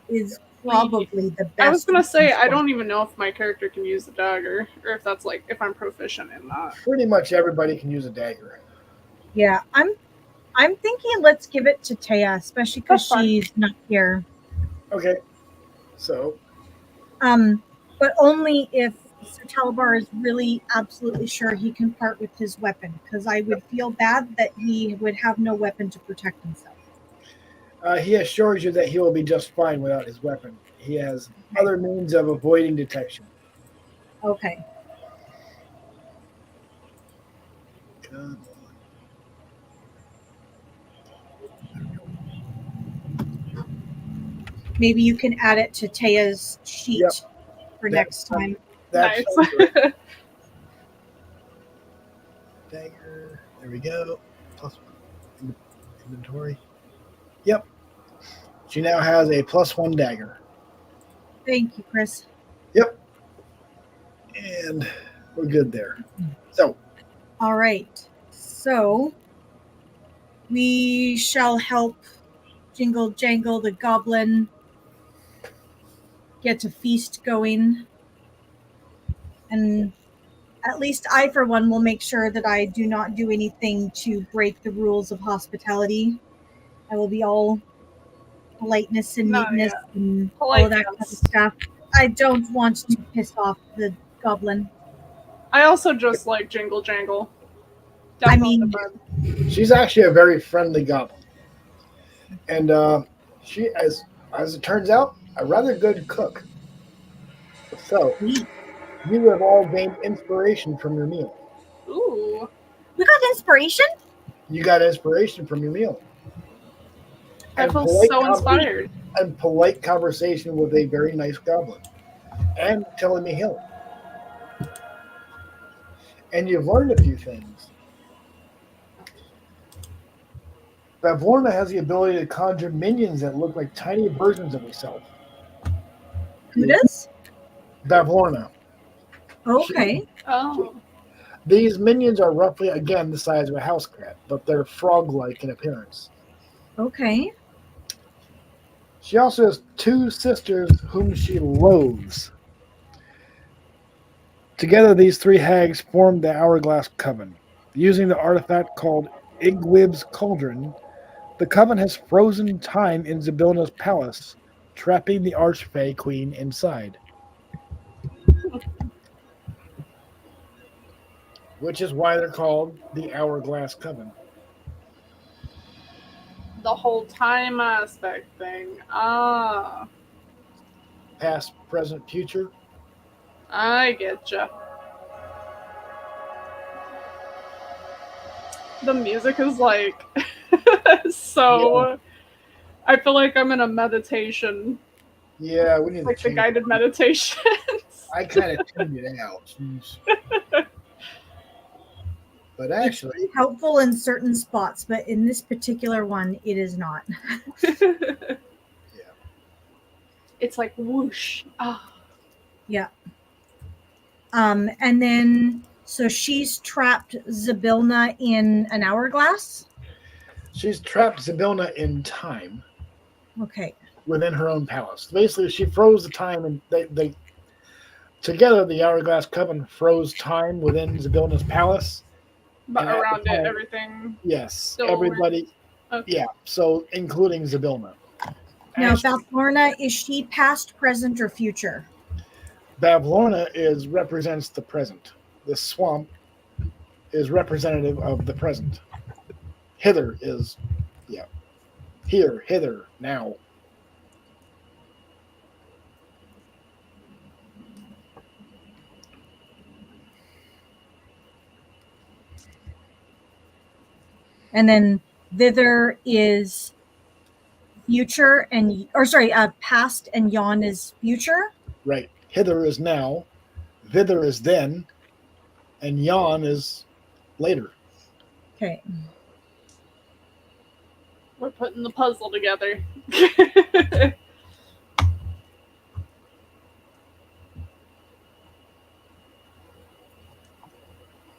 is probably the best. I was gonna say I don't even know if my character can use the dagger, or if that's like if I'm proficient in that. Pretty much everybody can use a dagger. Yeah, I'm thinking let's give it to Teia, especially because That's fine. she's not here. Okay, so But only if Sir Talabar is really absolutely sure he can part with his weapon, because I would feel bad that he would have no weapon to protect himself. he assures you that he will be just fine without his weapon. He has other means of avoiding detection. Okay. Come Maybe you can add it to Teia's sheet Yep. for next time. That's Nice. Dagger. There we go. Plus inventory. Yep. She now has a +1 dagger. Thank you, Chris. Yep. And we're good there. So, All right. So we shall help Jingle Jangle the Goblin get a feast going. And at least I, for one, will make sure that I do not do anything to break the rules of hospitality. I will be all politeness and neatness and all of that kind of stuff. I don't want to piss off the goblin. I also just like Jingle Jangle. I Definitely mean, the best. she's actually a very friendly goblin. And she, as it turns out, a rather good cook. So, you have all gained inspiration from your meal. Ooh. we got inspiration. You got inspiration from your meal. I And feel polite so conver- inspired. And polite conversation with a very nice goblin. And telling me healing. And you've learned a few things. Bavlorna has the ability to conjure minions that look like tiny versions of herself. Who does? Bavlorna. Okay. Oh. These minions are roughly, again, the size of a house cat, but they're frog-like in appearance. Okay. She also has two sisters whom she loathes. Together, these three hags formed the Hourglass Coven. Using the artifact called Igwib's Cauldron, the Coven has frozen time in Zybilna's palace, trapping the Archfey Queen inside. Which is why they're called the Hourglass Coven. The whole time aspect thing. Ah. Past, present, future. I getcha. The music is like so. Yeah. I feel like I'm in a meditation. Yeah, we need like to the guided meditations. I kind of tuned it out. But actually, it's helpful in certain spots, but in this particular one, it is not. Yeah. It's like whoosh. Ah. Yeah. And then so she's trapped Zybilna in an hourglass. She's trapped Zybilna in time. Okay. Within her own palace. Basically, she froze the time, and they together the Hourglass Coven froze time within Zybilna's palace. But around it, everything. Yes, everybody. Okay. Yeah, so including Zybilna. Now, Bavlorna, is she past, present, or future? Bavlorna represents the present. The swamp is representative of the present. Hither is, yeah. Here, hither, now. And then thither is future past, and yon is future. Right. Hither is now, thither is then, and yon is later. Okay. We're putting the puzzle together.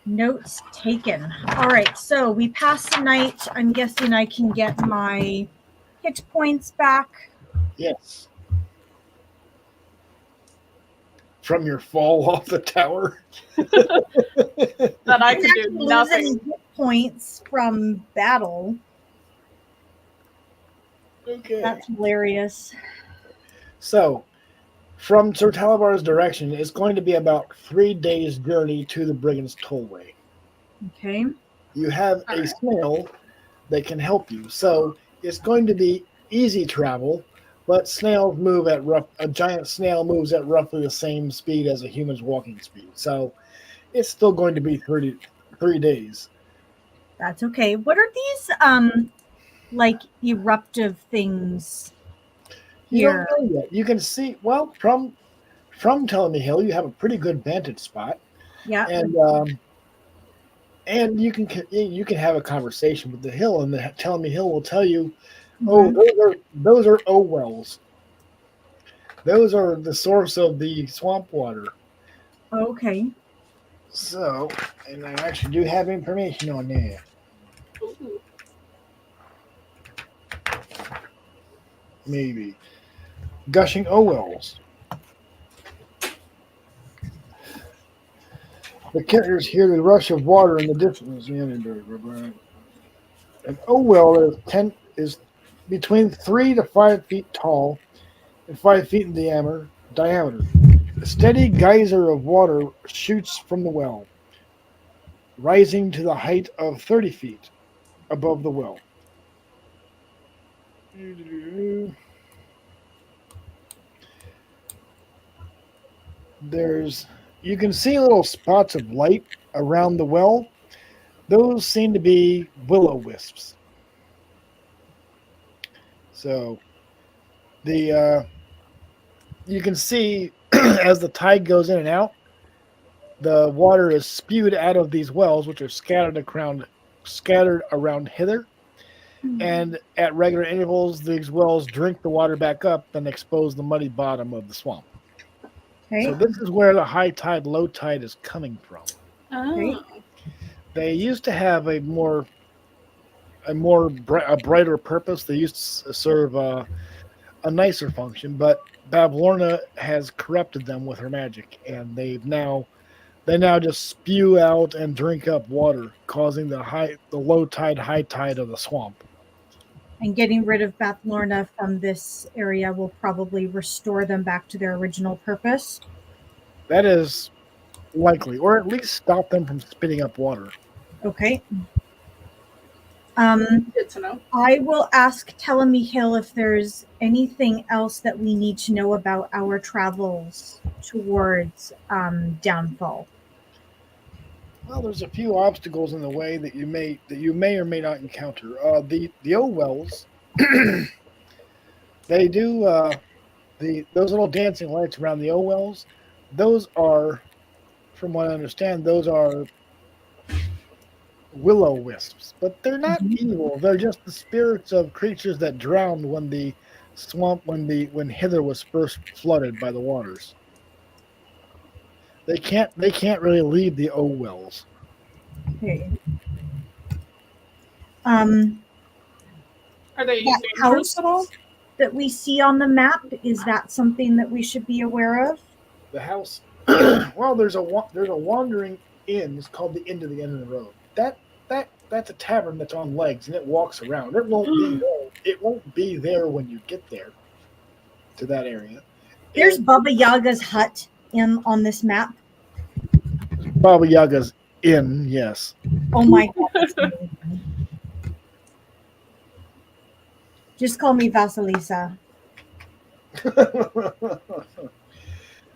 Notes taken. All right, so we pass the night. I'm guessing I can get my hit points back. Yes. From your fall off the tower. That I could do Lose nothing. any hit points from battle. Okay. That's hilarious. So, from Sir Talabar's direction, it's going to be about 3 days' journey to the Brigand's Tollway. Okay. You have a snail that can help you. So, it's going to be easy travel, but snails move at a giant snail moves at roughly the same speed as a human's walking speed. So, it's still going to be 3 days. That's okay. What are these like eruptive things You here? don't know yet. You can see, well, from Ptolemy Hill, you have a pretty good vantage spot. Yeah. And you can have a conversation with the hill, and the Ptolemy Hill will tell you, Mhm. oh, those are O wells. Those are the source of the swamp water. Okay. So, and I actually do have information on that. Ooh. Maybe gushing O wells. The characters hear the rush of water in the distance. An O well is between 3 to 5 feet tall and 5 feet in diameter. A steady geyser of water shoots from the well, rising to the height of 30 feet above the well. You can see little spots of light around the well. Those seem to be willow wisps. So you can see as the tide goes in and out, the water is spewed out of these wells, which are scattered around hither. And at regular intervals, these wells drink the water back up and expose the muddy bottom of the swamp. Okay. So this is where the high tide, low tide is coming from. Oh. They used to have a brighter purpose. They used to serve a nicer function, but Babylorna has corrupted them with her magic, and they now just spew out and drink up water, causing the low tide, high tide of the swamp. And getting rid of Babylorna from this area will probably restore them back to their original purpose. That is likely, or at least stop them from spitting up water. Okay. Good to know. I will ask Ptolemy Hill if there's anything else that we need to know about our travels towards downfall. Well, there's a few obstacles in the way that you may or may not encounter. The O wells, they do those little dancing lights around the O wells. Those are, from what I understand, those are willow wisps, but they're not evil. They're just the spirits of creatures that drowned when the swamp, when hither was first flooded by the waters. They can't really leave the O wells. Okay. Are they That dangerous house at all? that we see on the map, is that something that we should be aware of? The house, well, there's a wandering inn. It's called the Inn to the End of the Road. That's a tavern that's on legs, and it walks around. It won't be there when you get there to that area. There's Baba Yaga's hut on this map. Baba Yaga's inn, yes. Oh my god. Just call me Vasilisa.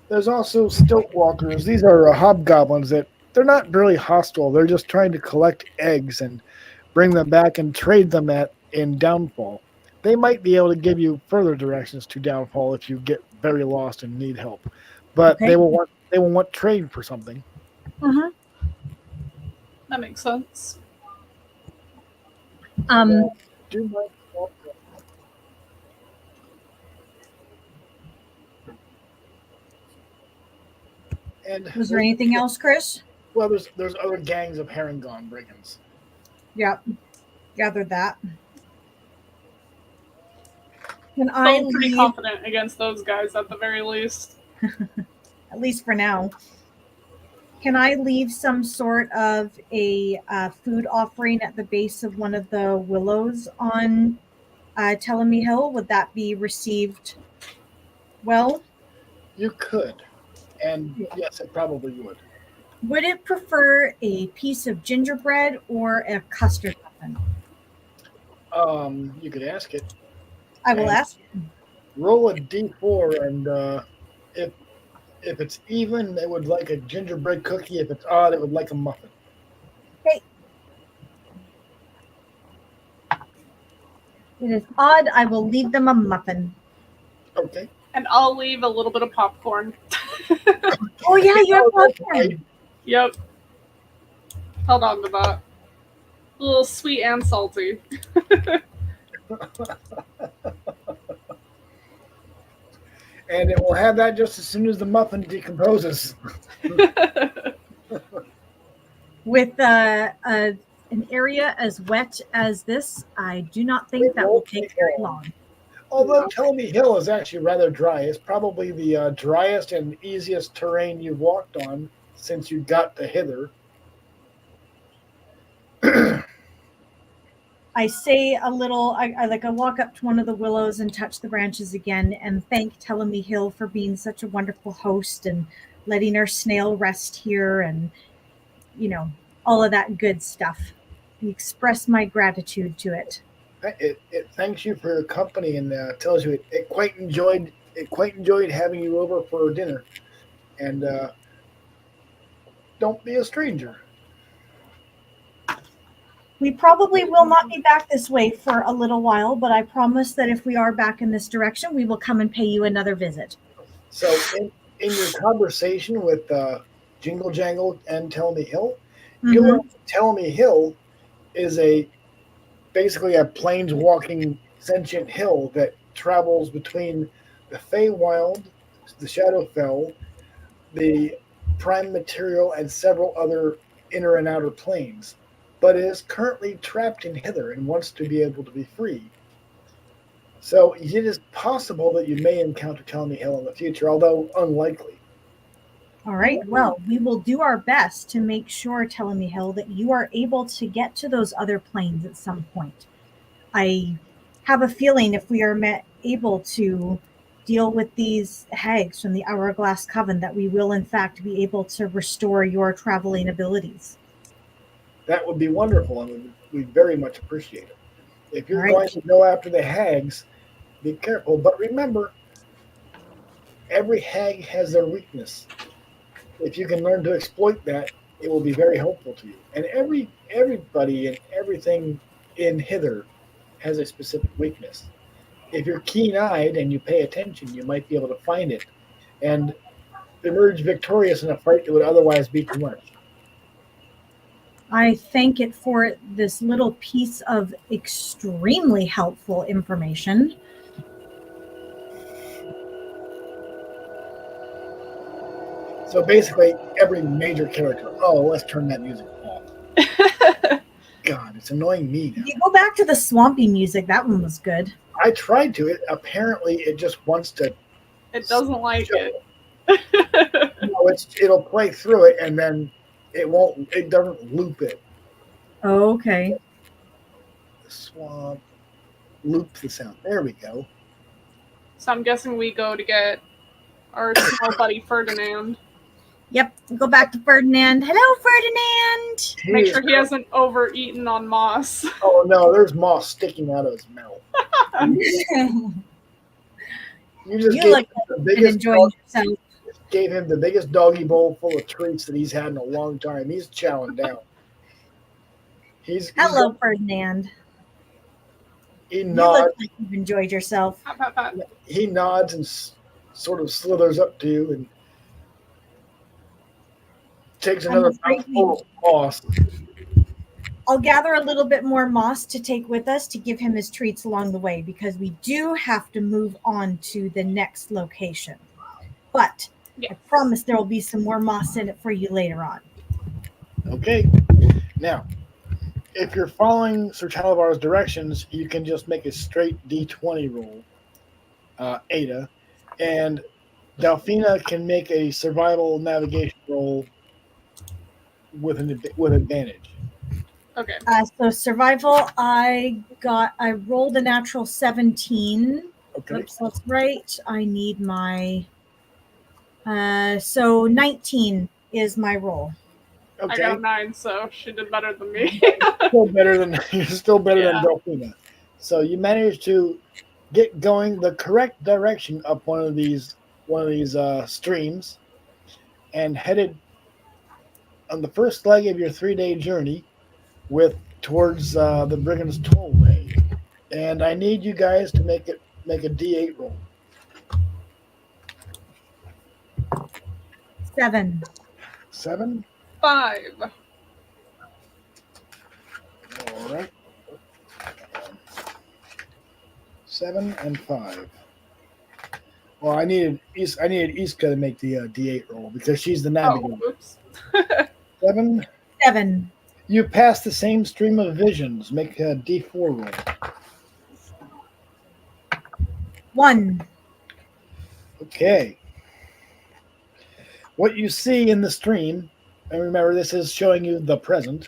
There's also stilt walkers. These are hobgoblins that they're not really hostile. They're just trying to collect eggs and bring them back and trade them at in Downfall. They might be able to give you further directions to Downfall if you get very lost and need help. But Okay. they will want trade for something. Uh-huh. That makes sense. Do my and Was there anything else, Chris? well, there's other gangs of Harengon brigands. Yep. Gathered that. Can I Felt pretty leave, confident against those guys at the very least. at least for now, can I leave some sort of a food offering at the base of one of the willows on Telemy Hill? Would that be received well? You could, and yes, it probably would. Would it prefer a piece of gingerbread or a custard muffin? You could ask it. I will And ask. roll a d4, and if it's even, it would like a gingerbread cookie. If it's odd, it would like a muffin. Okay. It is odd. I will leave them a muffin. Okay. And I'll leave a little bit of popcorn. Oh yeah, you have popcorn. Yep. Held on to that. A little sweet and salty. And it will have that just as soon as the muffin decomposes. With an area as wet as this, I do not think that will take very long. Although Telemy Hill is actually rather dry. It's probably the driest and easiest terrain you've walked on since you got to hither. I say a little, I walk up to one of the willows and touch the branches again and thank Telemy Hill for being such a wonderful host and letting our snail rest here and, all of that good stuff. I express my gratitude to it. It thanks you for your company and tells you it quite enjoyed having you over for dinner. And don't be a stranger. We probably will not be back this way for a little while, but I promise that if we are back in this direction, we will come and pay you another visit. So in your conversation with Jingle Jangle and Telemy Hill, you learn Telemy Hill is basically a plains walking sentient hill that travels between the Feywild, the Shadowfell, the Prime Material, and several other inner and outer planes, but is currently trapped in hither and wants to be able to be free. So it is possible that you may encounter Telemy Hill in the future, although unlikely. All right. Well, we will do our best to make sure, Telemy Hill, that you are able to get to those other planes at some point. I have a feeling if we are able to deal with these hags from the Hourglass Coven, that we will, in fact, be able to restore your traveling abilities. That would be wonderful, and we'd very much appreciate it. If you're going to go after the hags, be careful. But remember, every hag has their weakness. If you can learn to exploit that, it will be very helpful to you. And everybody and everything in hither has a specific weakness. If you're keen-eyed and you pay attention, you might be able to find it and emerge victorious in a fight that would otherwise be too much. I thank it for this little piece of extremely helpful information. So basically, every major character. Oh, let's turn that music off. God, it's annoying me now. You go back to the swampy music. That one was good. I tried to. Apparently, it just wants to. It doesn't like it. No, it'll play through it, and then it won't. It doesn't loop it. Oh, okay. The swamp loops the sound. There we go. So I'm guessing we go to get our small buddy Ferdinand. Yep, go back to Ferdinand. Hello, Ferdinand. Make sure he hasn't overeaten on moss. Oh no, there's moss sticking out of his mouth. You just You gave look him the like you've been biggest enjoying yourself. gave him the biggest doggy bowl full of treats that he's had in a long time. He's chowing down. He's Hello, Ferdinand. he You look nods. like you've enjoyed yourself. Pat, pat, pat. He nods and sort of slithers up to you and takes another mouthful of moss. I'll gather a little bit more moss to take with us to give him his treats along the way, because we do have to move on to the next location. But Yes. I promise there will be some more moss in it for you later on. Okay. Now, if you're following Sir Talavar's directions, you can just make a straight D20 roll, Aida, and Delphina can make a survival navigation roll with advantage. Okay. So survival, I rolled a natural 17. Okay. Oops, that's right. I need my so 19 is my roll. I Okay. got a 9, so she did better than me. You're still better than Yeah. Delphina. So you managed to get going the correct direction up one of these streams, and headed on the first leg of your 3-day journey towards the Brigand's Tollway. And I need you guys to make a D8 roll. 7. 7. 5. All right. 7 and 5. Well, I needed Isca to make the D8 roll because she's the navigator. Oh, oops. 7. 7. You pass the same stream of visions. Make a D4 roll. 1. Okay. What you see in the stream, and remember this is showing you the present,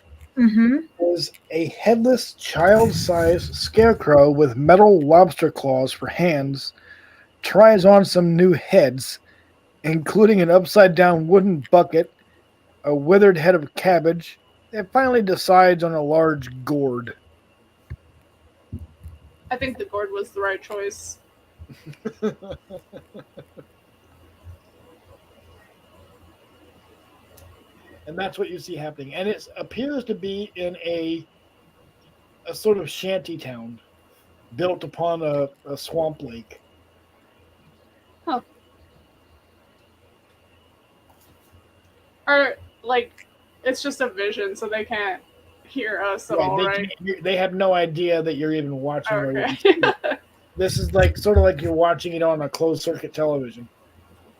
is a headless, child-sized scarecrow with metal lobster claws for hands, tries on some new heads, including an upside-down wooden bucket, a withered head of cabbage, and finally decides on a large gourd. I think the gourd was the right choice. And that's what you see happening. And it appears to be in a sort of shanty town built upon a swamp lake. Huh. Or, like, it's just a vision, so they can't hear us at all, right? They have no idea that you're even watching. Okay. This is sort of like you're watching it on a closed circuit television.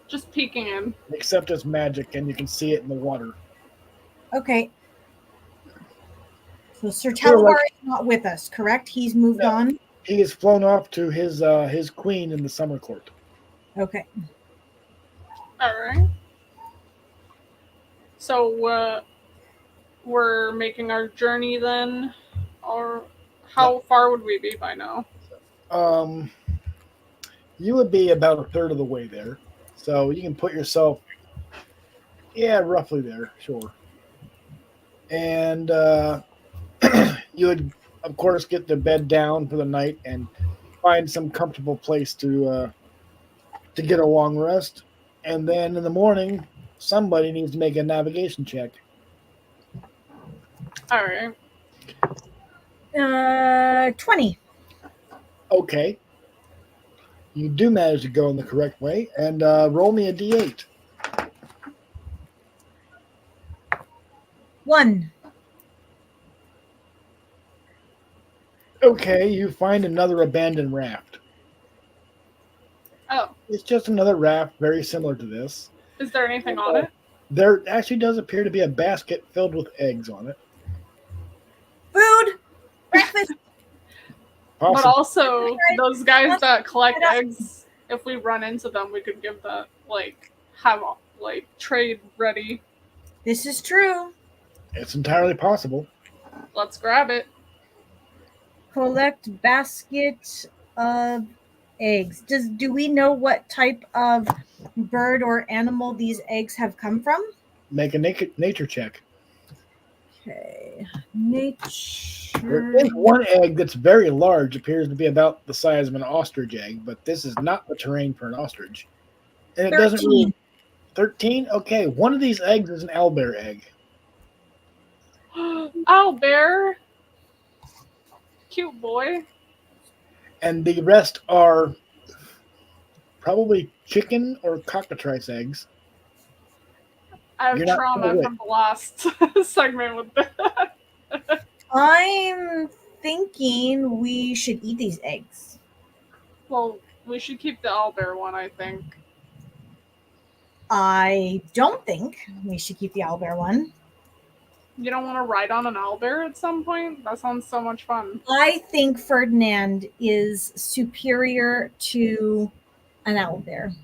Just peeking in. Except it's magic and you can see it in the water. Okay. So Sir Talavar is not with us, correct? He's moved on? He has flown off to his queen in the summer court. Okay. All right. So we're making our journey then, or how far would we be by now? You would be about a third of the way there, so you can put yourself, roughly there, sure. And you would, of course, get the bed down for the night and find some comfortable place to get a long rest. And then in the morning, somebody needs to make a navigation check. All right. 20. Okay. You do manage to go in the correct way, and roll me a D8. 1. Okay, you find another abandoned raft. Oh. It's just another raft, very similar to this. Is there anything on it? There actually does appear to be a basket filled with eggs on it. Food! Breakfast! But also, those guys that collect eggs, if we run into them, we could give that, have, trade ready. This is true. It's entirely possible. Let's grab it. Collect basket of Eggs. Do we know what type of bird or animal these eggs have come from? Make a nature check. Okay. There Nature. is one egg that's very large, appears to be about the size of an ostrich egg, but this is not the terrain for an ostrich. And it doesn't 13. really. 13? Okay, one of these eggs is an owlbear egg. Owlbear. Cute boy. And the rest are probably chicken or cockatrice eggs. I have You're not trauma sure from the last segment with that. I'm thinking we should eat these eggs. Well, we should keep the owlbear one, I think. I don't think we should keep the owlbear one. You don't want to ride on an owlbear at some point? That sounds so much fun. I think Ferdinand is superior to an owlbear.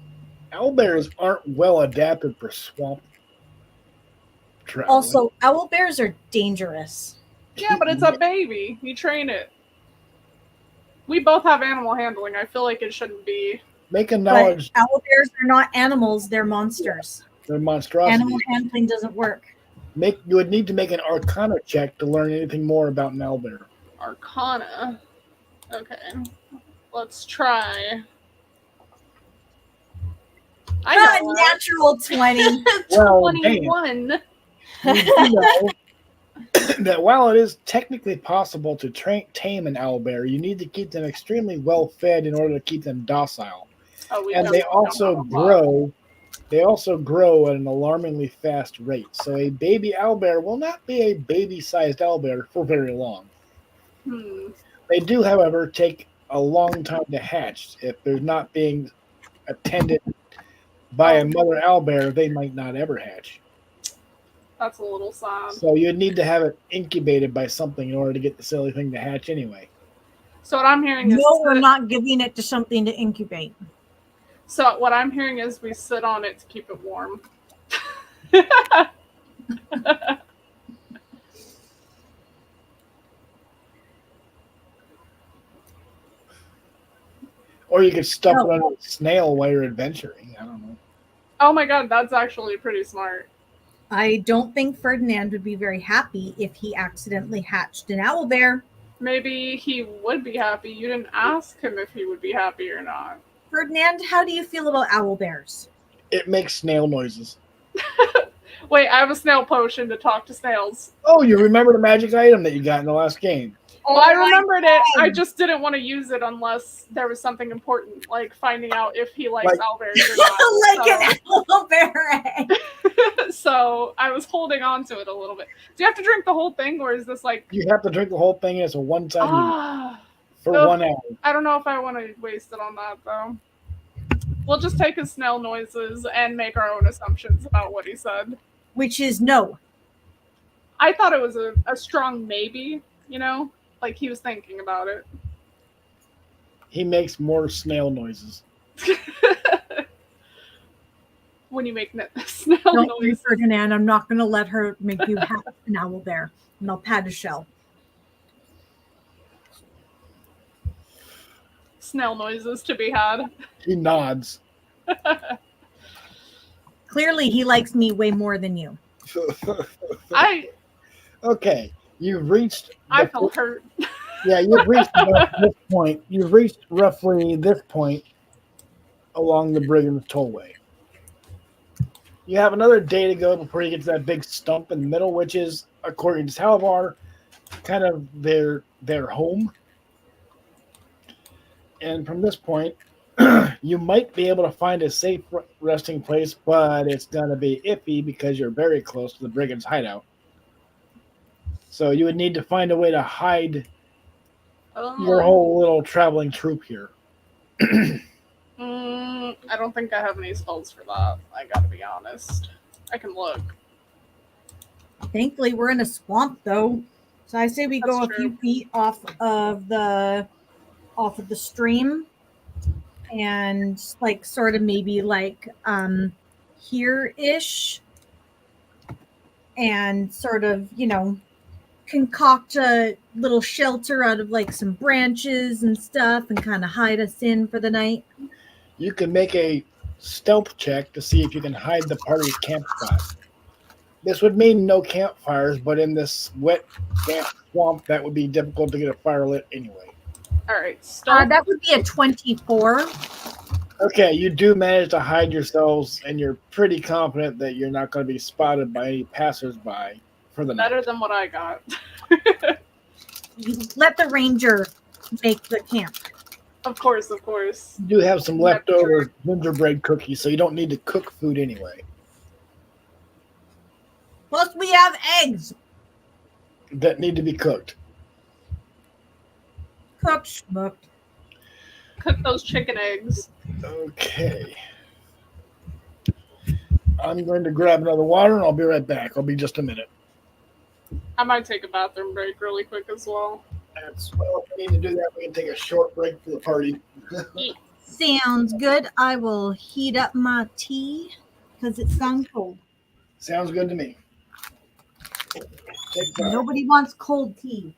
Owlbears aren't well adapted for swamp travel. Also, owlbears are dangerous. Yeah, but it's a baby. You train it. We both have animal handling. I feel like it shouldn't be. Make a But knowledge. owlbears are not animals, they're monsters. They're monstrosities. Animal handling doesn't work. You would need to make an Arcana check to learn anything more about an owlbear. Arcana. Okay. Let's try. I know that. Natural 20. Well, 21. You do know that while it is technically possible to tame an owlbear, you need to keep them extremely well fed in order to keep them docile. Oh, And they also grow. They also grow at an alarmingly fast rate. So a baby owlbear will not be a baby-sized owlbear for very long. They do, however, take a long time to hatch. If they're not being attended by a mother owlbear, they might not ever hatch. That's a little sad. So you'd need to have it incubated by something in order to get the silly thing to hatch anyway. So what I'm hearing is No, we're not giving it to something to incubate. So what I'm hearing is we sit on it to keep it warm. Or you could stuff it under a snail while you're adventuring. I don't know. Oh my god, that's actually pretty smart. I don't think Ferdinand would be very happy if he accidentally hatched an owlbear. Maybe he would be happy. You didn't ask him if he would be happy or not. Ferdinand, how do you feel about owlbears? It makes snail noises. Wait, I have a snail potion to talk to snails. Oh, you remember the magic item that you got in the last game? Oh, I remembered it. I just didn't want to use it unless there was something important, like finding out if he likes owlbears or not. An owlbear egg. So I was holding on to it a little bit. Do you have to drink the whole thing, or is this like... You have to drink the whole thing, and it's a one-time for 1 hour. I don't know if I want to waste it on that, though. We'll just take his snail noises and make our own assumptions about what he said. Which is no. I thought it was a strong maybe, you know? Like he was thinking about it. He makes more snail noises. When you make snail Don't noises. Ferdinand, I'm not going to let her make you have an owlbear. And I'll pat his shell. Snail noises to be had. He nods. Clearly, he likes me way more than you. Okay, you've reached. I felt hurt. Yeah, you've reached this point. You've reached roughly this point along the Brigand's Tollway. You have another day to go before you get to that big stump in the middle, which is, according to Salvar, kind of their home. And from this point, you might be able to find a safe resting place, but it's going to be iffy because you're very close to the Brigand's hideout. So you would need to find a way to hide your whole little traveling troop here. I don't think I have any spells for that. I gotta be honest. I can look. Thankfully, we're in a swamp, though. So I say we go a few feet off of the stream, and like sort of maybe like here-ish, and sort of, you know, concoct a little shelter out of like some branches and stuff and kind of hide us in for the night? You can make a stealth check to see if you can hide the party's camp spot. This would mean no campfires, but in this wet, damp swamp, that would be difficult to get a fire lit anyway. All right, stealth. That would be a 24. Okay, you do manage to hide yourselves, and you're pretty confident that you're not going to be spotted by any passersby for the night. Better than what I got. You let the ranger make the camp. Of course, of course. You do have some leftover gingerbread cookies, so you don't need to cook food anyway. Plus, we have eggs. That need to be cooked. Cooked, smoked. Cook those chicken eggs. Okay. I'm going to grab another water, and I'll be right back. I'll be just a minute. I might take a bathroom break really quick as well. Well, if we need to do that, we can take a short break for the party. Sounds good. I will heat up my tea because it's gone cold. Sounds good to me. Take 5. Nobody wants cold tea.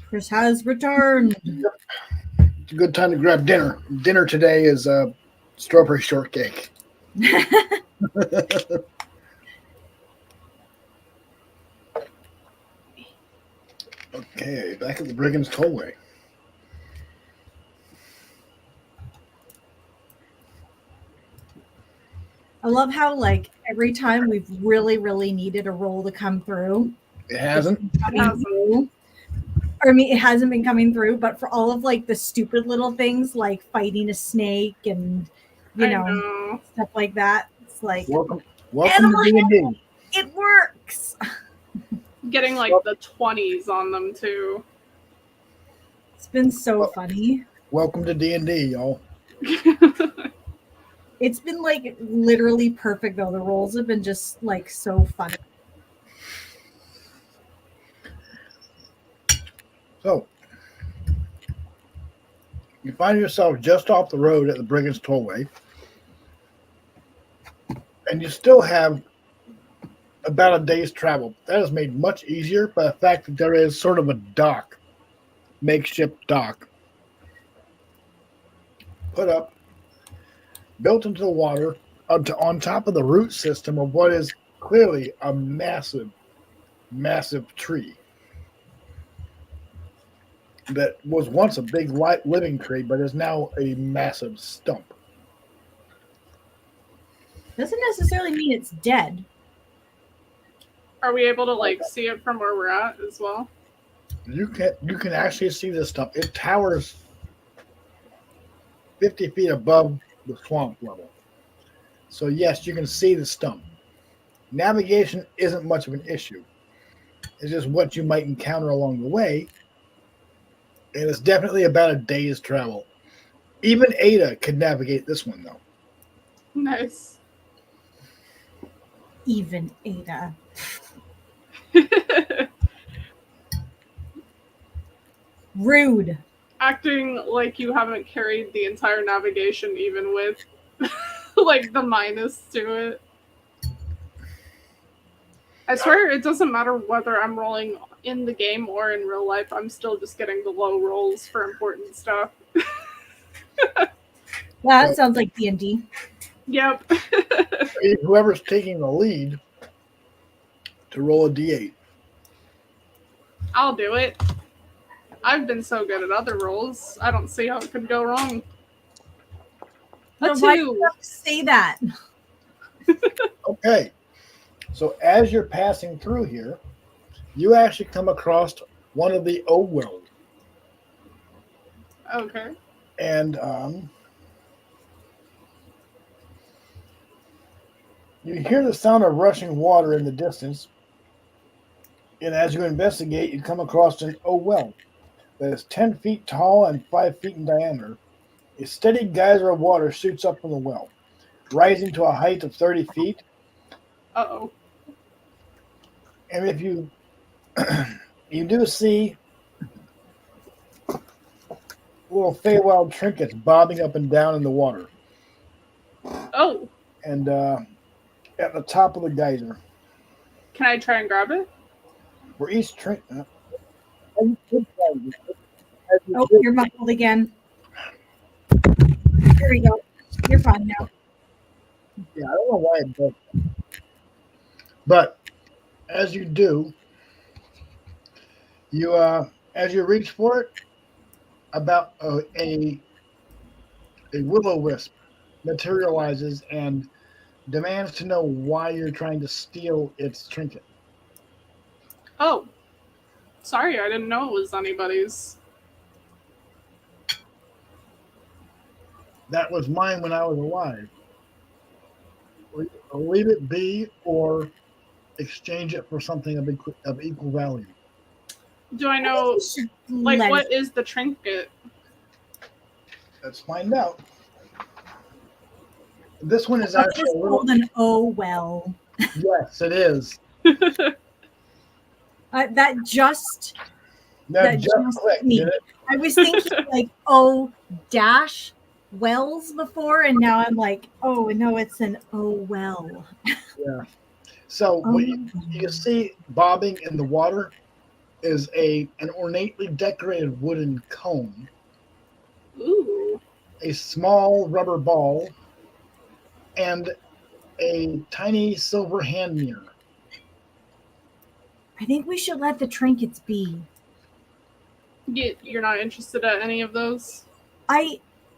Chris has returned. It's a good time to grab dinner. Dinner today is strawberry shortcake. Okay, back at the Brigand's Tollway. I love how, like, every time we've really, really needed a roll to come through, It hasn't. through. Or, I mean, it hasn't been coming through, but for all of, like, the stupid little things, like fighting a snake and, you know, stuff like that, it's like, welcome to D&D. It works. Getting, like, the 20s on them, too. It's been so funny. Welcome to D&D, y'all. It's been, like, literally perfect, though. The rolls have been just, like, so funny. So, you find yourself just off the road at the Brigand's Tollway, and you still have about a day's travel. That is made much easier by the fact that there is sort of a dock, makeshift dock, put up, built into the water, on top of the root system of what is clearly a massive, massive tree that was once a big living tree, but is now a massive stump. Doesn't necessarily mean it's dead. Are we able to, like, see it from where we're at as well? You can actually see this stump. It towers 50 feet above the swamp level. So yes, you can see the stump. Navigation isn't much of an issue. It's just what you might encounter along the way. And it's definitely about a day's travel. Even Aida could navigate this one, though. Nice. Even Aida. Rude. Acting like you haven't carried the entire navigation, even with, like, the minus to it. I swear it doesn't matter whether I'm rolling in the game or in real life. I'm still just getting the low rolls for important stuff. Yeah, that sounds like D&D. Yep. Whoever's taking the lead to roll a d8. I'll do it. I've been so good at other rolls. I don't see how it could go wrong. A Why do 2. you have to say that? Okay. So as you're passing through here, you actually come across one of the O-wells. Okay. And you hear the sound of rushing water in the distance. And as you investigate, you come across an O-well that is 10 feet tall and 5 feet in diameter. A steady geyser of water shoots up from the well, rising to a height of 30 feet. Uh-oh. And if you you do see little Feywild trinkets bobbing up and down in the water. Oh. And at the top of the geyser. Can I try and grab it? For each trinket. Oh, you're muffled again. There we go. You're fine now. Yeah, I don't know why it does that. But as you do, you as you reach for it, about a will-o-wisp materializes and demands to know why you're trying to steal its trinket. Oh. Sorry, I didn't know it was anybody's. That was mine when I was alive. Leave it be or exchange it for something of equal value. Do I know, like, what is the trinket? Let's find out. This one is That's actually just called an O-well. Yes, it is. That just That just clicked, me. did it? I was thinking like O dash wells before, and now I'm like, oh no, it's an oh well. Yeah. So Oh, what you see bobbing in the water is an ornately decorated wooden cone, Ooh. a small rubber ball, and a tiny silver hand mirror. I think we should let the trinkets be. You're not interested in any of those?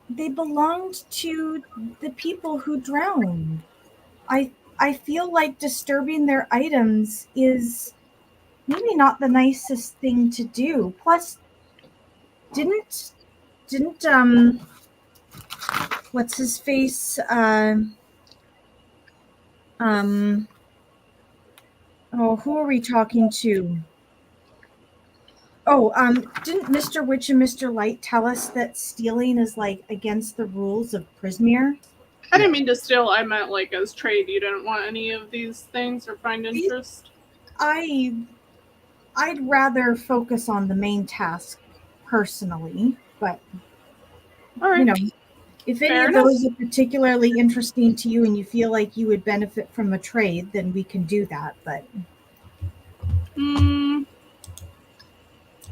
They belonged to the people who drowned. I feel like disturbing their items is maybe not the nicest thing to do. Plus, didn't what's his face um oh, who are we talking to? Oh, didn't Mr. Witch and Mr. Light tell us that stealing is like against the rules of Prismere? I didn't mean to steal. I meant like as trade. You didn't want any of these things or find interest? I'd rather focus on the main task personally, but All right. you know, if any Fair of enough. those are particularly interesting to you and you feel like you would benefit from a trade, then we can do that. But I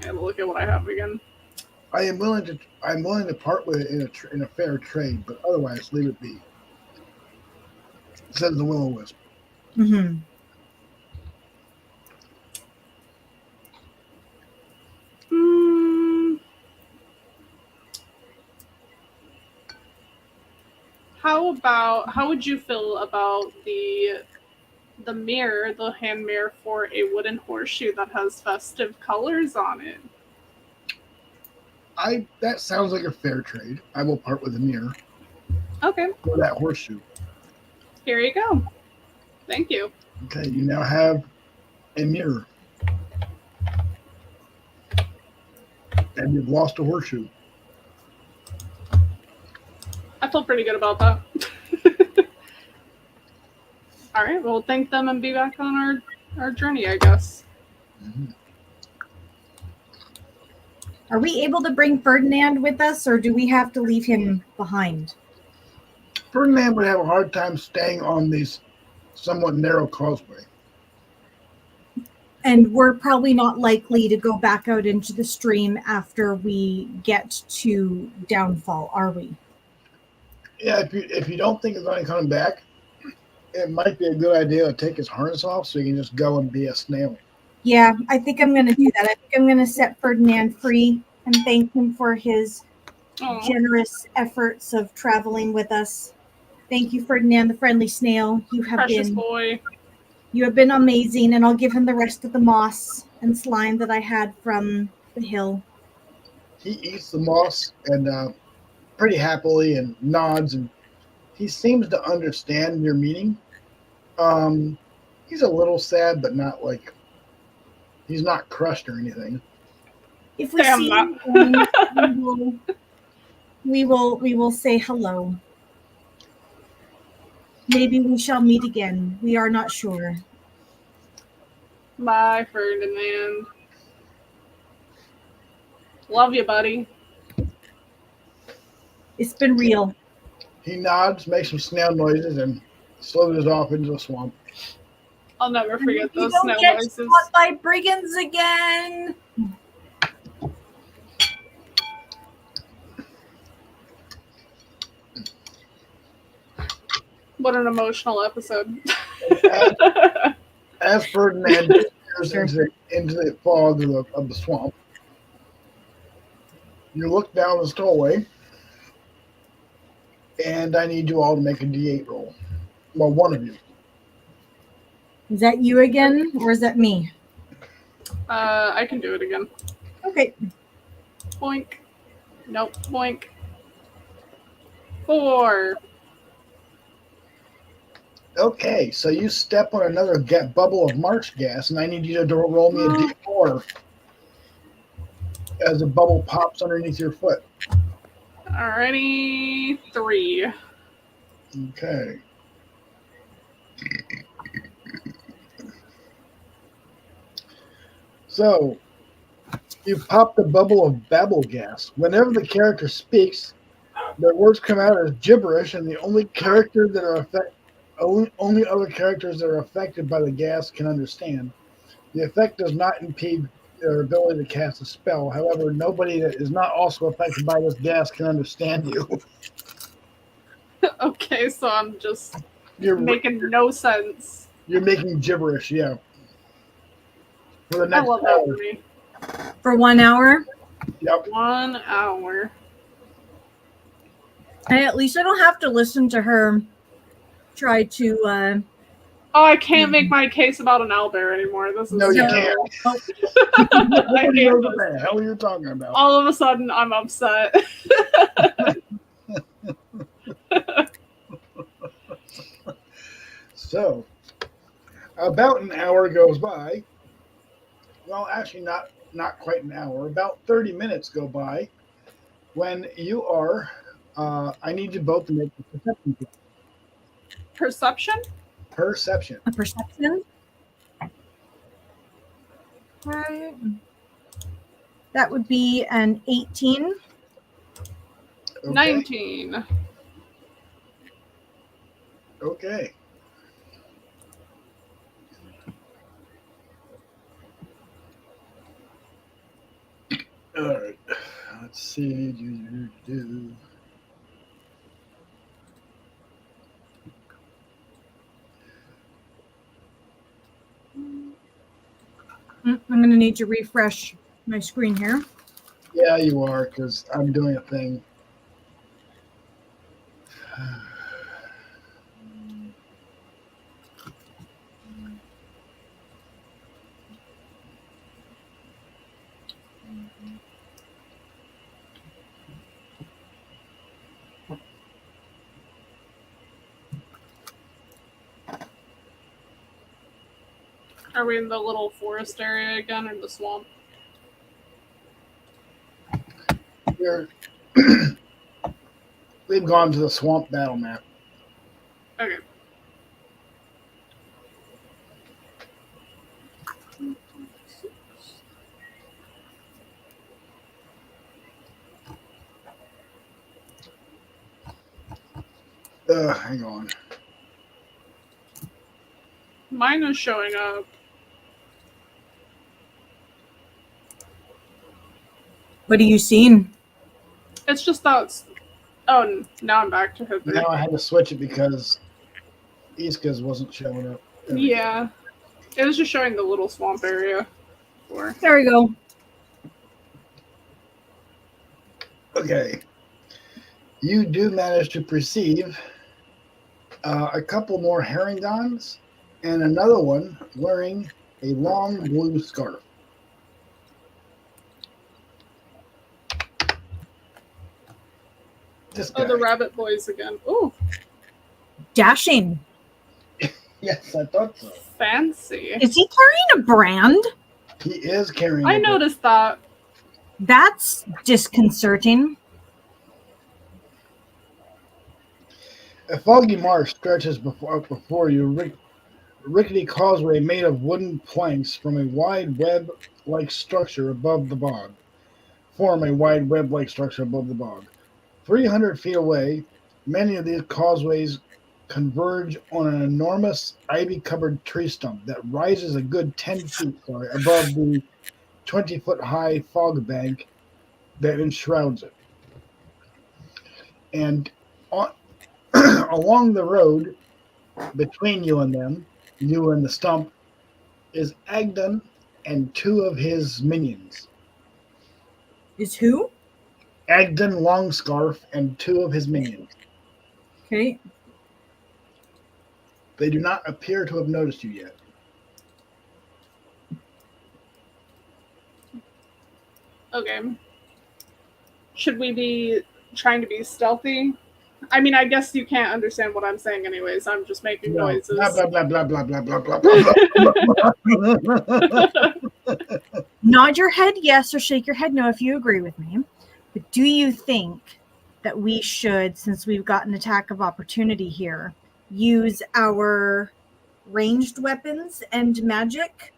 have to look at what I have again. I'm willing to part with it in a fair trade, but otherwise leave it be. Says the will-o-wisp. mm-hmm. How would you feel about the mirror, the hand mirror for a wooden horseshoe that has festive colors on it? That sounds like a fair trade. I will part with the mirror Okay, for that horseshoe. here you go. Thank you. Okay, you now have a mirror. And you've lost a horseshoe. I feel pretty good about that. All right, we'll thank them and be back on our journey, I guess. Mm-hmm. Are we able to bring Ferdinand with us, or do we have to leave him behind? Ferdinand would have a hard time staying on this somewhat narrow causeway. And we're probably not likely to go back out into the stream after we get to Downfall, are we? Yeah, if you don't think it's going to come back, it might be a good idea to take his harness off so he can just go and be a snail. Yeah, I think I'm going to do that. I think I'm going to set Ferdinand free and thank him for his generous efforts of traveling with us. Thank you, Ferdinand, the friendly snail. You have been amazing, and I'll give him the rest of the moss and slime that I had from the hill. He eats the moss and pretty happily and nods, and he seems to understand your meaning. He's a little sad, but not like he's not crushed or anything. If we see him again, we will say hello. Maybe we shall meet again. We are not sure. Bye, Ferdinand. Love you, buddy. It's been real. He nods, makes some snail noises, and slithers off into the swamp. I'll never forget those snail noises. Caught by brigands again. What an emotional episode. As Ferdinand disappears into the fog of the swamp, you look down the stowaway, and I need you all to make a D8 roll. Well, one of you. Is that you again, or is that me? I can do it again. Okay. Boink. Nope. Boink. 4. Okay, so you step on another bubble of marsh gas, and I need you to roll me a D4 as a bubble pops underneath your foot. Alrighty. 3. Okay. So, you pop the bubble of babble gas. Whenever the character speaks, Their words come out as gibberish, and the only characters that are only other characters that are affected by the gas can understand. The effect does not impede their ability to cast a spell. However, nobody that is not also affected by this gas can understand you. Okay, so I'm just You're making no sense. you're making gibberish, yeah. For the I next love that hour. for me. For 1 hour. Yep. 1 hour. And at least I don't have to listen to her try to Oh, I can't make my case about an owlbear anymore. This is No, you terrible. Oh, I Nobody hate knows this. what the hell you're talking about. All of a sudden, I'm upset. So, about an hour goes by. Well, actually, not quite an hour. About 30 minutes go by when you are. I need you both to make a perception check. Perception? Perception. a perception. Right. That would be an 18. Okay. 19. Okay. All right. Let's see. I'm going to need to refresh my screen here. Yeah, you are, because I'm doing a thing. Are we in the little forest area again or the swamp? We're We've gone to the swamp battle map. Okay. Hang on. Mine is showing up. What are you seeing? It's just that it's... Oh, now I'm back to Hither. Now I had to switch it because Isca's wasn't showing up. Yeah. It was just showing the little swamp area. Before. There we go. Okay. You do manage to perceive a couple more herringons and another one wearing a long blue scarf. This guy. Oh, the rabbit boys again. Ooh, Dashing. Yes, I thought so. fancy. Is he carrying a brand? He is carrying. I noticed that. That's disconcerting. A foggy marsh stretches before you. Rickety causeway made of wooden planks from a wide web-like structure above the bog. Form a wide web-like structure above the bog. 300 feet away, many of these causeways converge on an enormous ivy-covered tree stump that rises a good 10 feet above the 20-foot-high fog bank that enshrouds it. And along the road between you and them, you and the stump, is Agdon and two of his minions. Is who? Agdon Longscarf and two of his minions. Okay. They do not appear to have noticed you yet. Okay. Should we be trying to be stealthy? I mean, I guess you can't understand what I'm saying anyways. I'm just making noises. Blah, blah, blah, blah, blah, blah, blah, blah, blah, blah. Nod your head yes or shake your head no if you agree with me. But do you think that we should, since we've got an attack of opportunity here, use our ranged weapons and magic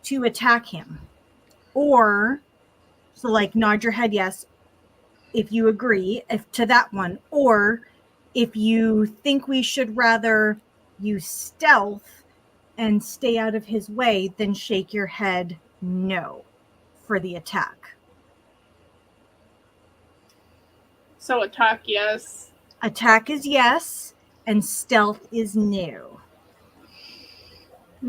to attack him? Or, so like nod your head yes, if you agree, to that one, or if you think we should rather use stealth and stay out of his way, then shake your head no for the attack. So attack, yes. Attack is yes, and stealth is no. How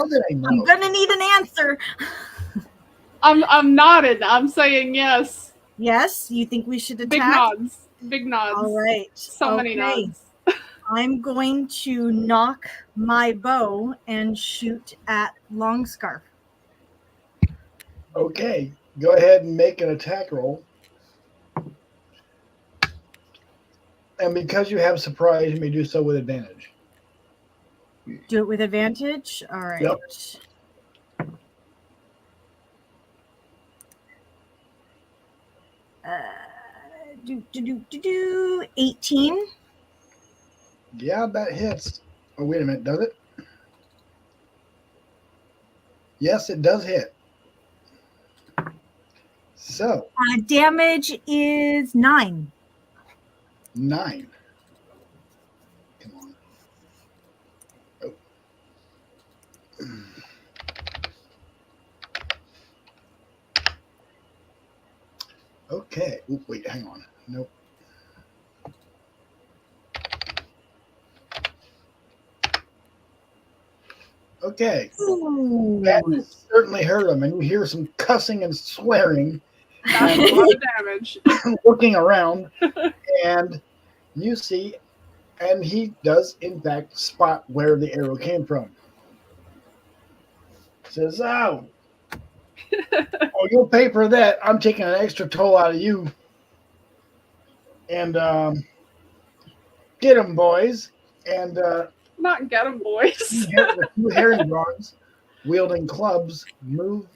did I know? I'm gonna need an answer. I'm nodding. I'm saying yes. Yes, you think we should attack? Big nods. Big nods. All right. So many nods. I'm going to knock my bow and shoot at Longscarf. Okay, go ahead and make an attack roll. And because you have surprise, you may do so with advantage. Do it with advantage? All right. Yep. Do 18. Yeah, that hits. Oh, wait a minute, does it? Yes, it does hit. So. Damage is 9. 9. Come on. Oh. Okay. Ooh, wait, hang on. Nope. Okay. Ooh. That certainly hurt him, and you hear some cussing and swearing. That's a lot of damage. Looking around, and you see, and he does in fact spot where the arrow came from. Says, "Oh, oh, you'll pay for that. I'm taking an extra toll out of you." And get him, boys. And Not get them, boys. the two herring dogs wielding clubs move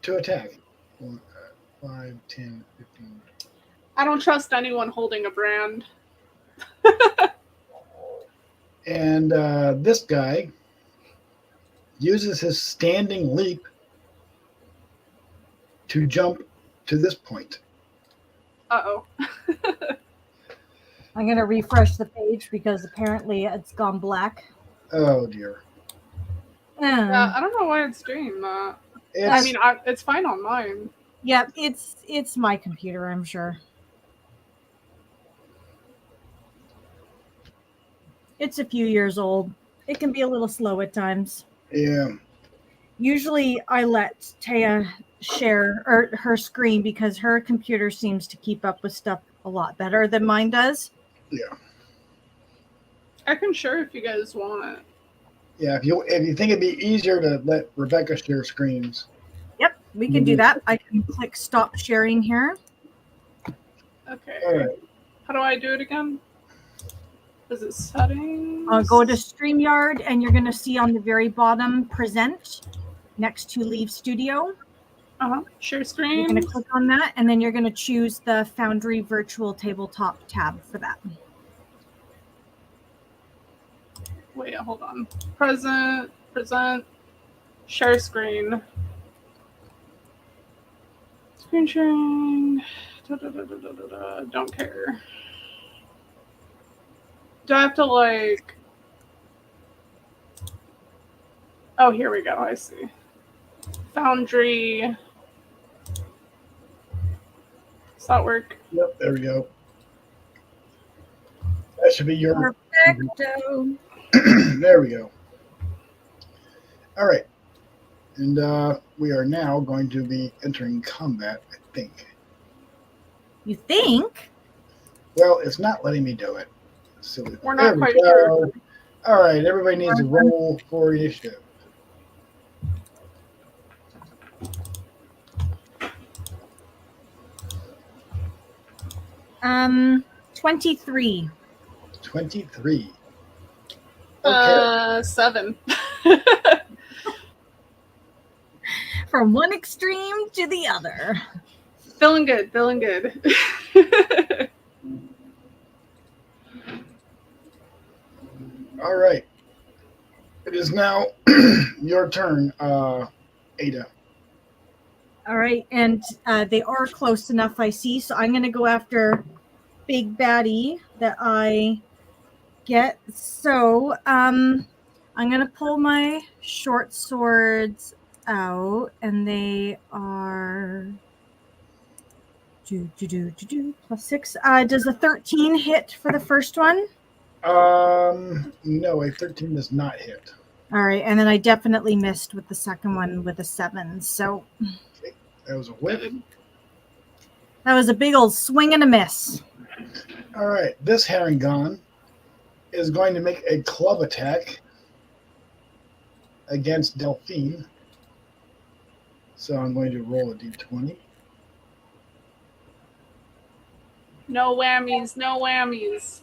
to attack. 5, 10, 15. I don't trust anyone holding a brand. And this guy uses his standing leap to jump to this point. Uh-oh. I'm going to refresh the page because apparently it's gone black. Oh, dear. Yeah, I don't know why it's doing that. It's fine on mine. Yeah, it's my computer, I'm sure. It's a few years old. It can be a little slow at times. Yeah. Usually I let Teia share her screen because her computer seems to keep up with stuff a lot better than mine does. Yeah. I can share if you guys want it. Yeah, if you think it'd be easier to let Rebecca share screens. Yep, we can do that. I can click stop sharing here. Okay. All right. How do I do it again? Is it settings? Go to StreamYard and you're going to see on the very bottom present next to leave studio. Share screen. You're going to click on that and then you're going to choose the Foundry Virtual Tabletop tab for that. Wait, hold on. Present, share screen. Screen sharing. Don't care. Do I have to like... Oh, here we go. I see. Foundry. Does that work? Yep, there we go. That should be your... Perfecto. There we go. All right. And we are now going to be entering combat, I think. You think? Well, it's not letting me do it. Silly. We're not quite go. sure. All right, everybody needs a roll for initiative. Um, 23. 23. Okay. 7. From one extreme to the other. Feeling good, feeling good. All right. It is now your turn, Ada. All right, and they are close enough, I see. So I'm going to go after Big Baddie that I get. So I'm going to pull my short swords out, and they are +6. Does a 13 hit for the first one? No, a 13 does not hit. All right, and then I definitely missed with the second one with a 7. So Okay, that was a whip. that was a big old swing and a miss. All right, this Harangon is going to make a club attack against Delphine. So I'm going to roll a d20. No whammies, no whammies.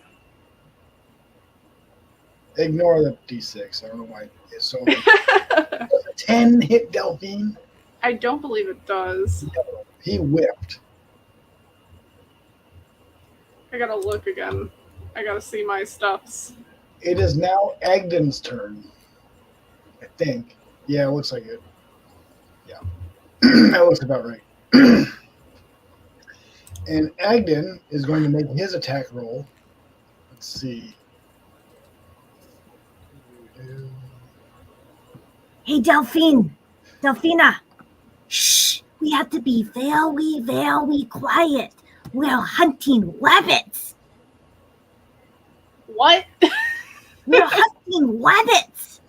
Ignore the d6. I don't know why it's so. Does a 10 hit Delphine? I don't believe it does. No, he whipped. I gotta look again. I gotta see my stuffs. It is now Agden's turn. I think. Yeah, it looks like it. Yeah. That looks about right. And Agden is going to make his attack roll. Let's see. Hey, Delphina. Shh. We have to be very, very quiet. We're hunting rabbits. What? We're hunting rabbits.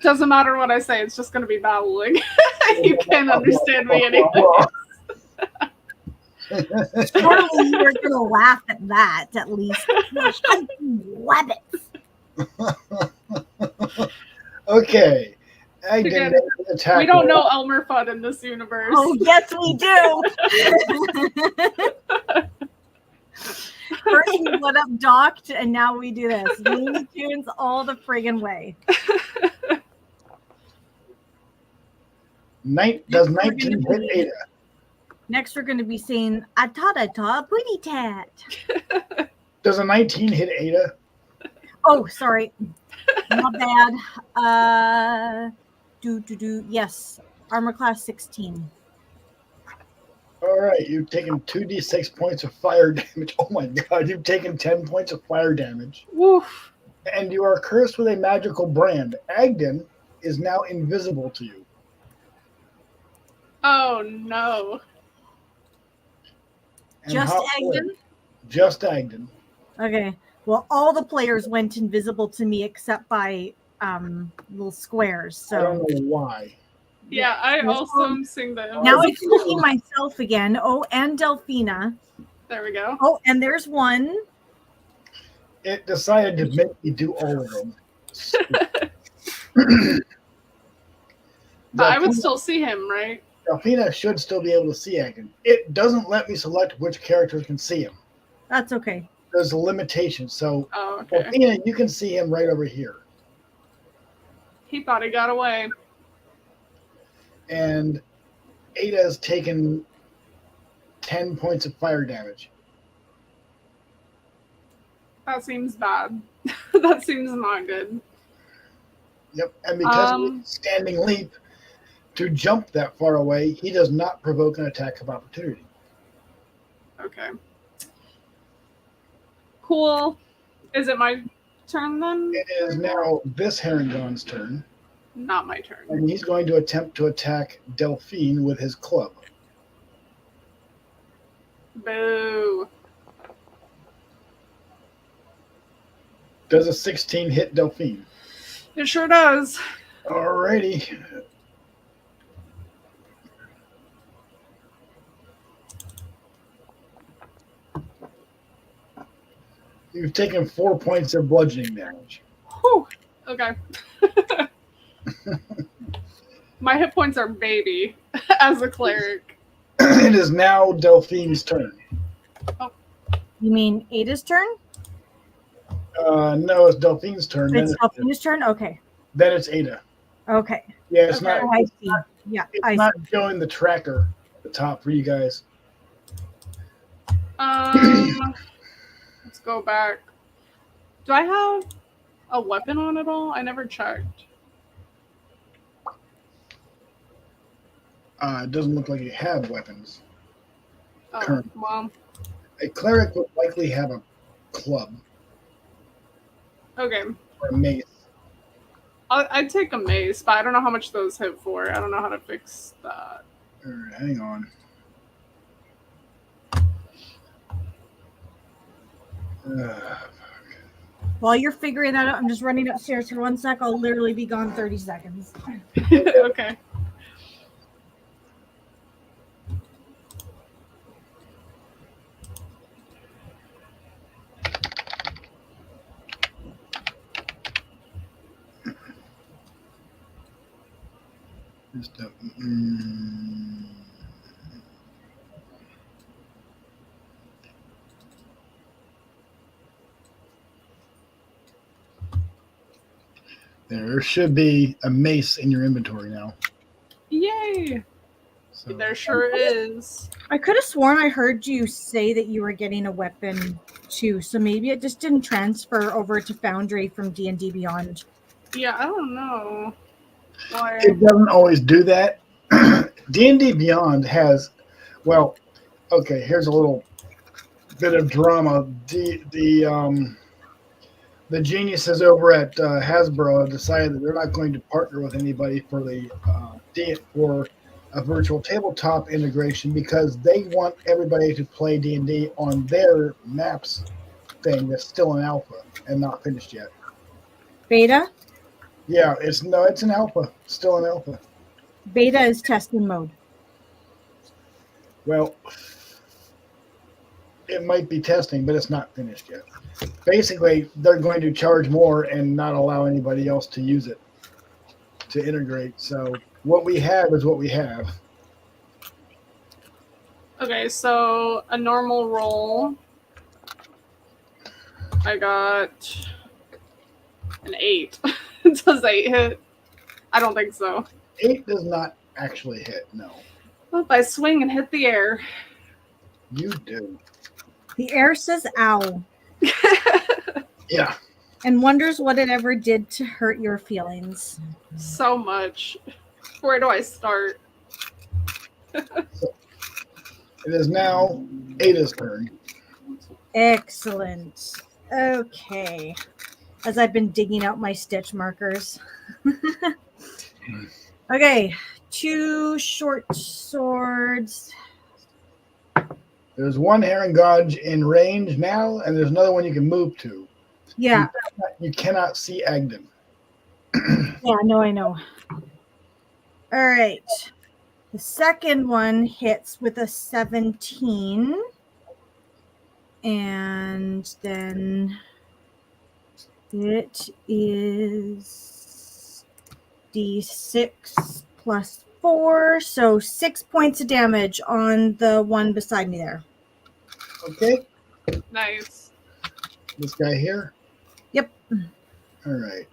Doesn't matter what I say, it's just gonna be babbling. You can't understand me anyway. Surely you were going to laugh at that, at least. We're hunting rabbits. Okay. Agden Again, makes an attack We don't roll. know Elmer Fudd in this universe. Oh, yes, we do. First we went up docked, and now we do this. Looney Tunes all the friggin' way. Does 19 hit Ada? Next, we're going to be saying, I taught booty tat. Does a 19 hit Ada? Oh, sorry. Not bad. Yes. Armor class 16. All right, you've taken 2d6 points of fire damage. Oh my god, you've taken 10 points of fire damage. Woof. And you are cursed with a magical brand. Agden is now invisible to you. Oh no. And Just how- Agden? Just Agden. Okay. Well, all the players went invisible to me except by little squares. I don't So know why. Yeah, I also am seeing the now I invisible- can see myself again. Oh, and Delphina. There we go. Oh, and there's one. It decided to make me do all of them. But I would still see him, right? Delphina should still be able to see Agden. It doesn't let me select which characters can see him. That's okay. There's a limitation. So, Oh, okay. Delphina, you can see him right over here. He thought he got away. And Ada's taken 10 points of fire damage. That seems bad. That seems not good. Yep. And because of his standing leap to jump that far away, he does not provoke an attack of opportunity. Okay. Cool. Is it my turn then? It is now this Harangon's turn, Not my turn. and he's going to attempt to attack Delphine with his club. Boo. Does a 16 hit Delphine? It sure does. Alrighty. You've taken 4 points of bludgeoning damage. Whew. Okay. My hit points are baby as a cleric. It is now Delphine's turn. You mean Ada's turn? No, it's Delphine's turn. It's Delphina's turn? Okay. Then it's Ada. Okay. Yeah, it's Okay. Oh, not. I see. Yeah, It's I not see. showing the tracker at the top for you guys. Let's go back. Do I have a weapon on it all? I never checked. It doesn't look like you have weapons. Oh, Current. well. A cleric would likely have a club Okay. or a mace. I'd take a mace, but I don't know how much those hit for. I don't know how to fix that. All right, hang on. While you're figuring that out, I'm just running upstairs for 1 sec. I'll literally be gone 30 seconds. Okay. Just a, There should be a mace in your inventory now. Yay! So There sure is. I could have sworn I heard you say that you were getting a weapon too, so maybe it just didn't transfer over to Foundry from D&D Beyond. Yeah, I don't know why. it doesn't always do that. D&D Beyond has, well, okay, here's a little bit of drama. The geniuses over at Hasbro have decided that they're not going to partner with anybody for for a virtual tabletop integration because they want everybody to play D&D on their maps thing that's still in alpha and not finished yet. Beta? Yeah, it's an alpha, still in alpha. Beta is testing mode. Well, it might be testing, but it's not finished yet. Basically, they're going to charge more and not allow anybody else to use it to integrate. So what we have is what we have. Okay, so a normal roll. I got an 8. Does 8 hit? I don't think so. 8 does not actually hit, no. Well, if I swing and hit the air. You do. The air says ow Yeah. and wonders what it ever did to hurt your feelings. So much. Where do I start? It is now Ada's turn. Excellent. Okay. As I've been digging out my stitch markers. Okay. 2 short swords. There's one Heron Gauge in range now, and there's another one you can move to. Yeah. You cannot see Agden. Yeah, no, I know. All right. The second one hits with a 17. And then it is D6 plus 4. So 6 points of damage on the one beside me there. Okay, Nice. this guy here. Yep. All right.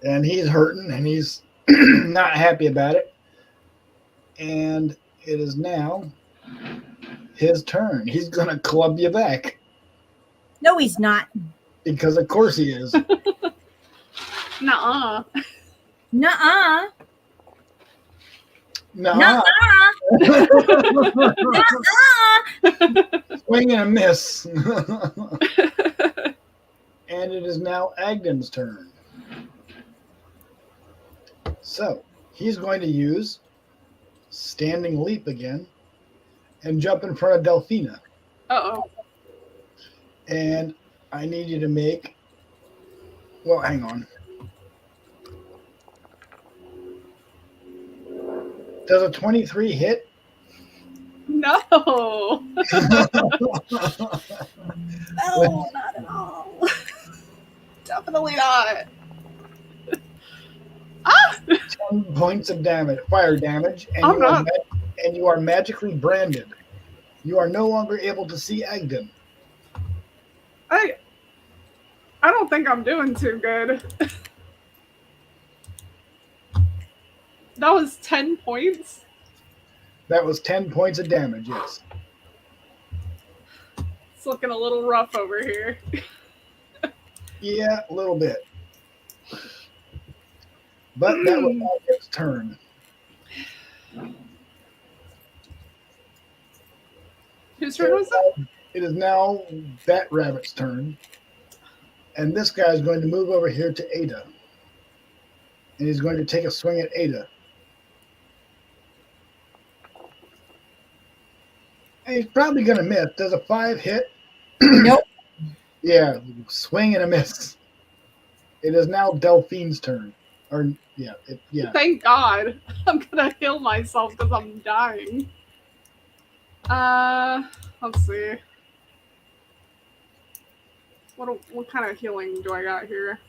And he's hurting, and he's not happy about it. And it is now his turn. He's going to club you back. No, he's not. Because of course he is. Nuh-uh. Nuh-uh. No. Nuh-uh. Nuh-uh. Swing and a miss. And it is now Agden's turn. So he's going to use Standing Leap again and jump in front of Delphina. Uh-oh. And I need you to make, well, hang on. Does a 23 hit? No. No, not at all. Definitely not. Ah! 10 points of damage, fire damage, and I'm not. And you are magically branded. You are no longer able to see Agden. I don't think I'm doing too good. That was 10 points? That was 10 points of damage, yes. It's looking a little rough over here. Yeah, a little bit. But that was not its turn. Whose turn was it? It is now that rabbit's turn. And this guy is going to move over here to Aida. And he's going to take a swing at Aida. And he's probably going to miss. Does a 5 hit? Nope. Yeah, swing and a miss. It is now Delphine's turn. Yeah. Thank God. I'm gonna heal myself because I'm dying. Let's see. What kind of healing do I got here?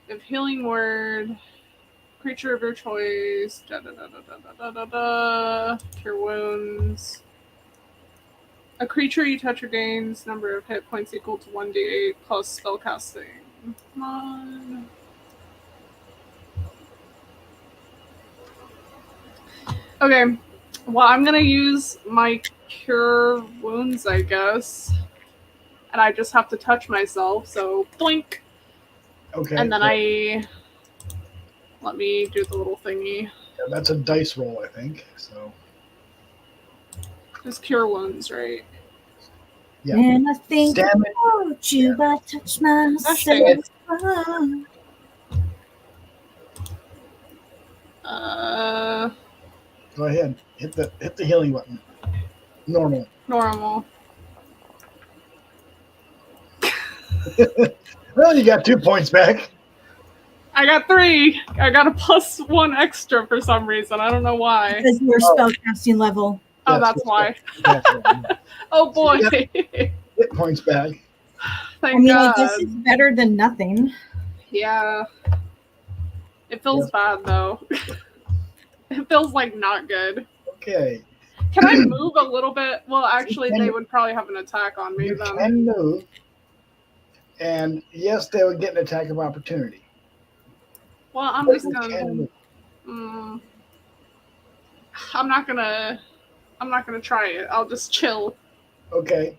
If healing word, creature of your choice, cure wounds. A creature you touch regains number of hit points equal to 1d8 plus spellcasting. Come on. Okay, well, I'm gonna use my cure wounds, I guess. And I just have to touch myself, so blink. Okay. And then let me do the little thingy. Yeah, that's a dice roll, I think. So. Just cure wounds, right? Yeah. And I think Damage. about you, I touch myself. Damage. Go ahead. Hit the healing button. Normal. Normal. Well, you got 2 points back. I got 3. I got a +1 extra for some reason. I don't know why. Because your spellcasting level. Oh, Yes, that's why. Exactly. Oh boy. Hit points back. Thank I mean, God. I guess it's better than nothing. Yeah. It feels bad though. It feels like not good. Okay. Can I move a little bit? Well, actually, can- they would probably have an attack on me You then. can move. And yes, they would get an attack of opportunity. Well, I'm But just you gonna. can move. I'm not gonna try it. I'll just chill. Okay.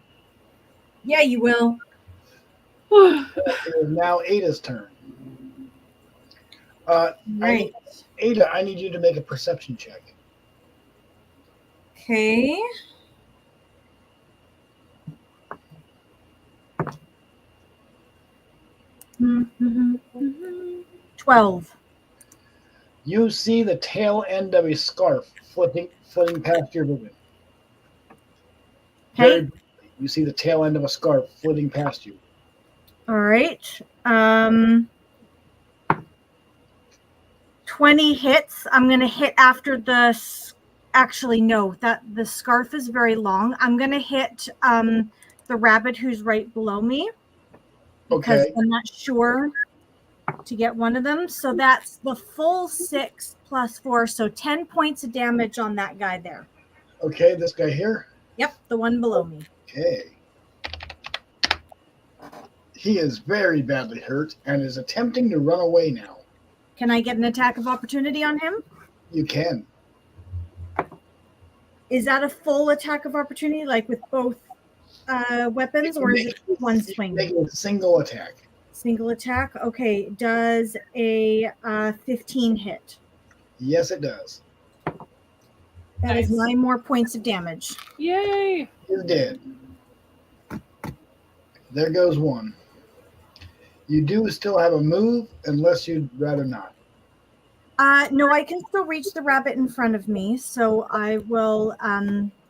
Yeah, you will. It is now Ada's turn. Right. Aida, I need you to make a perception check. Okay. Mm-hmm. 12. You see the tail end of a scarf flitting past your vision. Okay. Very briefly, you see the tail end of a scarf flitting past you. All right. 20 hits. I'm going to hit after the... Actually, no. That the scarf is very long. I'm going to hit the rabbit who's right below me. Because Okay. I'm not sure to get one of them. So that's the full 6 plus 4. So 10 points of damage on that guy there. Okay, this guy here. Yep, the one below me. Okay. He is very badly hurt and is attempting to run away now. Can I get an attack of opportunity on him? You can. Is that a full attack of opportunity, like with both weapons, or is it one swing? Make a single attack. Single attack. Okay. Does a 15 hit? Yes, it does. That is Nice. 9 more points of damage. Yay! He's dead. There goes one. You do still have a move, unless you'd rather not. No, I can still reach the rabbit in front of me, so I will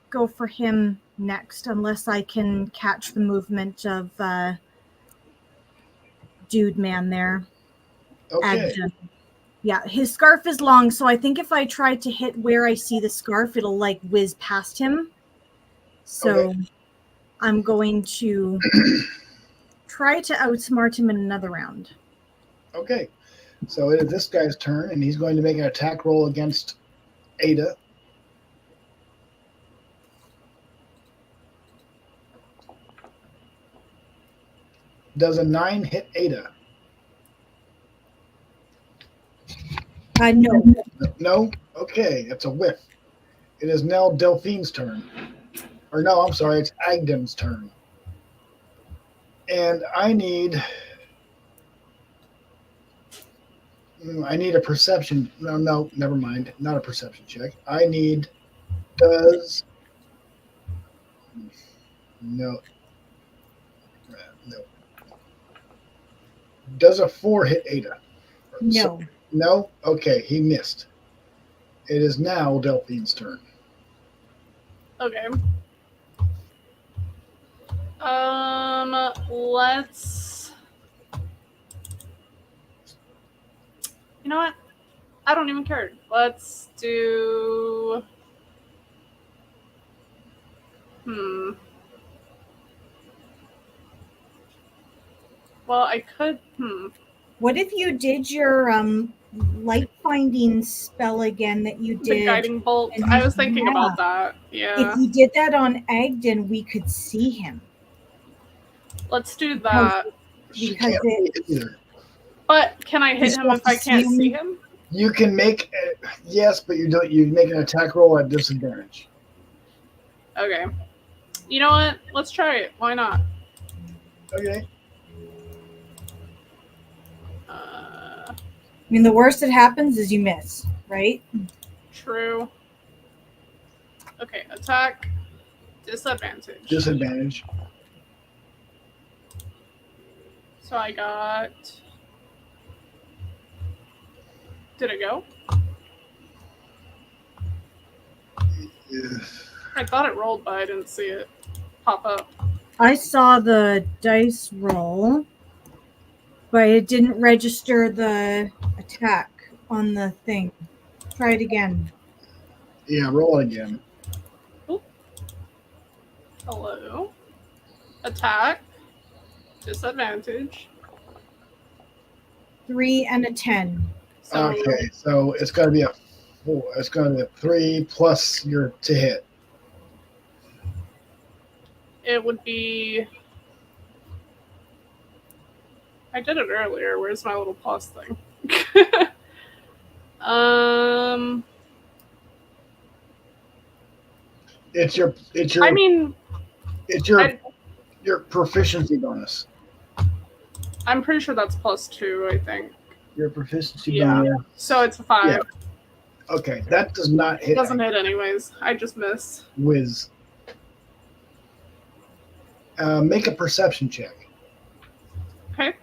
go for him next, unless I can catch the movement of dude man there. Okay. Agda. Yeah, his scarf is long, so I think if I try to hit where I see the scarf, it'll like whiz past him. So Okay. I'm going to try to outsmart him in another round. Okay. So it is this guy's turn, and he's going to make an attack roll against Aida. Does a 9 hit Aida? No. No? Okay, it's a whiff. It is now Delphine's turn. Or no, I'm sorry, it's Agden's turn. And I need a perception. No, never mind. Not a perception check. I need does no no does a 4 hit Ada? No. No. Okay, he missed. It is now Delphine's turn. Okay. Let's. You know what? I don't even care. Let's do. Well, I could. What if you did your light finding spell again that you The did? guiding bolt. and I was thinking yeah. about that. Yeah. If you did that on Agden, we could see him. Let's do that. She Because can't see it either. But can I hit Just him have if to I can't see see him? him? You can make yes, but you make an attack roll at disadvantage. Okay. You know what? Let's try it. Why not? Okay. I mean, the worst that happens is you miss, right? True. Okay, attack. Disadvantage. Disadvantage. So I got. Did it go? I thought it rolled, but I didn't see it pop up. I saw the dice roll, but it didn't register the attack on the thing. Try it again. Yeah, roll it again. Oop. Hello. Attack. Disadvantage. 3 and a 10. So Okay, so it's got to be a 4. It's going to be a 3 plus your to hit. it would be. I did it earlier. Where's my little plus thing? It's your. I mean, it's your proficiency bonus. I'm pretty sure that's +2. I think. Your proficiency Yeah. bonus. So it's a 5. Yeah. Okay, that does not hit. It doesn't hit anyways. I just miss. Whiz. Make a perception check. Okay.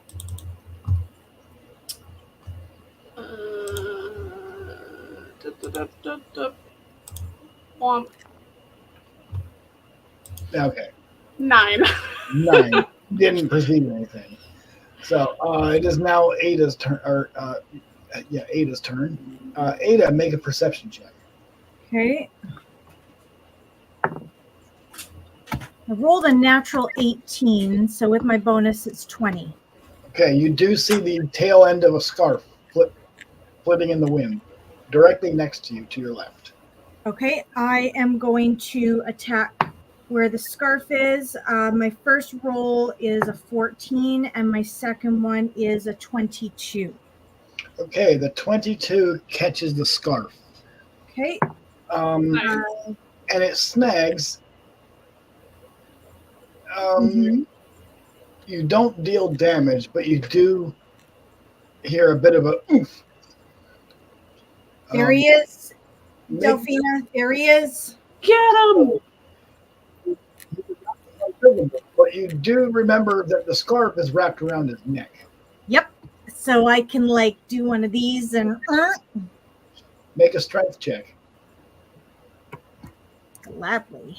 Womp. Okay. 9. 9. Didn't perceive anything. So it is now Ada's turn. Ada's turn. Ada, make a perception check. Okay. I rolled a natural 18, so with my bonus, it's 20. Okay, you do see the tail end of a scarf flitting in the wind, directly next to you, to your left. Okay, I am going to attack where the scarf is. My first roll is a 14, and my second one is a 22. Okay, the 22 catches the scarf. Okay. And it snags. You don't deal damage, but you do hear a bit of a oof. There he is. Delphina, there he is. Get him! But you do remember that the scarf is wrapped around his neck. Yep. So I can do one of these and Make a strength check. gladly.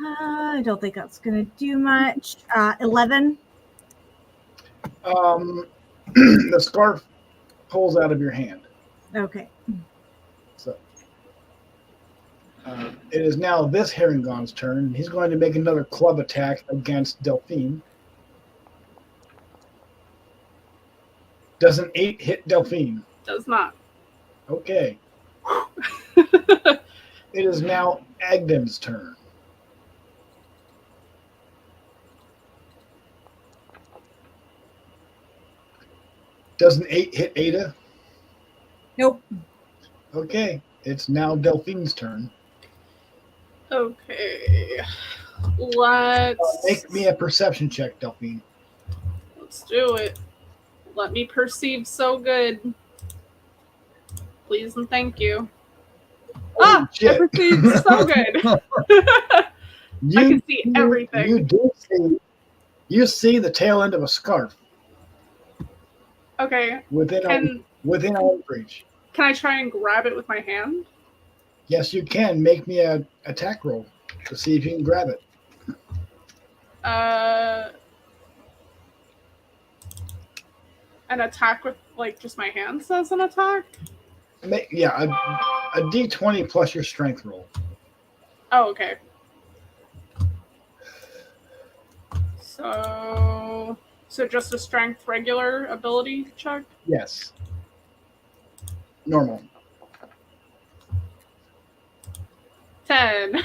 I don't think that's going to do much. 11. The scarf pulls out of your hand. Okay. So it is now this Herringon's turn. He's going to make another club attack against Delphine. Does an 8 hit Delphine? Does not. Okay. It is now Agden's turn. Does an 8 hit Ada? Nope. Okay. It's now Delphine's turn. Okay. Let's Make me a perception check, Delphine. Let's do it. Let me perceive so good. Please and thank you. Holy shit. I perceive so good. I can see everything. You see the tail end of a scarf Okay. within arm's reach. Can I try and grab it with my hand? Yes, you can. Make me a attack roll to see if you can grab it. An attack with like just my hands as an attack? Yeah, a D20 plus your strength roll. Oh, okay. So just a strength regular ability check? Yes. Normal. 10.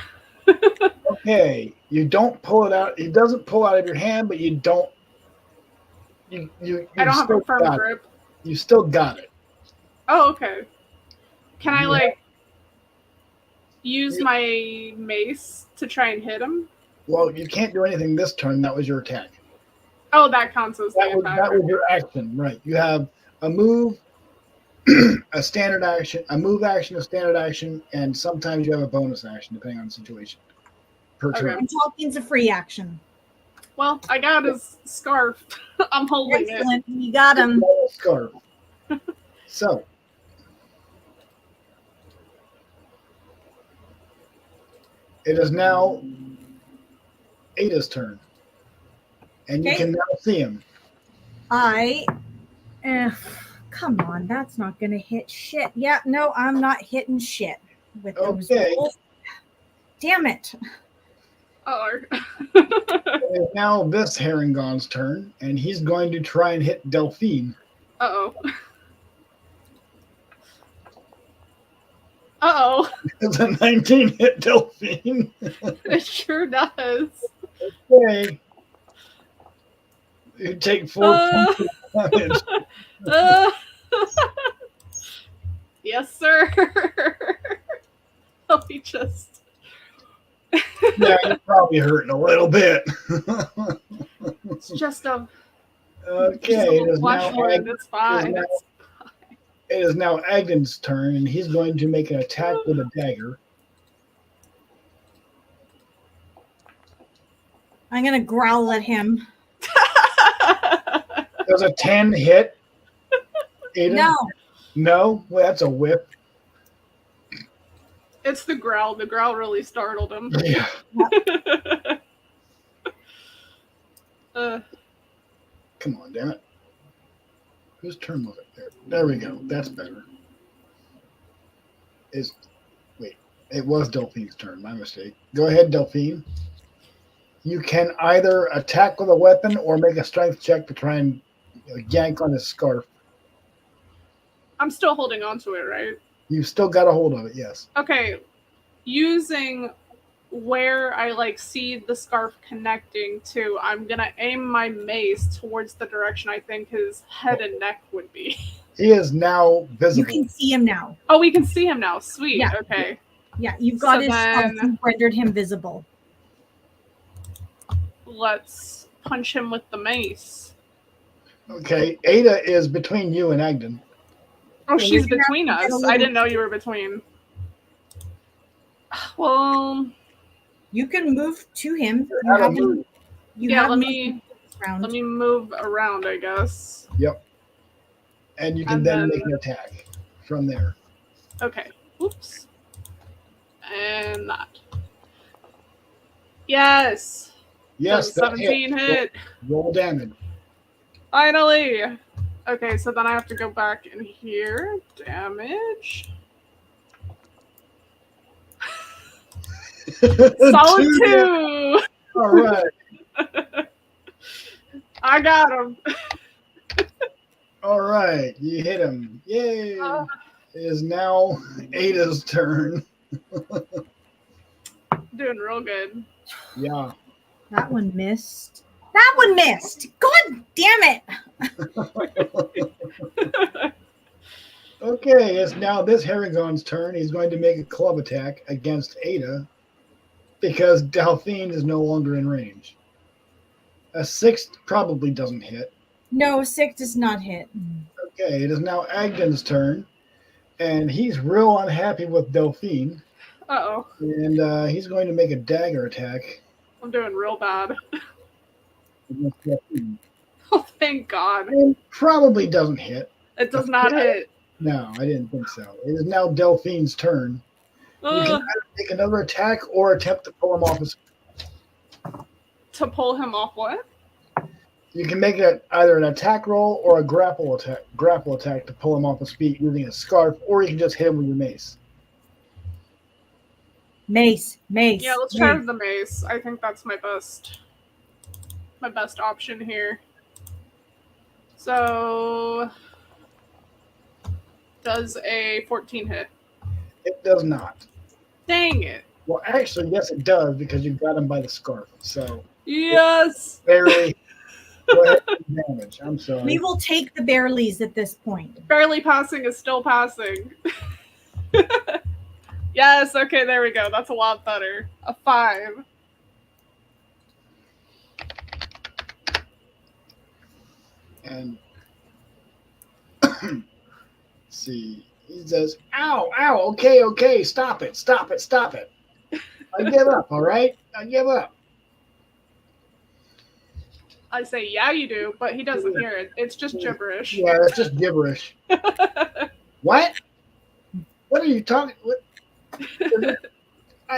Okay. You don't pull it out. It doesn't pull out of your hand, but you don't. You I don't have a firm grip. You still got it. Oh, okay. Can I like use my mace to try and hit him? Well, you can't do anything this turn. That was your attack. Oh, that counts as the attack. That was your action, right? You have a move, a standard action, a move action, a standard action, and sometimes you have a bonus action depending on the situation. Per turn. And talking's a free action. Well, I got his scarf. I'm holding Excellent. You got him. Scarf. So. It is now Aida's turn. And you can now see him. Come on, that's not going to hit shit. Yeah, no, I'm not hitting shit with those rolls. Damn it. It is now this Herringon's turn, and he's going to try and hit Delphine. Uh-oh. Uh-oh. Does a 19 hit Delphine? It sure does. Okay. You take 4 points of damage. Yes, sir. Let me just... Yeah, you're probably hurting a little bit. It's just a... Okay. It's fine. It is now Agden's turn, and he's going to make an attack with a dagger. I'm going to growl at him. Does a 10 hit? Aiden? No. No? Well, that's a whip. It's the growl. The growl really startled him. Yeah. Come on, damn it. Whose turn was it? There we go. That's better. Wait, it was Delphine's turn. My mistake. Go ahead, Delphine. You can either attack with a weapon or make a strength check to try and yank on his scarf. I'm still holding on to it, right? You've still got a hold of it, yes. Okay. Using where I see the scarf connecting to, I'm gonna aim my mace towards the direction I think his head and neck would be. He is now visible. You can see him now. Oh, we can see him now. Sweet. Yeah. Okay. Yeah, you've got his scarf and rendered him visible. Let's punch him with the mace. Okay, Aida is between you and Agden. Oh, she's between us. I didn't know you were between. Well, you can move to him. Let me move around, I guess. Yep. And you can then make an attack from there. Okay. Oops. And that. Yes. Yes. 17 hit. Roll damage. Finally. Okay, so then I have to go back in here. Damage. Solid 2. All right. I got him. All right, you hit him. Yay! It is now Aida's turn. Doing real good. Yeah. That one missed. That one missed. God damn it. Okay, it's now this Herringon's turn. He's going to make a club attack against Aida because Delphine is no longer in range. A 6 probably doesn't hit. No, 6 does not hit. Okay, it is now Agden's turn, and he's real unhappy with Delphine, Uh-oh. and he's going to make a dagger attack I'm doing real bad. against Delphine. Oh, thank God. It probably doesn't hit. It does not hit. No, I didn't think so. It is now Delphine's turn. You can either make another attack or attempt to pull him off his. To pull him off what? You can make it either an attack roll or a grapple attack to pull him off his feet using a scarf, or you can just hit him with your mace. Mace. Yeah, let's try the mace. I think that's my best option here. So, does a 14 hit? It does not. Dang it. Well, actually, yes, it does because you got him by the scarf. So Yes. barely damage. I'm sorry. We will take the bareleys at this point. Barely passing is still passing. Yes, okay, there we go. That's a lot better. A 5. And see, he says, "Ow, ow, okay, stop it. I give up, all right? I give up." I say, yeah, you do, but he doesn't hear it. It's just gibberish. Yeah, that's just gibberish. What? What are you talking? What?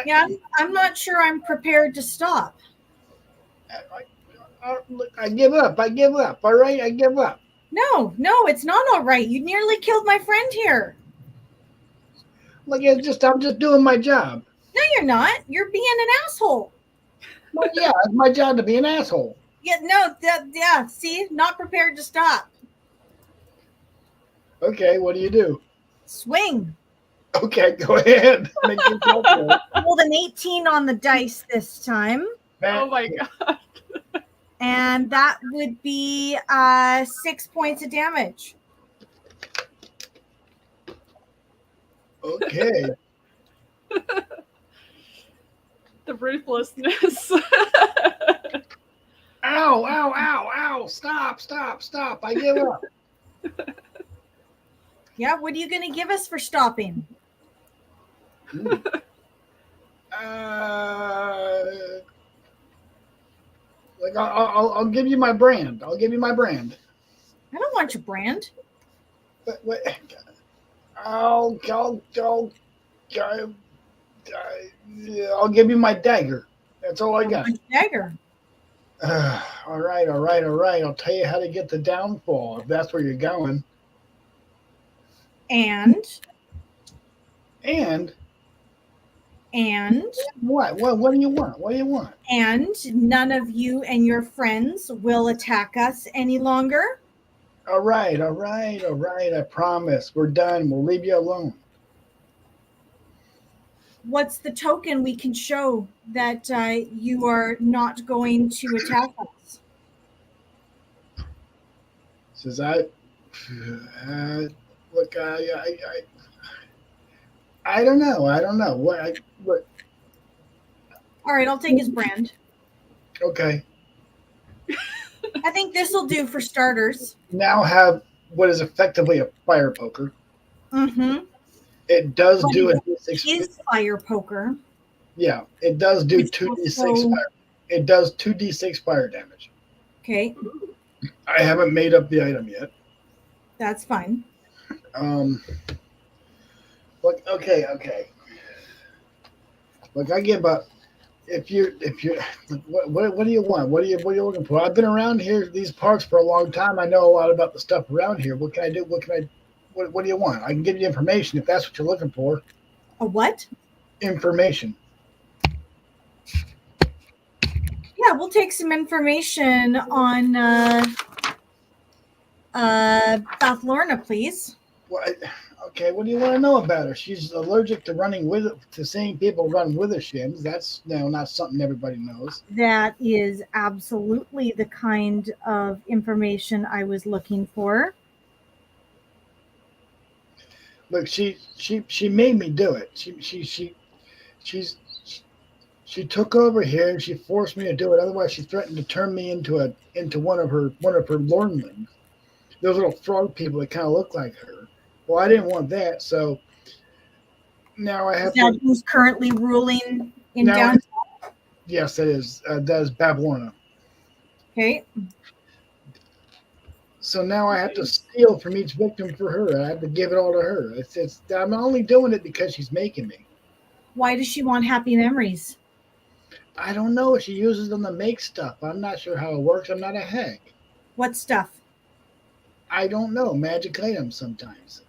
Yeah, I'm not sure I'm prepared to stop. I give up. All right, I give up. No, it's not all right. You nearly killed my friend here. Like I'm just doing my job. No, you're not. You're being an asshole. Well, yeah, it's my job to be an asshole. Yeah, no, yeah. See, not prepared to stop. Okay, what do you do? Swing. Okay, go ahead. Make your roll. Rolled an 18 on the dice this time, Oh my God. and that would be 6 points of damage. Okay. The ruthlessness. Ow. Stop. I give up. Yeah, what are you going to give us for stopping? Like I'll give you my brand. I don't want your brand. But I'll give you my dagger. That's all I got. Dagger. All right. I'll tell you how to get the downfall if that's where you're going. And what? What do you want? And none of you and your friends will attack us any longer. All right. I promise. We're done. We'll leave you alone. What's the token we can show that you are not going to attack us? Says look, I don't know. What? All right, I'll take his brand. Okay. I think this will do for starters. Now have what is effectively a fire poker. Mm-hmm. It does But do a it D6. is fire poker. Yeah, it does do It's 2d6 also- fire. It does 2d6 fire damage. Okay, I haven't made up the item yet. that's fine. Look, okay. Look, I give up. If you, what do you want? What are you looking for? I've been around here, these parks for a long time. I know a lot about the stuff around here. What can I do? What do you want? I can give you information if that's what you're looking for. A what? Information. Yeah, we'll take some information on Beth Lorna, please. What? Okay, what do you want to know about her? She's allergic to seeing people run withershins. That's not something everybody knows. That is absolutely the kind of information I was looking for. Look, she made me do it. She took over here and she forced me to do it. Otherwise, she threatened to turn me into one of her lornlings. Those little frog people that kind of look like her. Well, I didn't want that, so now I Is have that to. who's currently ruling in Now, down? yes, that is Babylona. Okay. So now I have to steal from each victim for her. I have to give it all to her. It's. I'm only doing it because she's making me. Why does she want happy memories? I don't know. She uses them to make stuff. I'm not sure how it works. I'm not a hag. What stuff? I don't know. Magic items sometimes.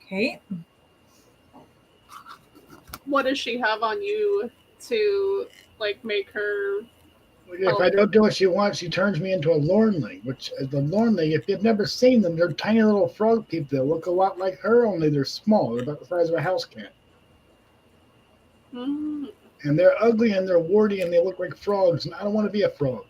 Okay. What does she have on you to like make her? If I don't do what she wants, she turns me into a lornling. Which the lornling, if you've never seen them, they're tiny little frog people that look a lot like her, only they're small. They're about the size of a house cat. Mm. And they're ugly and they're warty and they look like frogs, and I don't want to be a frog.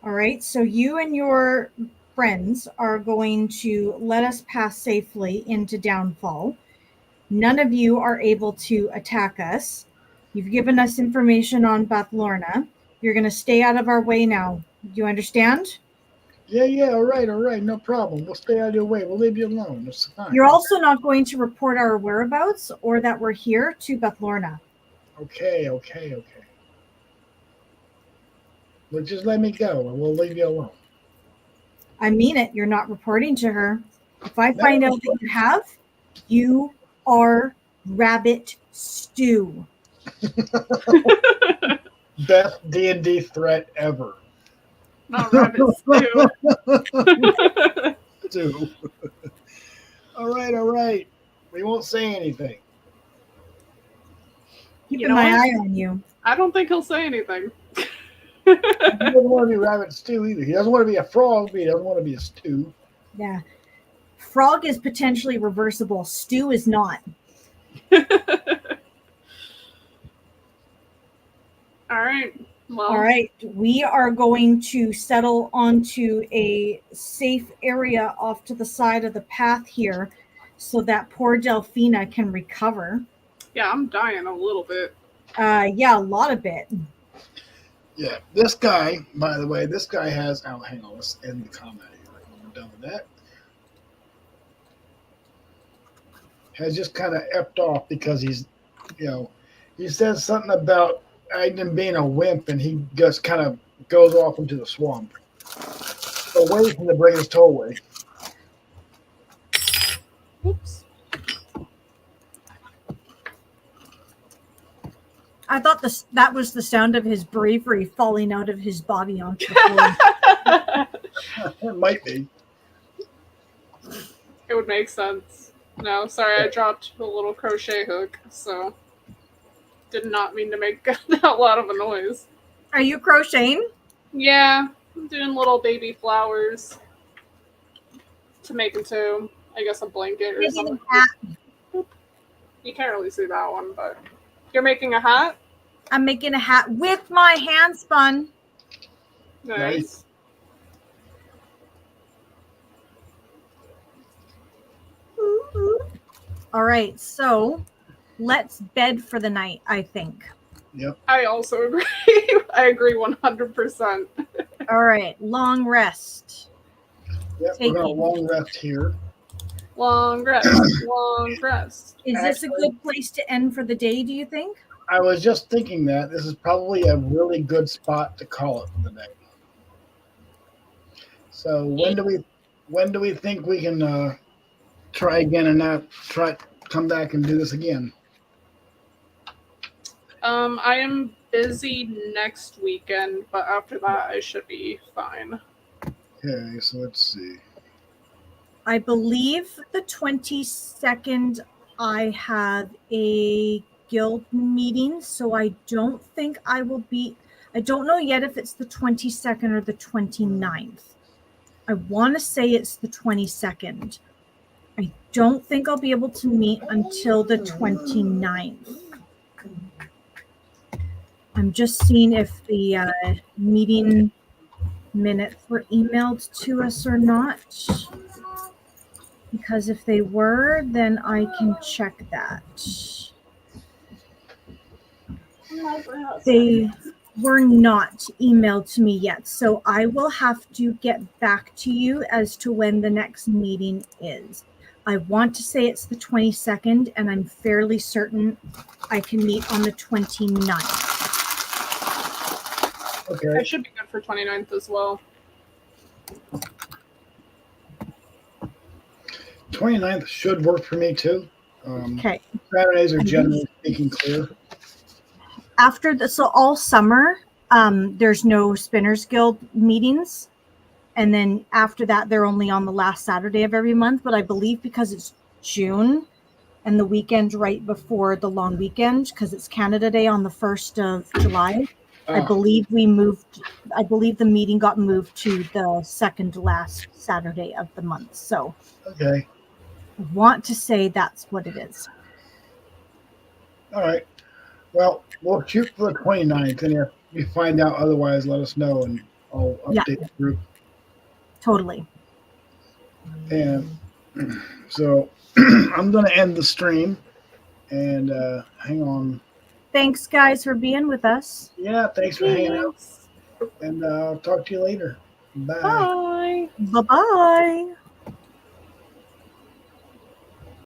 All right. So you and your friends are going to let us pass safely into Downfall. None of you are able to attack us. You've given us information on Bathlorna. You're going to stay out of our way now. Do you understand? Yeah, all right, no problem. We'll stay out of your way. We'll leave you alone. It's fine. You're also not going to report our whereabouts or that we're here to Bathlorna. Okay. Well, just let me go and we'll leave you alone. I mean it. You're not reporting to her. If I find out that you have, you are rabbit stew. Best D&D threat ever. Not rabbits too. Stew. All right. We won't say anything. Keeping know my what? eye on you. I don't think he'll say anything. He doesn't want to be rabbit stew either. He doesn't want to be a frog, but he doesn't want to be a stew. Yeah. Frog is potentially reversible. Stew is not. All right. Well, All right. We are going to settle onto a safe area off to the side of the path here so that poor Delphina can recover. Yeah, I'm dying a little bit. Yeah, a lot of it. Yeah, this guy, by the way, has. Oh, hang on. Let's end the comment here. When we're done with that. Has just kind of epped off because he's, he says something about Aida being a wimp, and he just kind of goes off into the swamp, away from the British tollway. Oops. I thought that was the sound of his bravery falling out of his body onto the floor. It might be. It would make sense. No, sorry, I dropped a little crochet hook, so did not mean to make that lot of a noise. Are you crocheting? Yeah, I'm doing little baby flowers to make into, I guess, a blanket or something. You can't really see that one, but you're making a hat? I'm making a hat with my hand spun. Nice. All right, so let's bed for the night, I think. Yep. I also agree. I agree 100%. All right, long rest. Yep, we're going to long rest here. Long rest. Long rest. Is this a good place to end for the day, do you think? I was just thinking that this is probably a really good spot to call it for the day. So when do we think we can try again and not come back and do this again? I am busy next weekend, but after that I should be fine. Okay, so let's see. I believe the 22nd I have a guild meeting, so I don't think I will be. I don't know yet if it's the 22nd or the 29th. I want to say it's the 22nd. I don't think I'll be able to meet until the 29th. I'm just seeing if the meeting minutes were emailed to us or not. Because if they were, then I can check that. They were not emailed to me yet, so I will have to get back to you as to when the next meeting is. I want to say it's the 22nd, and I'm fairly certain I can meet on the 29th. Okay. I should be good for 29th as well. 29th should work for me too. Okay. Saturdays are generally speaking clear. So all summer, there's no Spinners Guild meetings. And then after that, they're only on the last Saturday of every month. But I believe because it's June and the weekend right before the long weekend, because it's Canada Day on the 1st of July, I believe the meeting got moved to the second to last Saturday of the month. So Okay. I want to say that's what it is. All right. Well, we'll shoot for the 29th, and if you find out otherwise, let us know, and I'll update the group. Totally. And so I'm going to end the stream, and hang on. Thanks, guys, for being with us. Yeah, thanks for hanging out, and I'll talk to you later. Bye. Bye. Bye-bye.